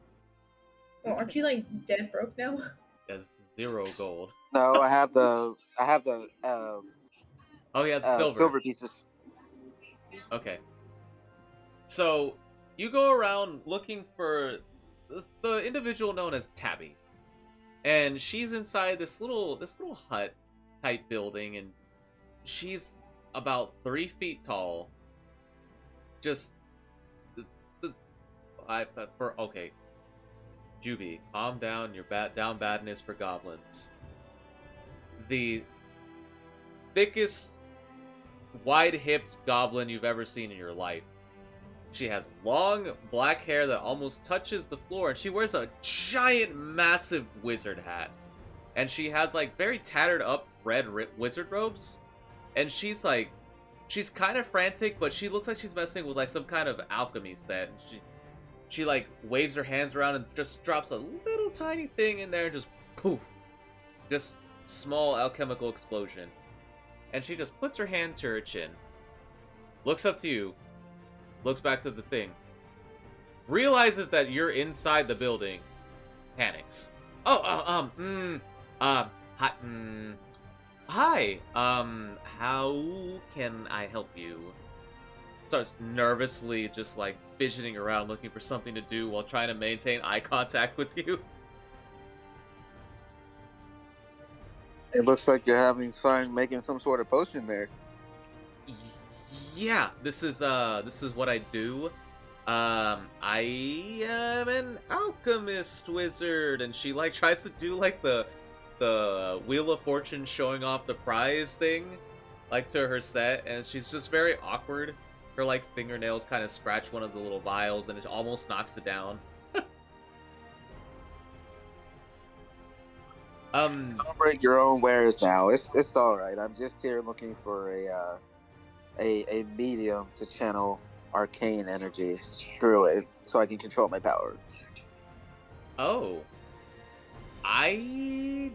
Well, aren't you like dead broke now? That's 0 gold. No, I have the Oh yeah, it's silver pieces. Okay. So you go around looking for the individual known as Tabby, and she's inside this little hut type building, and she's about 3 feet tall. Just okay. Juby, calm down. You're down badness for goblins. The thickest, wide-hipped goblin you've ever seen in your life. She has long black hair that almost touches the floor, and she wears a giant, massive wizard hat. And she has like very tattered up red wizard robes. And she's kind of frantic, but she looks like she's messing with like some kind of alchemy set. She like waves her hands around and just drops a little tiny thing in there, and just poof, just small alchemical explosion. And she just puts her hand to her chin, looks up to you, looks back to the thing, realizes that you're inside the building, panics. Hi, how can I help you? Starts nervously just like fidgeting around looking for something to do while trying to maintain eye contact with you. It looks like you're having fun making some sort of potion there. Yeah, this is what I do. I am an alchemist wizard, and she like tries to do like the Wheel of Fortune showing off the prize thing, like to her set, and she's just very awkward. Her like fingernails kind of scratch one of the little vials, and it almost knocks it down. Don't break your own wares now. It's all right. I'm just here looking for a medium to channel arcane energy through it, so I can control my power. Oh, I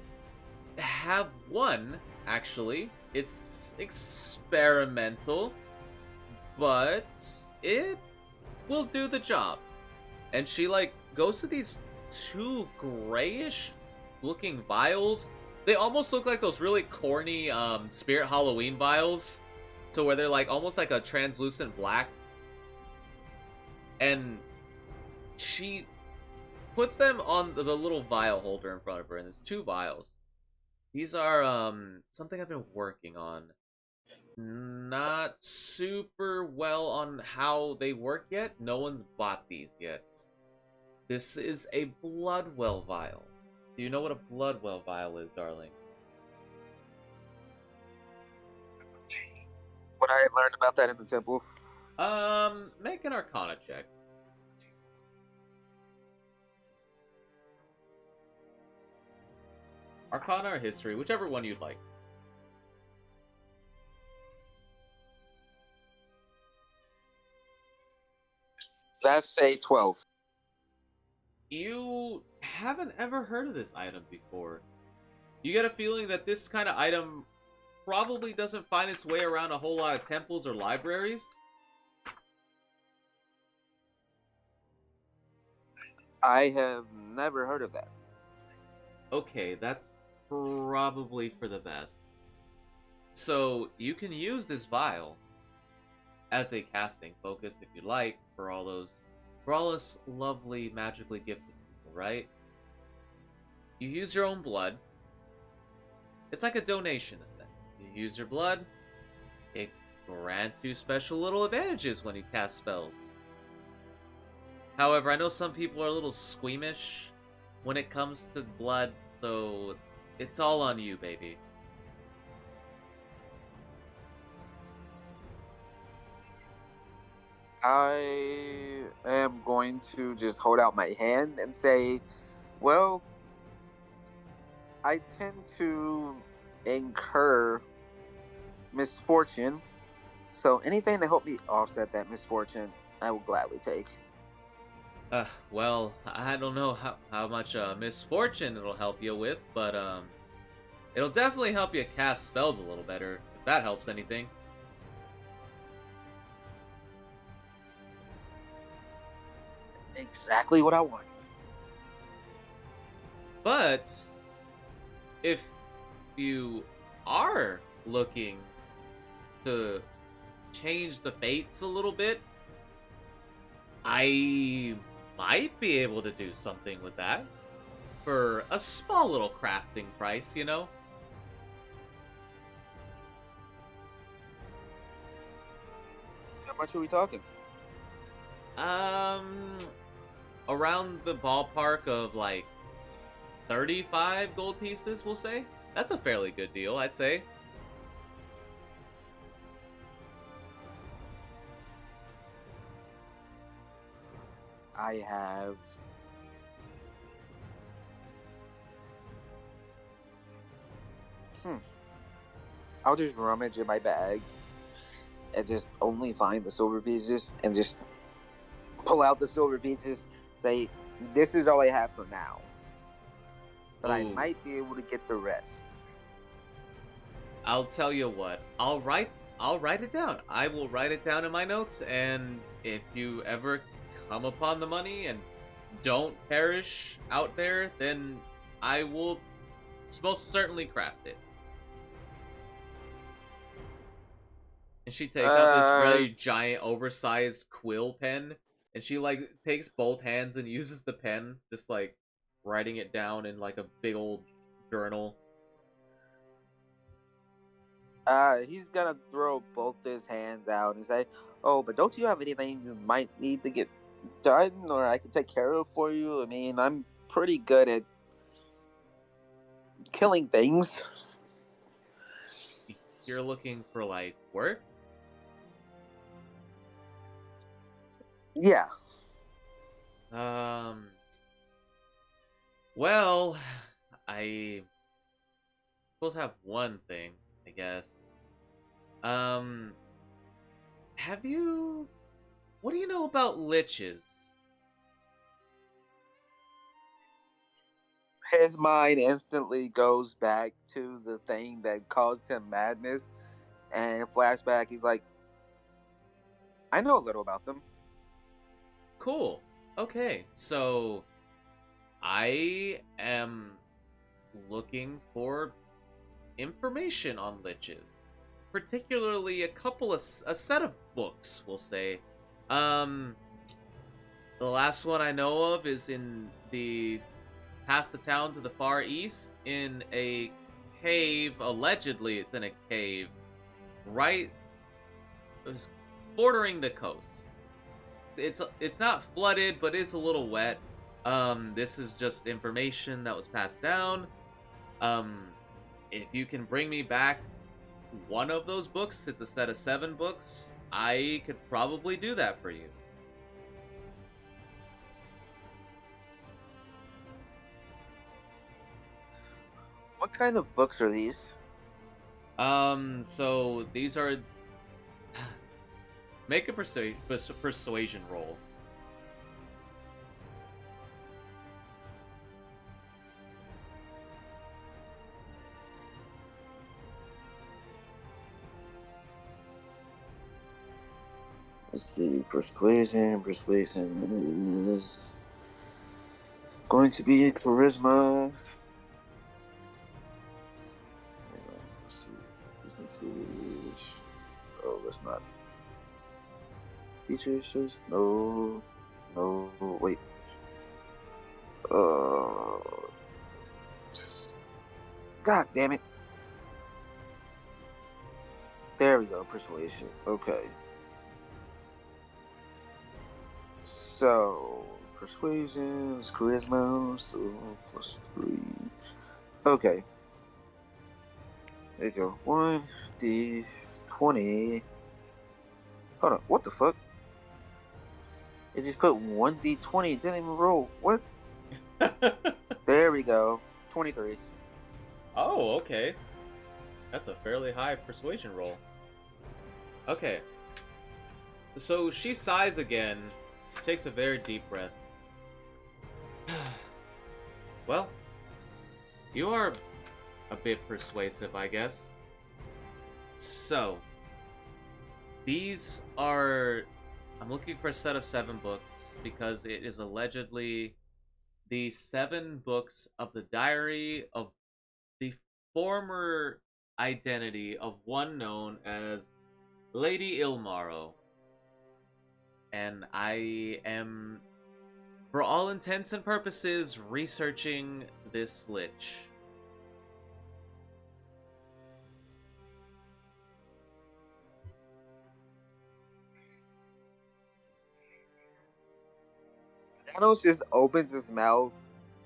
have one actually. It's experimental, but it will do the job. And she like goes to these 2 grayish looking vials. They almost look like those really corny Spirit Halloween vials. So where they're like almost like a translucent black. And she puts them on the little vial holder in front of her, and there's 2 vials. These are something I've been working on. Not super well on how they work yet. No one's bought these yet. This is a Bloodwell vial. Do you know what a Bloodwell vial is, darling? What I learned about that in the temple. Make an Arcana check. Arcana or History, whichever one you'd like. That's a 12. You haven't ever heard of this item before. You get a feeling that this kind of item probably doesn't find its way around a whole lot of temples or libraries. I have never heard of that. Okay, that's probably for the best. So, you can use this vial as a casting focus if you like for all us lovely magically gifted people, right? You use your own blood. It's like a donation, essentially. You use your blood, it grants you special little advantages when you cast spells. However, I know some people are a little squeamish when it comes to blood, so it's all on you, baby. I am going to just hold out my hand and say, well, I tend to incur misfortune, so anything to help me offset that misfortune, I will gladly take. Well, I don't know how much misfortune it'll help you with, but it'll definitely help you cast spells a little better, if that helps anything. Exactly what I want. But if you are looking to change the fates a little bit, I might be able to do something with that for a small little crafting price, you know? How much are we talking? Around the ballpark of like 35 gold pieces, we'll say. That's a fairly good deal, I'd say. I have I'll just rummage in my bag and just only find the silver pieces and just pull out the silver pieces, say, this is all I have for now. But I might be able to get the rest. I'll tell you what, I'll write it down. I will write it down in my notes, and if you ever come upon the money and don't perish out there, then I will most certainly craft it. And she takes out this really giant, oversized quill pen, and she like takes both hands and uses the pen, just like writing it down in like a big old journal. He's gonna throw both his hands out and say, "Oh, but don't you have anything you might need to get done, or I can take care of for you? I mean, I'm pretty good at killing things." You're looking for like work? Yeah. Well, I supposed to have one thing, I guess. Have you... What do you know about liches? His mind instantly goes back to the thing that caused him madness, and in flashback, he's like, I know a little about them. Cool. Okay, so I am looking for information on liches, particularly a set of books, we'll say. The last one I know of is in past the town to the far east, in a cave. Allegedly, it's in a cave right bordering the coast. It's not flooded, but it's a little wet. This is just information that was passed down. If you can bring me back one of those books, it's a set of 7 books, I could probably do that for you. What kind of books are these? So these are... Make a persuasion roll. Let's see, persuasion is going to be charisma. Let's see. Oh, that's not. Features just no, wait. God damn it. There we go, persuasion. Okay. So, persuasion is charisma, so +3. Okay. There you go. 1d20. Hold on, what the fuck? It just put 1d20, it didn't even roll. What? There we go. 23. Oh, okay. That's a fairly high persuasion roll. Okay. So she sighs again. She takes a very deep breath. Well, you are a bit persuasive, I guess. So, these are... I'm looking for a set of 7 books because it is allegedly the 7 books of the diary of the former identity of one known as Lady Ilmaro. And I am, for all intents and purposes, researching this lich. Thanos just opens his mouth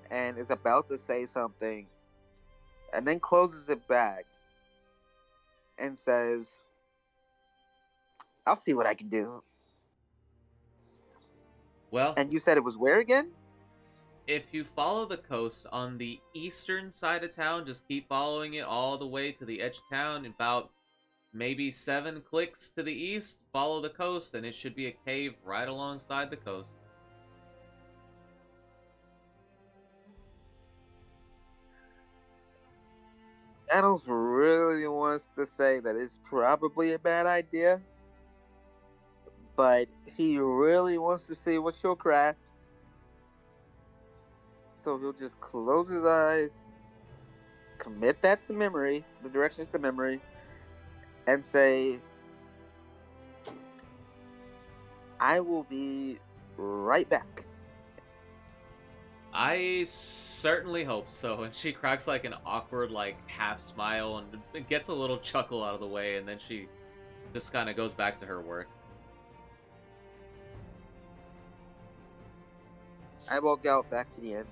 and is about to say something, and then closes it back and says, I'll see what I can do. Well, And you said it was where again? if you follow the coast on the eastern side of town, just keep following it all the way to the edge of town, about maybe 7 clicks to the east, follow the coast, and it should be a cave right alongside the coast. Thanos really wants to say that it's probably a bad idea, but he really wants to see what you'll craft. So he'll just close his eyes, commit that to memory, the directions to memory, and say, I will be right back. I certainly hope so. And she cracks like an awkward, like, half smile and gets a little chuckle out of the way, and then she just kind of goes back to her work. I walk out back to the inn.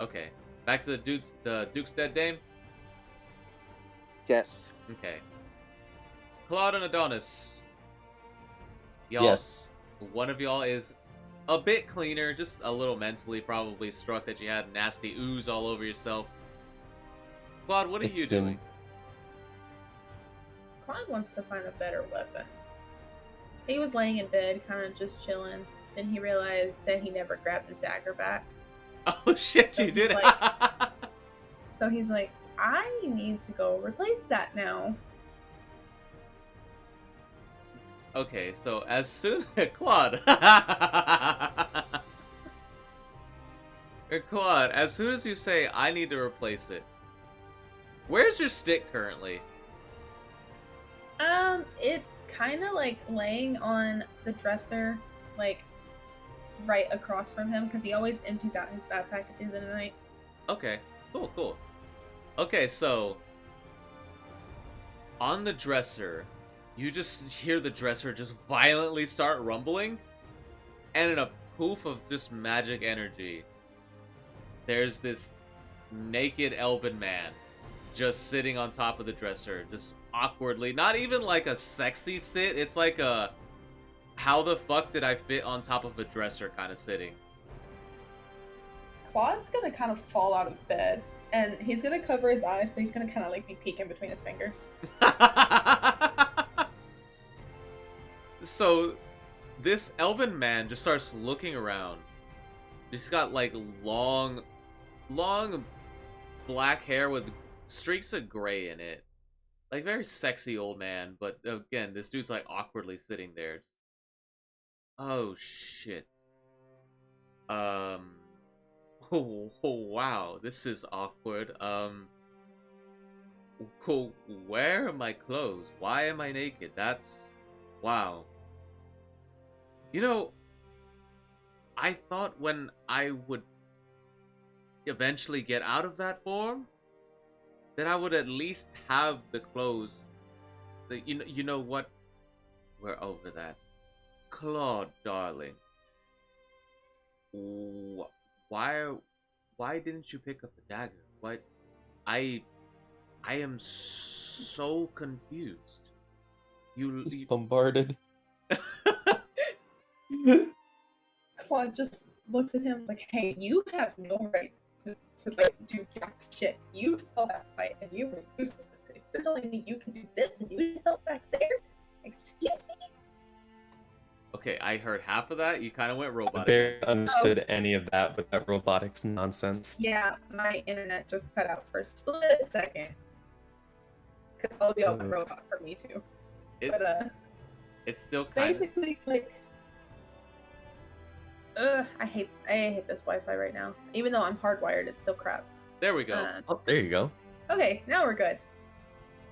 Okay, back to the Duke's dead dame. Yes. Okay, Claude and Adonis. Y'all, Yes. one of y'all is a bit cleaner, just a little mentally probably struck that you had nasty ooze all over yourself. Claude, what are you doing? Claude wants to find a better weapon. He was laying in bed, kind of just chilling. Then he realized that he never grabbed his dagger back. Oh shit, So you did it! So he's like, I need to go replace that now. Okay, so as soon Claude, Claude, as soon as you say I need to replace it, Where's your stick currently? It's kind of like laying on the dresser, like right across from him, because he always empties out his backpack at the end of the night. Okay, cool. Okay, so on the dresser, you just hear the dresser just violently start rumbling, and in a poof of just magic energy, there's this naked elven man just sitting on top of the dresser, just awkwardly. Not even like a sexy sit, it's like a how the fuck did I fit on top of a dresser kind of sitting. Claude's gonna kind of fall out of bed, and he's gonna cover his eyes, but he's gonna kind of like be peeking between his fingers. So this elven man just starts looking around. He's got like long black hair with streaks of gray in it. Like very sexy old man, but again, this dude's like awkwardly sitting there. Oh shit. Oh, wow, this is awkward. Where are my clothes? Why am I naked? That's wow. You know, I thought when I would eventually get out of that form, that I would at least have the clothes. You know what? We're over that. Claude, darling. Why didn't you pick up the dagger? What? I am so confused. You bombarded. Claude just looks at him like, "Hey, you have no right to like do jack shit. You saw that fight and you were useless. If you're telling me you can do this and you help back there, excuse me." Okay, I heard half of that. You kind of went I robotic. barely understood any of that with that robotics nonsense. Yeah, my internet just cut out for a split second. Because all the went robot for me too. It's still kind of... Basically, like, I hate this Wi-Fi right now. Even though I'm hardwired, it's still crap. There we go. Oh, there you go. Okay, now we're good.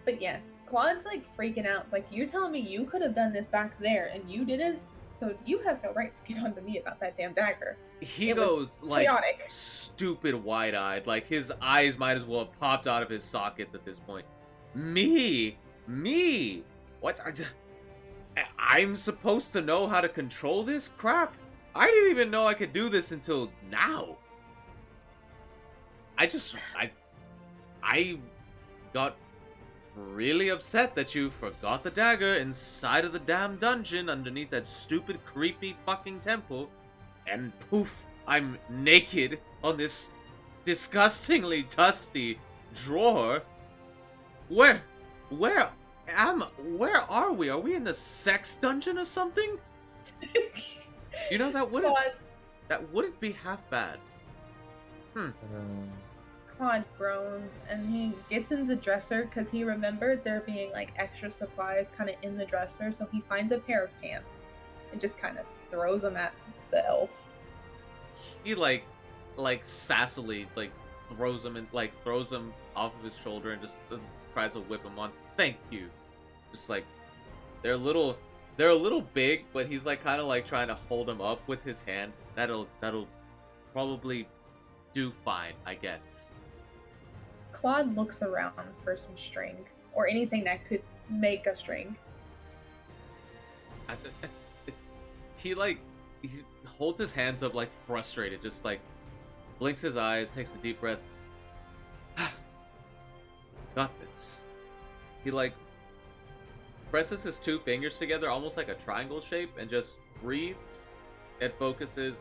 But yeah, Claude's like freaking out. It's like, you're telling me you could have done this back there and you didn't? So you have no right to get on to me about that damn dagger. He It goes was like chaotic. stupid wide-eyed. Like his eyes might as well have popped out of his sockets at this point. Me? What? I'm supposed to know how to control this crap? I didn't even know I could do this until now. I got really upset that you forgot the dagger inside of the damn dungeon underneath that stupid, creepy fucking temple. And poof, I'm naked on this disgustingly dusty drawer. Where are we? Are we in the sex dungeon or something? You know, that wouldn't be half bad. Claude groans and he gets in the dresser because he remembered there being like extra supplies kind of in the dresser, so he finds a pair of pants and just kind of throws them at the elf. He like sassily like throws them off of his shoulder and just tries to whip him on. Thank you. Just like they're a little big, but he's like kind of like trying to hold them up with his hand. That'll probably do fine, I guess. Claude looks around for some string or anything that could make a string. He holds his hands up like frustrated, just like blinks his eyes, takes a deep breath. Got this. He like presses his two fingers together almost like a triangle shape and just breathes and focuses,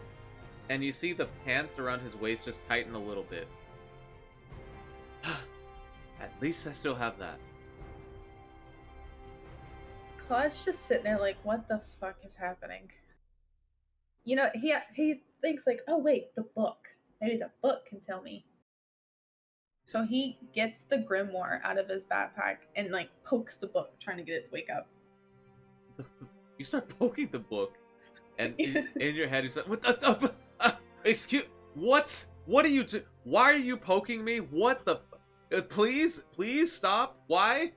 and you see the pants around his waist just tighten a little bit. At least I still have that. Claude's just sitting there like, what the fuck is happening? You know, he thinks like, oh wait, the book. Maybe the book can tell me. So he gets the grimoire out of his backpack and like pokes the book, trying to get it to wake up. You start poking the book, and in your head you say, "What the? Excuse what? What are you? Why are you poking me? What the? Please stop. Why?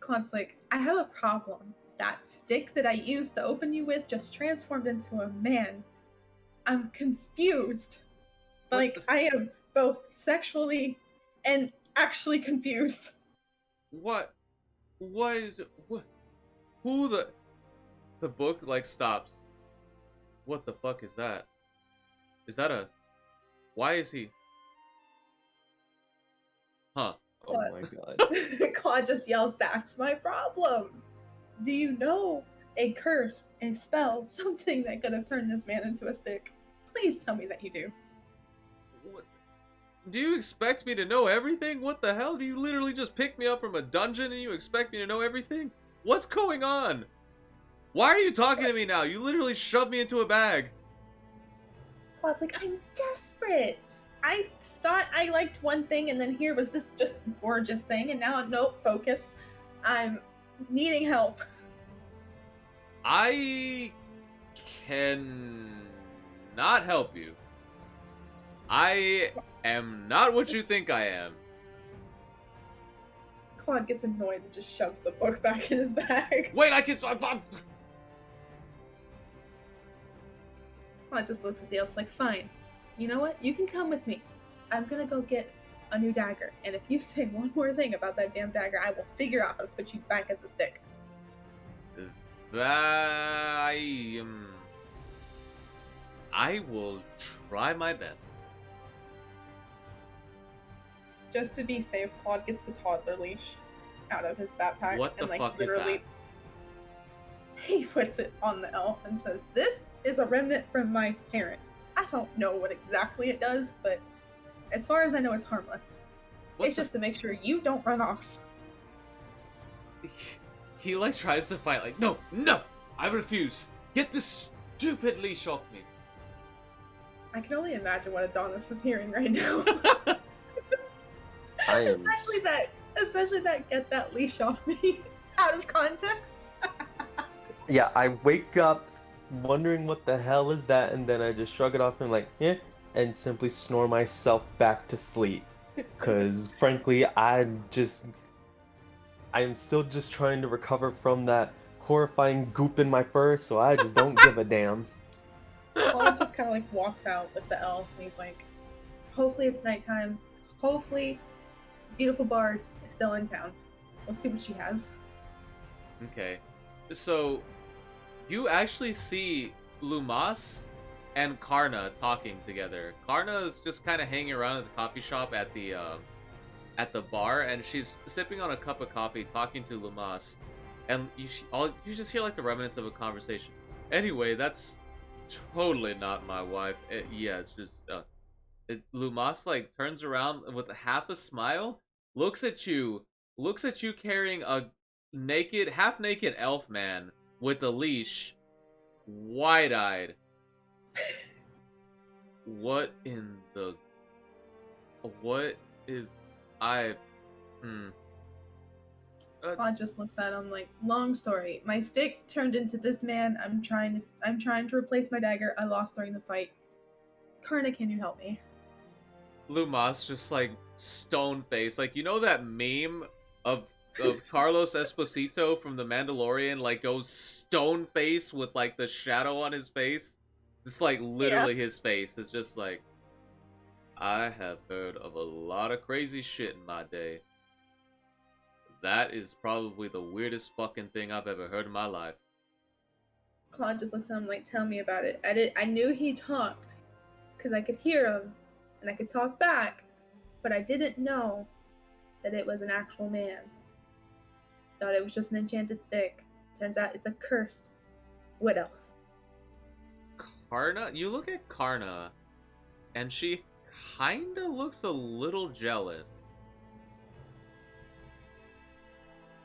Claude's like, I have a problem. That stick that I used to open you with just transformed into a man. I'm confused. Like, I am both sexually and actually confused. What? What is it? What? Who the book like stops? What the fuck is that? Is that a? Why is he? Huh? Oh my god. Claude just yells, "That's my problem. Do you know a curse, a spell, something that could have turned this man into a stick? Please tell me that you do." What? Do you expect me to know everything? What the hell? Do you literally just pick me up from a dungeon and you expect me to know everything? What's going on? Why are you talking to me now? You literally shoved me into a bag. Claude's like, I'm desperate. I thought I liked one thing, and then here was this just gorgeous thing, and now nope, focus. I'm needing help. I cannot help you. I am not what you think I am. Claude gets annoyed and just shoves the book back in his bag. Wait, I can. Claude just looks at the elves like, fine. You know what? You can come with me. I'm gonna go get a new dagger, and if you say one more thing about that damn dagger, I will figure out how to put you back as a stick. I will try my best. Just to be safe, Claude gets the toddler leash out of his backpack. What the and, like, fuck literally, is that? He puts it on the elf and says, "This is a remnant from my parent. I don't know what exactly it does, but as far as I know, it's harmless. It's just to make sure you don't run off." He like tries to fight, like, no, I refuse. Get this stupid leash off me. I can only imagine what Adonis is hearing right now. Especially that get that leash off me out of context. Yeah, I wake up wondering what the hell is that, and then I just shrug it off and like, yeah, and simply snore myself back to sleep. Cause frankly, I'm still just trying to recover from that horrifying goop in my fur, so I just don't give a damn. Claude just kind of like walks out with the elf, and he's like, hopefully it's nighttime. Hopefully beautiful Bard is still in town. Let's see what she has. Okay. So, you actually see Lumas and Karna talking together. Karna is just kind of hanging around at the coffee shop at the bar, and she's sipping on a cup of coffee, talking to Lumas, and you just hear like the remnants of a conversation. Anyway, that's totally not my wife. Yeah, it's just Lumas like turns around with half a smile, looks at you carrying a half naked elf man with a leash, wide-eyed. What is Claude just looks at him like, long story. My stick turned into this man. I'm trying to replace my dagger. I lost during the fight. Karna, can you help me? Lumas just like stone face, like, you know that meme of Carlos Esposito from The Mandalorian, like goes stone face with like the shadow on his face? It's like literally his face. It's just like, I have heard of a lot of crazy shit in my day. That is probably the weirdest fucking thing I've ever heard in my life. Claude just looks at him like, tell me about it. I knew he talked, because I could hear him, and I could talk back, but I didn't know that it was an actual man. Thought it was just an enchanted stick. Turns out it's a cursed wood elf. Karna? You look at Karna, and she kinda looks a little jealous.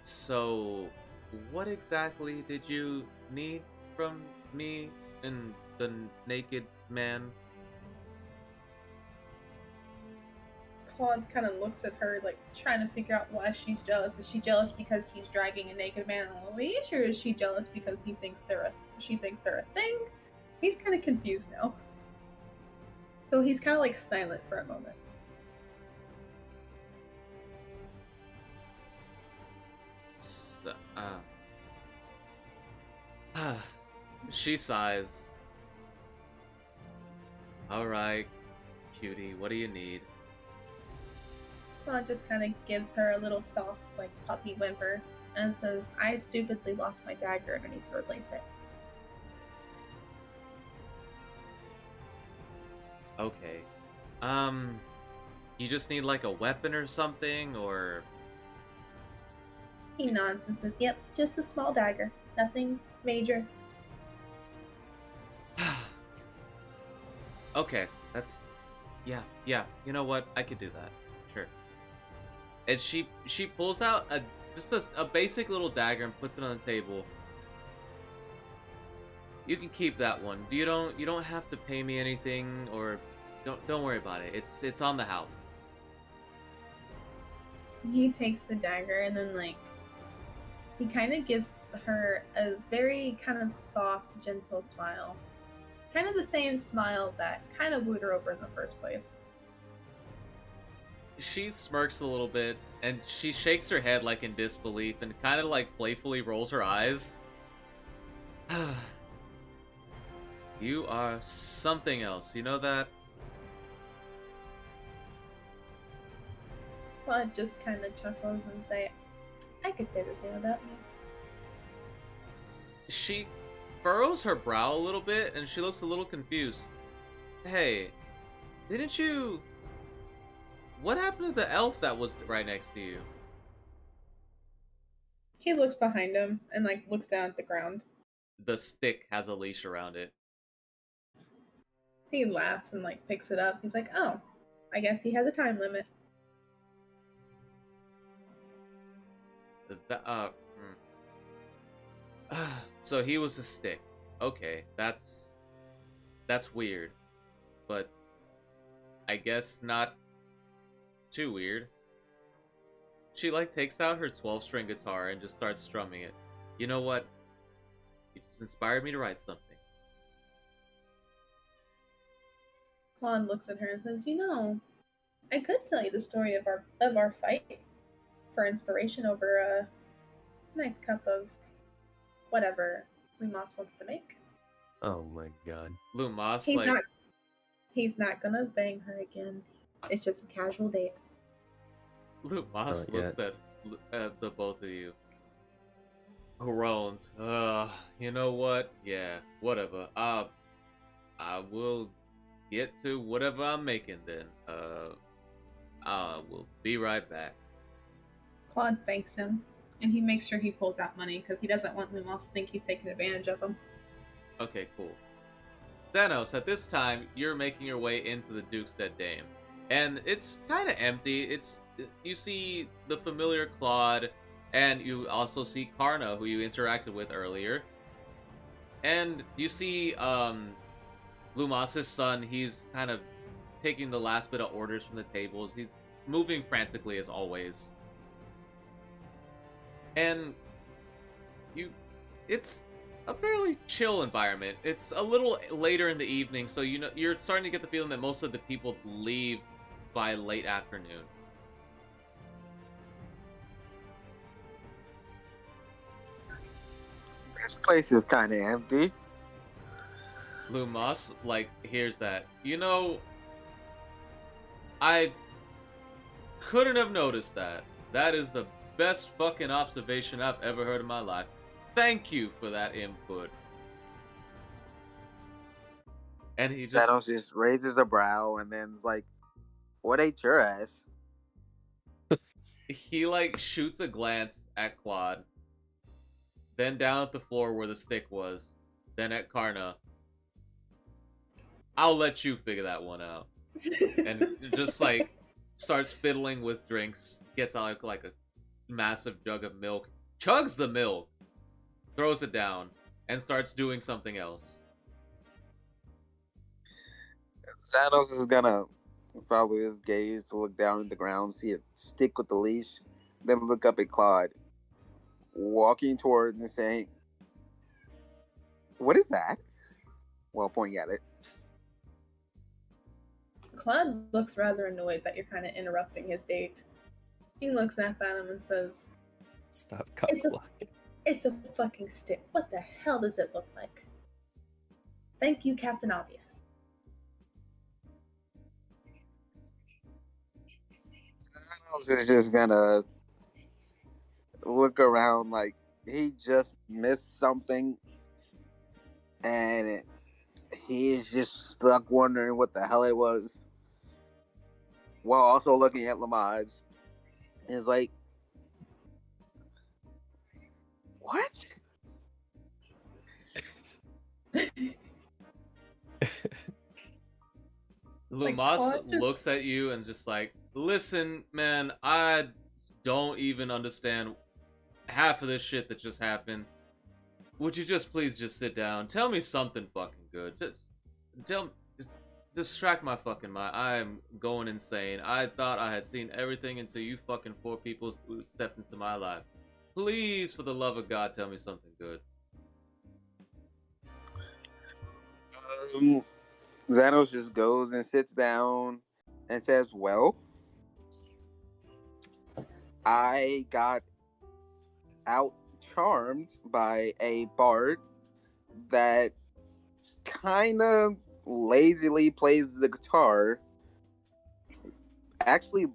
So, what exactly did you need from me and the naked man? Claude kind of looks at her, like, trying to figure out why she's jealous. Is she jealous because he's dragging a naked man on a leash, or is she jealous because she thinks they're a thing? He's kind of confused now. So he's kind of, like, silent for a moment. She sighs. Alright, cutie, what do you need? Claude just kind of gives her a little soft, like, puppy whimper and says, I stupidly lost my dagger and I need to replace it. Okay. You just need like a weapon or something, or... He nods and says, yep, just a small dagger. Nothing major. Okay, that's... Yeah, you know what? I could do that. Sure. And she pulls out just a basic little dagger and puts it on the table. You can keep that one. You don't have to pay me anything, or don't worry about it. It's on the house. He takes the dagger and then, like, he kind of gives her a very kind of soft, gentle smile. Kind of the same smile that kind of wooed her over in the first place. She smirks a little bit, and she shakes her head like in disbelief, and kind of like playfully rolls her eyes. You are something else, you know that? Claude just kind of chuckles and say, I could say the same about me. She furrows her brow a little bit, and she looks a little confused. Hey, didn't you... What happened to the elf that was right next to you? He looks behind him and, like, looks down at the ground. The stick has a leash around it. He laughs and, like, picks it up. He's like, oh, I guess he has a time limit. So he was a stick. Okay, that's weird. But I guess not too weird. She, like, takes out her 12-string guitar and just starts strumming it. You know what? You just inspired me to write something. Claude looks at her and says, you know, I could tell you the story of our fight for inspiration over a nice cup of whatever Lumos wants to make. Oh my god. Lumos, He's not gonna bang her again. It's just a casual date. Lumos looks at the both of you. Groans. You know what? Yeah, whatever. I will get to whatever I'm making then. I will be right back. Claude thanks him, and he makes sure he pulls out money because he doesn't want Lumos to think he's taking advantage of him. Okay, cool. Thanos, at this time, you're making your way into the Duke's Dead Dame. And it's kind of empty. You see the familiar Claude, and you also see Karna, who you interacted with earlier. And you see Lumos' son. He's kind of taking the last bit of orders from the tables. He's moving frantically as always. And it's a fairly chill environment. It's a little later in the evening, so you're starting to get the feeling that most of the people leave by late afternoon. This place is kind of empty. Lumos, like, hears that. You know, I couldn't have noticed that. That is the best fucking observation I've ever heard in my life. Thank you for that input. And he just... Thanos just raises a brow and then is like, what ate your ass? He, like, shoots a glance at Claude. Then down at the floor where the stick was. Then at Karna. I'll let you figure that one out. And just, like, starts fiddling with drinks. Gets out, like, a massive jug of milk. Chugs the milk. Throws it down. And starts doing something else. Thanos is gonna follow his gaze to look down at the ground, see it stick with the leash, then look up at Claude, walking towards and saying, what is that? While pointing at it. Claude looks rather annoyed that you're kind of interrupting his date. He looks up at him and says, Stop cut blocking. It's a fucking stick. What the hell does it look like? Thank you, Captain Obvious. Thanos is just gonna look around like he just missed something, and he is just stuck wondering what the hell it was, while also looking at Lamaz. And is like, what? Lumas looks at you and just like, listen, man, I don't even understand half of this shit that just happened. Would you just please just sit down? Tell me something fucking good. Just distract my fucking mind. I am going insane. I thought I had seen everything until you fucking 4 people stepped into my life. Please, for the love of God, tell me something good. Xanos just goes and sits down and says, well, I got out charmed by a bard that kind of lazily plays the guitar, actually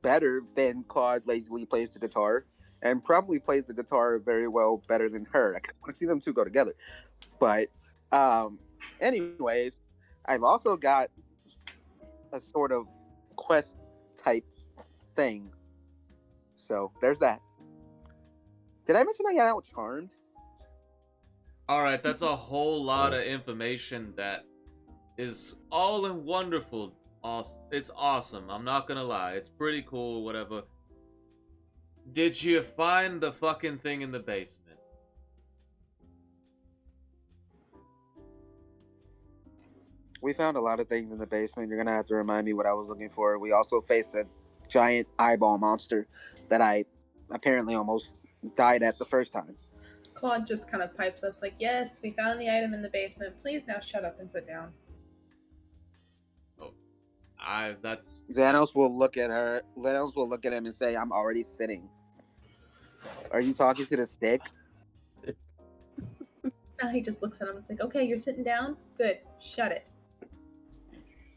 better than Claude lazily plays the guitar, and probably plays the guitar very well, better than her. I kind of want to see them two go together. But anyways, I've also got a sort of quest type thing. So there's that. Did I mention I got out charmed? Alright, that's a whole lot of information that is all and wonderful. It's awesome. I'm not gonna lie. It's pretty cool, whatever. Did you find the fucking thing in the basement? We found a lot of things in the basement. You're gonna have to remind me what I was looking for. We also faced a giant eyeball monster that I apparently almost died at the first time. Claude just kind of pipes up, like, yes, we found the item in the basement. Please now shut up and sit down. Oh, that's... Xanos will look at her. Xanos will look at him and say, I'm already sitting. Are you talking to the stick? Now he just looks at him and is like, okay, you're sitting down? Good. Shut it.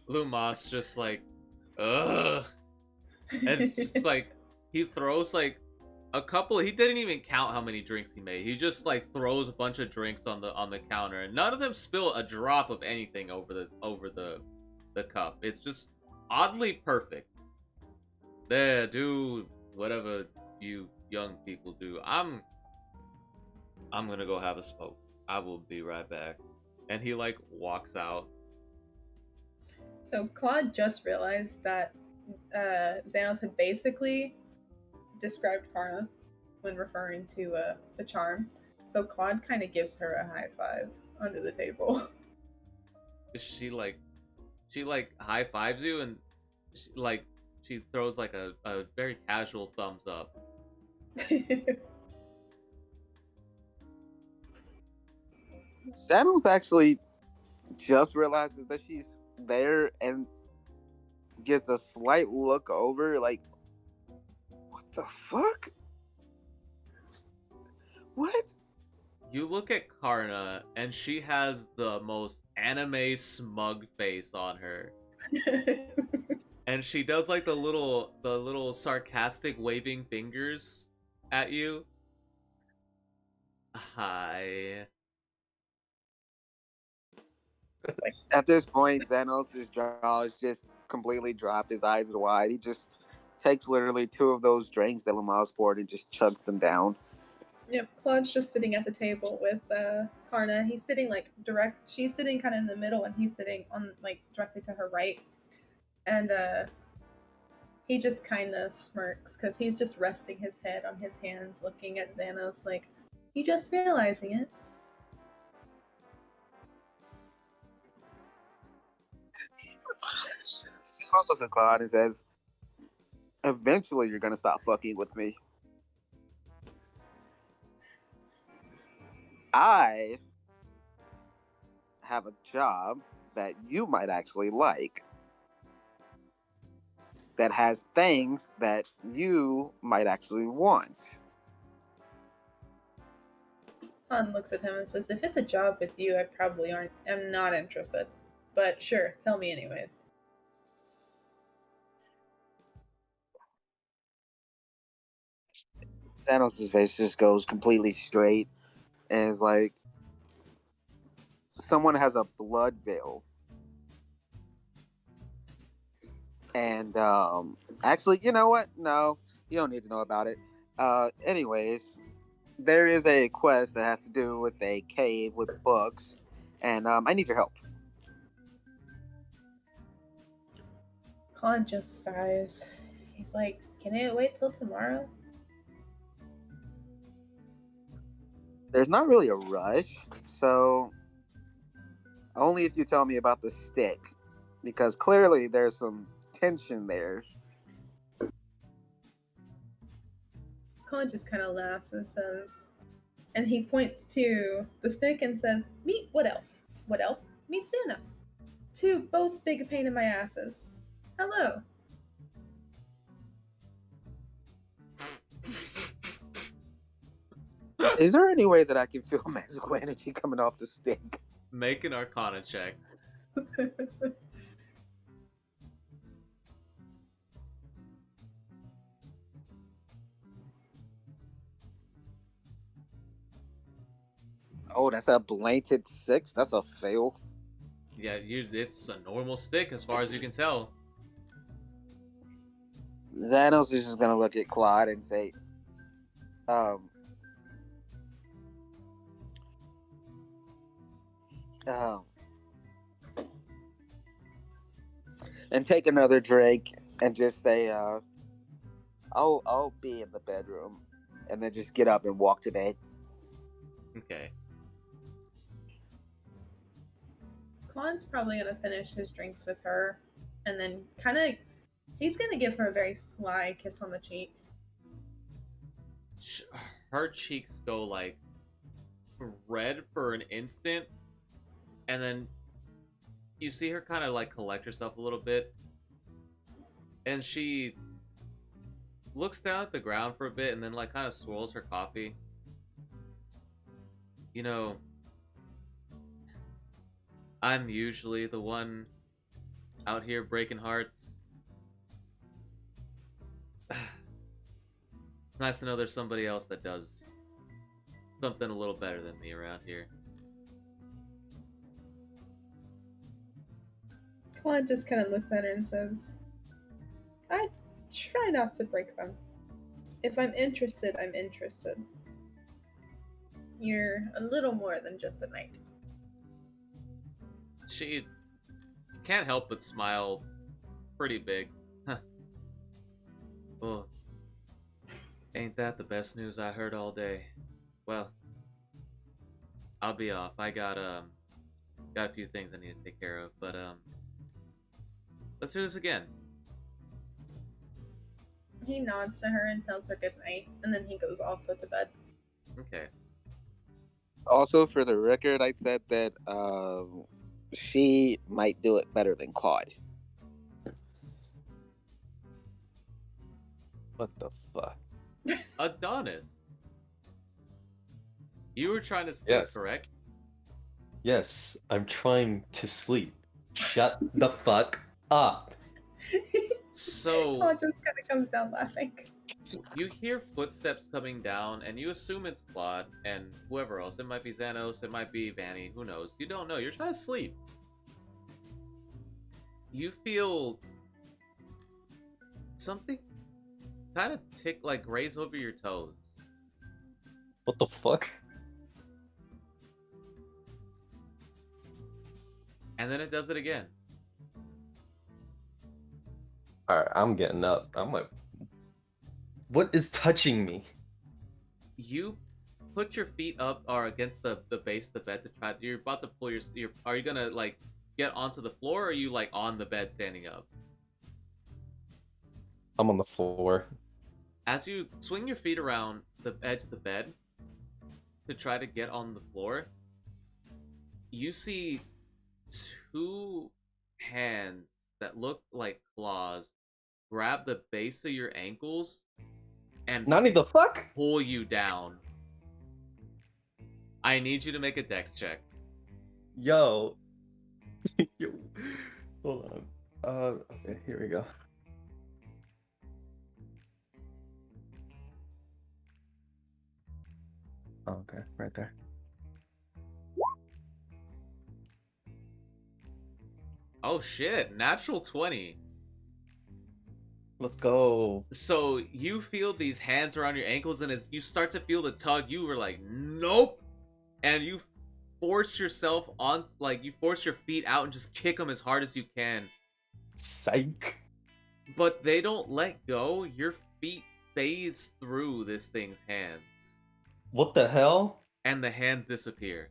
Lumas just like, ugh. And just like, he throws like a couple. He didn't even count how many drinks he made. He just like throws a bunch of drinks on the counter, and none of them spill a drop of anything over the cup. It's just oddly perfect. There, do whatever you young people do. I'm gonna go have a smoke. I will be right back. And he like walks out. So Claude just realized that Xanos had basically described Karna when referring to the charm. So Claude kind of gives her a high five under the table. She high fives you, and she throws like a very casual thumbs up. Xanos actually just realizes that she's there and gives a slight look over, like, what the fuck? What? You look at Karna, and she has the most anime smug face on her. And she does like the little sarcastic waving fingers at you. Hi. At this point, Xanos' jaw is just completely dropped. His eyes are wide. He just takes literally 2 of those drinks that Lamal's poured and just chugs them down. Yep, Claude's just sitting at the table with Karna. He's sitting she's sitting kind of in the middle, and he's sitting on like directly to her right. And he just kind of smirks because he's just resting his head on his hands, looking at Xanos like, you just realizing it. Xanos looks at Claude and says, eventually you're gonna stop fucking with me. I have a job that you might actually like, that has things that you might actually want. Han looks at him and says, "If it's a job with you, I probably am not interested. But sure, tell me anyways." Thanos' face just goes completely straight and is like, someone has a blood veil. And actually, you know what? No, you don't need to know about it. Anyways, there is a quest that has to do with a cave with books, and I need your help. Khan just sighs. He's like, "Can it wait till tomorrow?" There's not really a rush, so only if you tell me about the stick, because clearly there's some tension there. Khan just kind of laughs and says, and he points to the stick and says, "Meet what elf? What elf? Meet Xanos. Two both big pain in my asses. Hello." Is there any way that I can feel magical energy coming off the stick? Make an Arcana check. Oh, that's a blanket 6. That's a fail. Yeah, it's a normal stick as far as you can tell. Xanos is just gonna look at Claude and say, um, um, and take another drink and just say, I'll be in the bedroom, and then just get up and walk to bed. Okay. Khan's probably gonna finish his drinks with her, and then he's gonna give her a very sly kiss on the cheek. Her cheeks go like red for an instant, and then you see her kind of like collect herself a little bit, and she looks down at the ground for a bit and then like kind of swirls her coffee. You know, I'm usually the one out here breaking hearts. Nice to know there's somebody else that does something a little better than me around here. Khan just kind of looks at her and says, "I try not to break them. If I'm interested, I'm interested. You're a little more than just a knight." She can't help but smile pretty big. Oh, ain't that the best news I heard all day? Well, I'll be off. I got a few things I need to take care of, but let's do this again. He nods to her and tells her good night, and then he goes also to bed. Okay. Also, for the record, I said that she might do it better than Claude. What the fuck? Adonis. You were trying to sleep, Yes. correct? Yes, I'm trying to sleep. Shut the fuck up. So Khan just kind of comes down laughing. you hear footsteps coming down, and you assume it's Claude and whoever else. It might be Xanos, it might be Vanny, who knows? You don't know. You're trying to sleep. You feel something kind of like graze over your toes. What the fuck? And then it does it again. Alright, I'm getting up. I'm like, what is touching me? You put your feet up or against the base of the bed to try. You're about to pull your. Are you gonna like get onto the floor, or are you like on the bed standing up? I'm on the floor. As you swing your feet around the edge of the bed to try to get on the floor, you see two hands that look like claws grab the base of your ankles and Nani the fuck? pull you down. I need you to make a dex check. Yo. Yo. Hold on. Okay, here we go. Okay, right there. Oh shit, natural 20. Let's go. So you feel these hands around your ankles, and as you start to feel the tug, you were like, nope. And you force yourself on, like, you force your feet out and just kick them as hard as you can. Psych. But they don't let go. Your feet phase through this thing's hands. What the hell? And the hands disappear.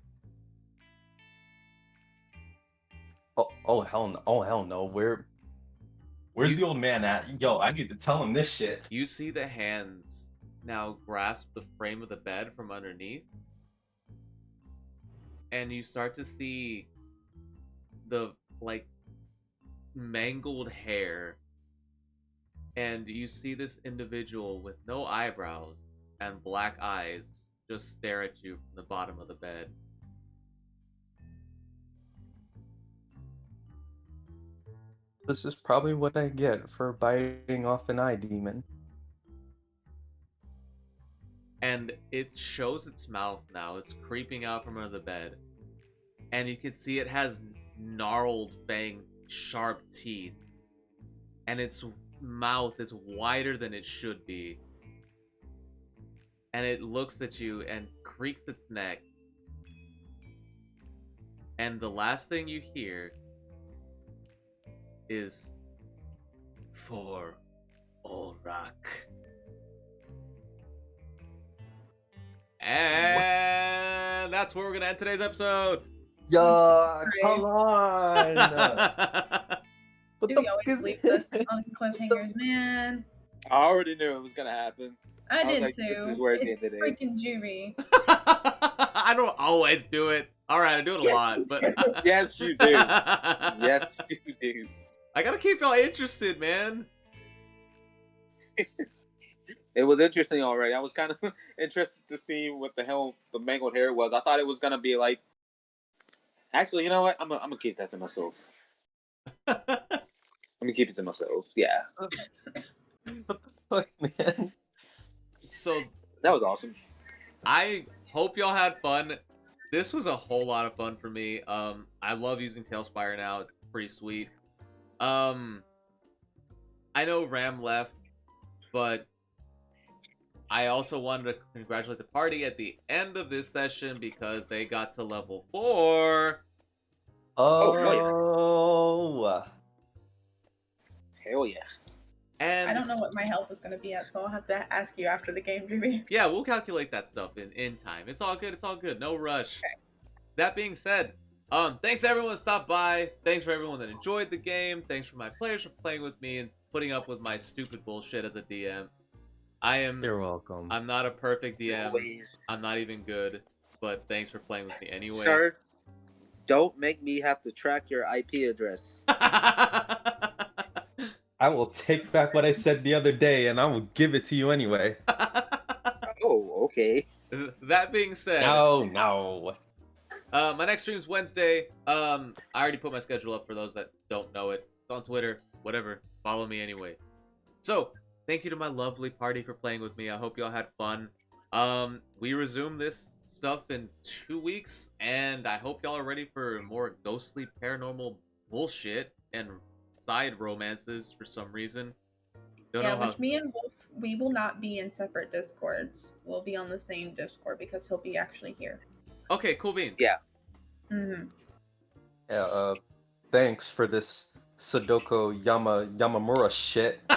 Oh hell no. Oh hell no. Where's the old man at? Yo, I need to tell him this shit. You see the hands now grasp the frame of the bed from underneath. And you start to see the, like, mangled hair. And you see this individual with no eyebrows and black eyes just stare at you from the bottom of the bed. This is probably what I get for biting off an eye demon. And it shows its mouth now. It's creeping out from under the bed. And you can see it has gnarled, fanged, sharp teeth. And its mouth is wider than it should be. And it looks at you and creaks its neck. And the last thing you hear is for Olrak. And that's where we're gonna end today's episode. Yeah, come on. What Dubby the fuck always is leaves this? us on cliffhangers, man. I already knew it was gonna happen. I was did like, too. this is where it It's ended. freaking Juvie. I don't always do it. Alright, I do it a Yes, lot, you but do. Yes, you do. Yes, you do. I gotta keep y'all interested, man. It was interesting already. I was kind of interested to see what the hell the mangled hair was. I thought it was gonna be like. Actually, you know what? I'm gonna keep that to myself. I'm gonna keep it to myself. Yeah. What the fuck, man? So That was awesome. I hope y'all had fun. This was a whole lot of fun for me. I love using Tailspire now. It's pretty sweet. I know Ram left, but I also wanted to congratulate the party at the end of this session because they got to level 4. Oh. Hell yeah. And I don't know what my health is gonna be at, so I'll have to ask you after the game, Juvie. yeah, we'll calculate that stuff in time. It's all good. It's all good. No rush. Okay. That being said, thanks to everyone that stopped by. Thanks for everyone that enjoyed the game. Thanks for my players for playing with me and putting up with my stupid bullshit as a DM. You're welcome. I'm not a perfect DM. Always. I'm not even good, but thanks for playing with me anyway. Sir, don't make me have to track your IP address. I will take back what I said the other day, and I will give it to you anyway. Oh, okay. That being said, No. my next stream's Wednesday. I already put my schedule up for those that don't know it. It's on Twitter, whatever. Follow me anyway. So, thank you to my lovely party for playing with me. I hope y'all had fun. We resume this stuff in 2 weeks, and I hope y'all are ready for more ghostly paranormal bullshit and side romances for some reason. Don't know how... which me and Wolf, we will not be in separate Discords. We'll be on the same Discord because he'll be actually here. Okay, cool beans. Yeah. Mm-hmm. Yeah, thanks for this Sadoko Yamamura shit. You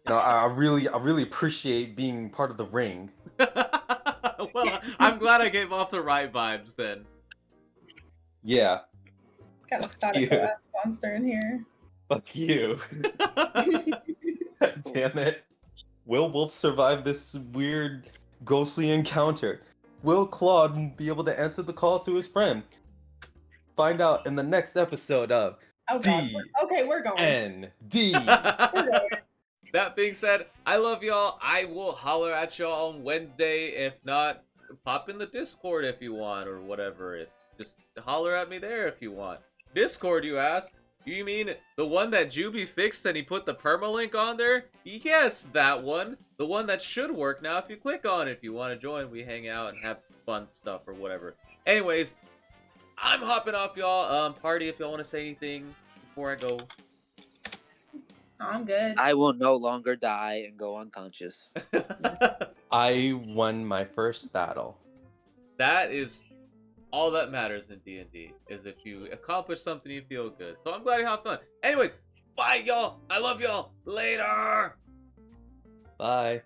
know, I really appreciate being part of the ring. Well, I'm glad I gave off the right vibes then. Yeah. Got a Sadako ass monster in here. Fuck you. Damn it. Will Wolf survive this weird ghostly encounter? Will Claude be able to answer the call to his friend? Find out in the next episode of Oh god. We're going. D&D. We're going. That being said, I love y'all. I will holler at y'all on Wednesday. If not, pop in the Discord if you want, or whatever. Just holler at me there if you want. Discord, you ask? You mean the one that Juby fixed and he put the permalink on there? Yes, that one. The one that should work now if you click on it. If you want to join, we hang out and have fun stuff or whatever. Anyways, I'm hopping off, y'all. Party, if y'all want to say anything before I go. I'm good. I will no longer die and go unconscious. I won my first battle. That is all that matters in D&D, is if you accomplish something you feel good. So I'm glad you hopped on. Anyways, bye, y'all. I love y'all. Later. Bye.